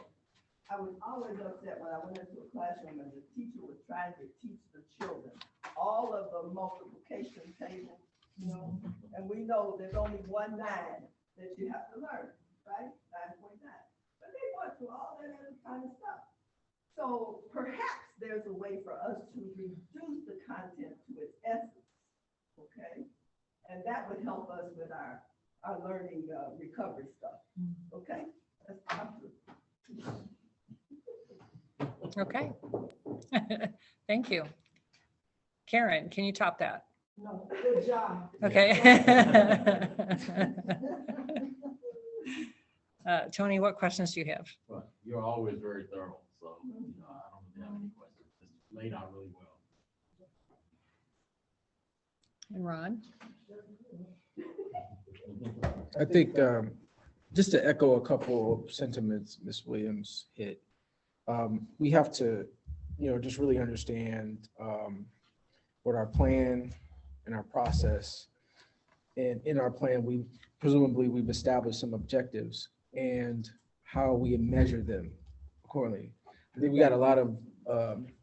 I was always upset when I went into a classroom and the teacher was trying to teach the children all of the multiplication tables, you know, and we know there's only 1 9 that you have to learn, right? 9.9. But they went through all that other kind of stuff. So perhaps there's a way for us to reduce the content to its essence, okay? And that would help us with our learning recovery stuff, okay? That's possible. Okay. Thank you. Karen, can you top that? No, good job. Okay. Tony, what questions do you have? Well, you're always very thorough, so, I don't really have any questions. It's laid out really well. And Ron? I think just to echo a couple of sentiments Ms. Williams hit, we have to, just really understand what our plan and our process, and in our plan, we've established some objectives and how we measure them accordingly. I think we got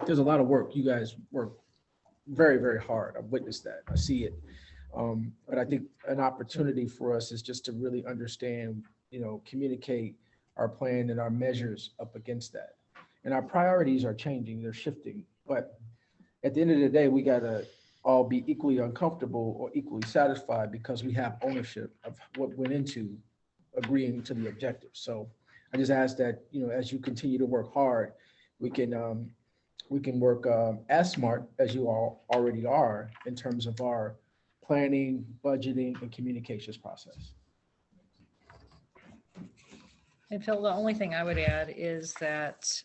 there's a lot of work. You guys work very, very hard. I've witnessed that. I see it. But I think an opportunity for us is just to really understand, communicate our plan and our measures up against that. And our priorities are changing, they're shifting. But at the end of the day, we gotta all be equally uncomfortable or equally satisfied because we have ownership of what went into agreeing to the objectives. So I just ask that, as you continue to work hard, we can work as smart as you all already are in terms of our planning, budgeting, and communications process. And Phil, the only thing I would add is that,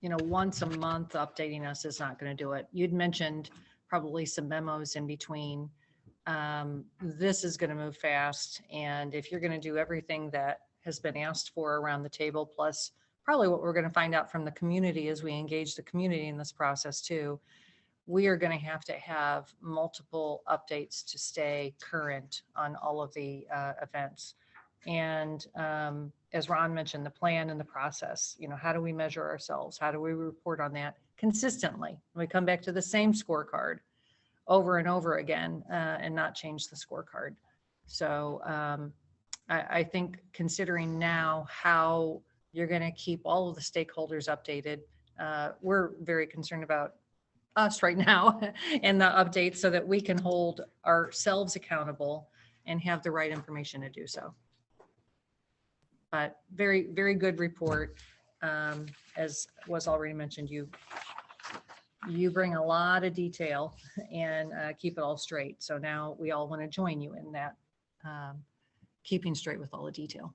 once a month updating us is not going to do it. You'd mentioned probably some memos in between. This is going to move fast. And if you're going to do everything that has been asked for around the table, plus probably what we're going to find out from the community as we engage the community in this process too, we are going to have multiple updates to stay current on all of the events. And as Ron mentioned, the plan and the process, how do we measure ourselves? How do we report on that consistently? We come back to the same scorecard over and over again and not change the scorecard. So I think considering now how you're going to keep all of the stakeholders updated, we're very concerned about us right now and the updates so that we can hold ourselves accountable and have the right information to do so. But very, very good report. As was already mentioned, you bring a lot of detail and keep it all straight. So now we all want to join you in that, keeping straight with all the detail.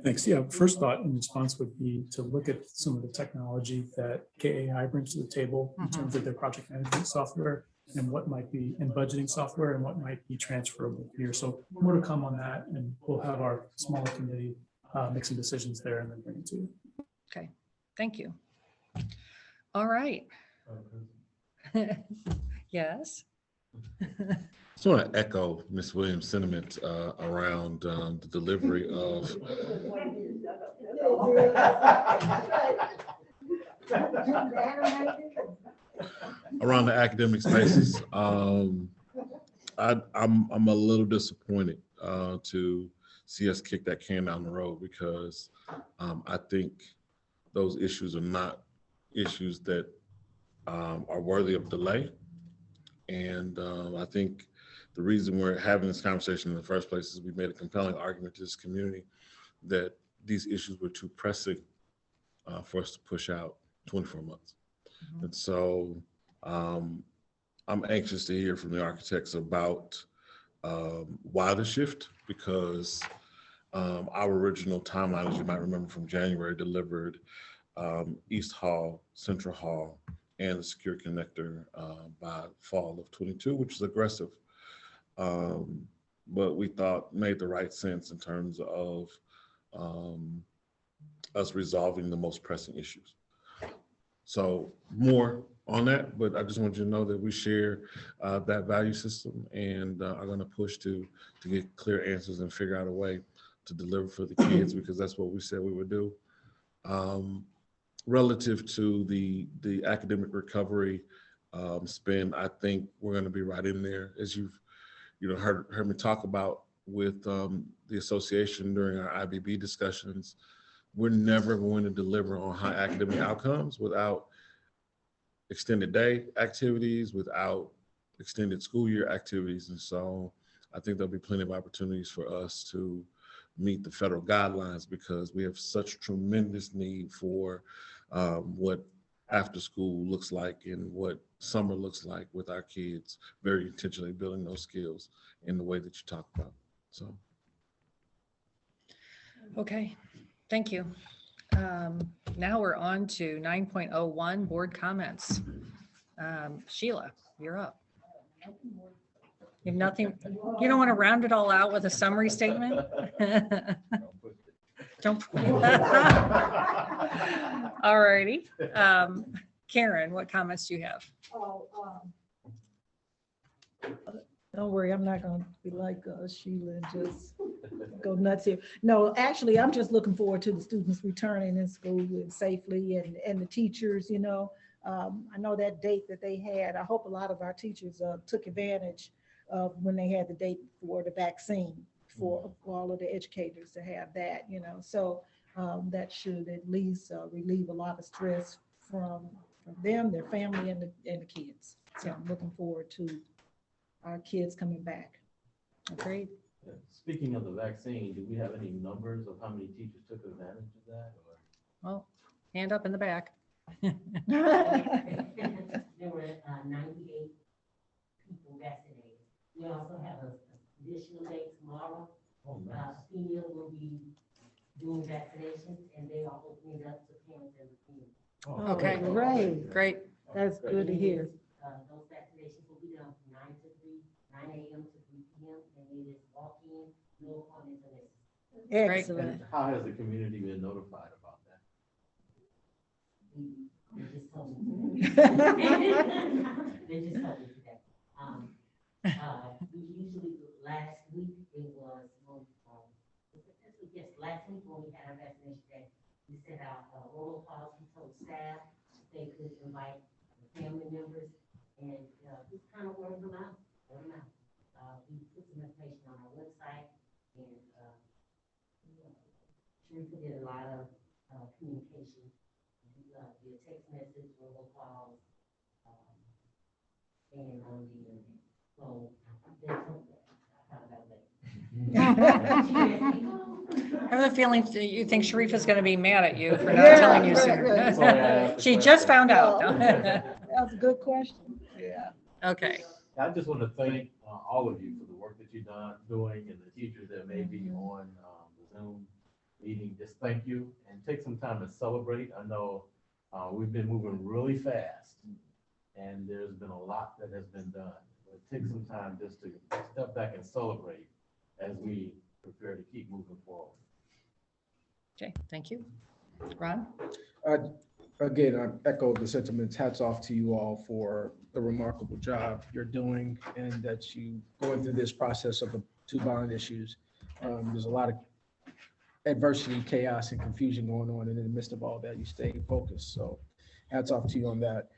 Thanks. Yeah, first thought in response would be to look at some of the technology that KAI brings to the table in terms of their project management software and what might be in budgeting software and what might be transferable here. So more to come on that, and we'll have our smaller committee make some decisions there and then bring it to you. Okay, thank you. All right. Yes. I just want to echo Ms. Williams' sentiment around the delivery of around the academic spaces. I'm a little disappointed to see us kick that can down the road because I think those issues are not issues that are worthy of delay. And I think the reason we're having this conversation in the first place is we made a compelling argument to this community that these issues were too pressing for us to push out 24 months. Mm-hmm. And so I'm anxious to hear from the architects about why the shift, because our original timeline, as you might remember from January, delivered East Hall, Central Hall, and the secure connector by fall of 22, which is aggressive. But we thought made the right sense in terms of us resolving the most pressing issues. So more on that, but I just want you to know that we share that value system and are going to push to get clear answers and figure out a way to deliver for the kids because that's what we said we would do. Relative to the academic recovery spend, I think we're going to be right in there, as you've heard me talk about with the association during our IBB discussions. We're never going to deliver on high academic outcomes without extended day activities, without extended school year activities. And so I think there'll be plenty of opportunities for us to meet the federal guidelines because we have such tremendous need for what after school looks like and what summer looks like with our kids, very intentionally building those skills in the way that you talk about. So. Okay, thank you. Now we're on to 9.01 board comments. Sheila, you're up. You have nothing, you don't want to round it all out with a summary statement? Don't. All righty. Karen, what comments do you have? Don't worry, I'm not gonna be like Sheila and just go nuts here. No, actually, I'm just looking forward to the students returning in school safely and the teachers, I know that date that they had, I hope a lot of our teachers took advantage of when they had the date for the vaccine for all of the educators to have that, so that should at least relieve a lot of stress from them, their family, and the kids. So I'm looking forward to our kids coming back. Great. Speaking of the vaccine, do we have any numbers of how many teachers took advantage of that? Or? Well, hand up in the back. There were 98 people vaccinated. We also have an additional day tomorrow. Female will be doing vaccinations and they are opening up to parents and the community. Okay, great. That's good to hear. Those vaccinations will be done from 9 a.m. to 3 p.m. and it is walk-in, no appointments are necessary. Excellent. How has the community been notified about that? They just told me today. They just told me today. We usually, last week, it was, last week when we had our vaccination day, we sent out roll calls. We told staff they could invite family members and just kind of word them out. We put some information on our website and Teresa did a lot of communication via text message, roll calls, and on the internet. So they told me, I found out later. I have a feeling you think Sharifa's going to be mad at you for not telling you sooner. She just found out. That was a good question. Yeah. Okay. I just want to thank all of you for the work that you're doing and the teachers that may be on the Zoom meeting. Just thank you and take some time to celebrate. I know we've been moving really fast and there's been a lot that has been done. But take some time just to step back and celebrate as we prepare to keep moving forward. Okay, thank you. Ron? Again, I echo the sentiments. Hats off to you all for the remarkable job you're doing and that you going through this process of the 2 bond issues. There's a lot of adversity, chaos, and confusion going on, and in the midst of all that, you stay focused. So hats off to you on that.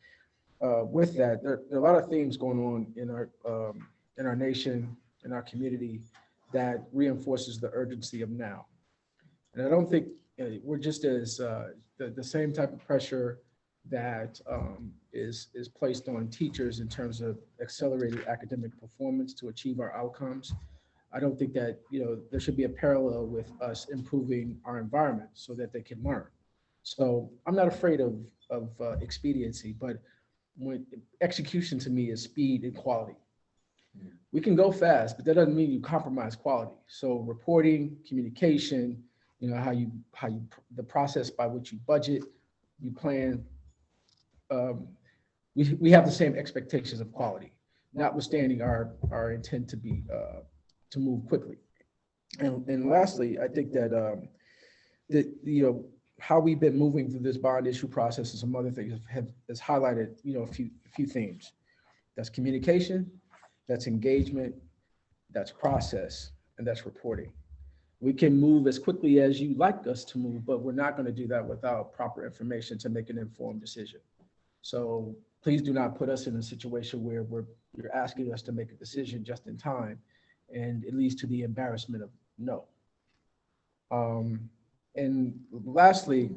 With that, there are a lot of things going on in our nation, in our community that reinforces the urgency of now. And I don't think we're just as the same type of pressure that is placed on teachers in terms of accelerated academic performance to achieve our outcomes. I don't think that there should be a parallel with us improving our environment so that they can learn. So I'm not afraid of expediency, but when execution to me is speed and quality. We can go fast, but that doesn't mean you compromise quality. So reporting, communication, how you the process by which you budget, you plan. We have the same expectations of quality, notwithstanding our intent to be to move quickly. And lastly, I think that how we've been moving through this bond issue process and some other things has highlighted, a few themes. That's communication, that's engagement, that's process, and that's reporting. We can move as quickly as you like us to move, but we're not going to do that without proper information to make an informed decision. So please do not put us in a situation where you're asking us to make a decision just in time, and it leads to the embarrassment of no. And lastly,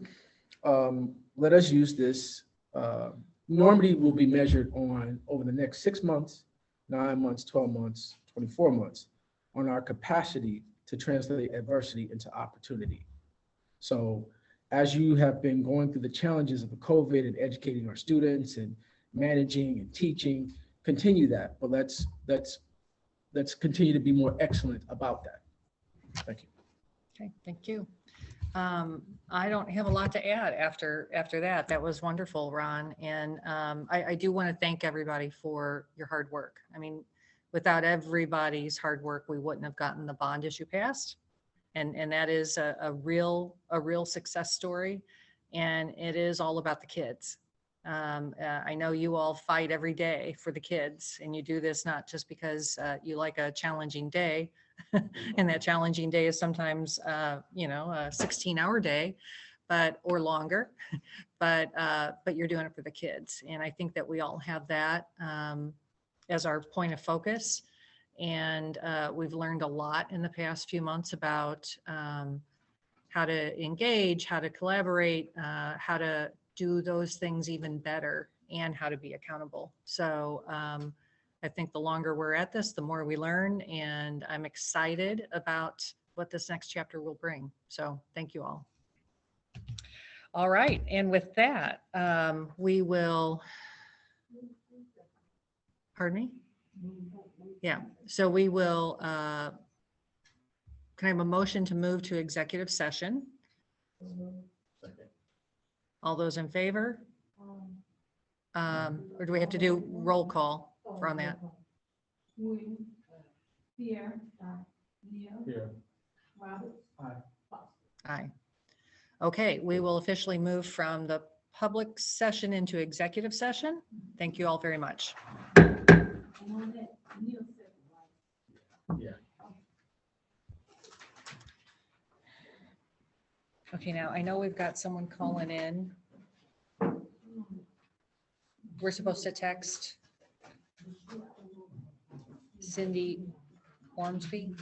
let us use this. Normandy will be measured on over the next 6 months, 9 months, 12 months, 24 months on our capacity to translate adversity into opportunity. So as you have been going through the challenges of the COVID and educating our students and managing and teaching, continue that, but let's continue to be more excellent about that. Thank you. Okay, thank you. I don't have a lot to add after that. That was wonderful, Ron. And I do want to thank everybody for your hard work. I mean, without everybody's hard work, we wouldn't have gotten the bond issue passed. And that is a real success story. And it is all about the kids. I know you all fight every day for the kids, and you do this not just because you like a challenging day, and that challenging day is sometimes, a 16-hour day, or longer, but you're doing it for the kids. And I think that we all have that as our point of focus. And we've learned a lot in the past few months about how to engage, how to collaborate, how to do those things even better, and how to be accountable. So I think the longer we're at this, the more we learn, and I'm excited about what this next chapter will bring. So thank you all. All right, and with that, we will, pardon me? Yeah, so we will, can I have a motion to move to executive session? All those in favor? Or do we have to do roll call on that? Pierre. Neil. Here. Robert. Aye. Okay, we will officially move from the public session into executive session. Thank you all very much. Yeah. Okay, now I know we've got someone calling in. We're supposed to text Cindy Ormsby.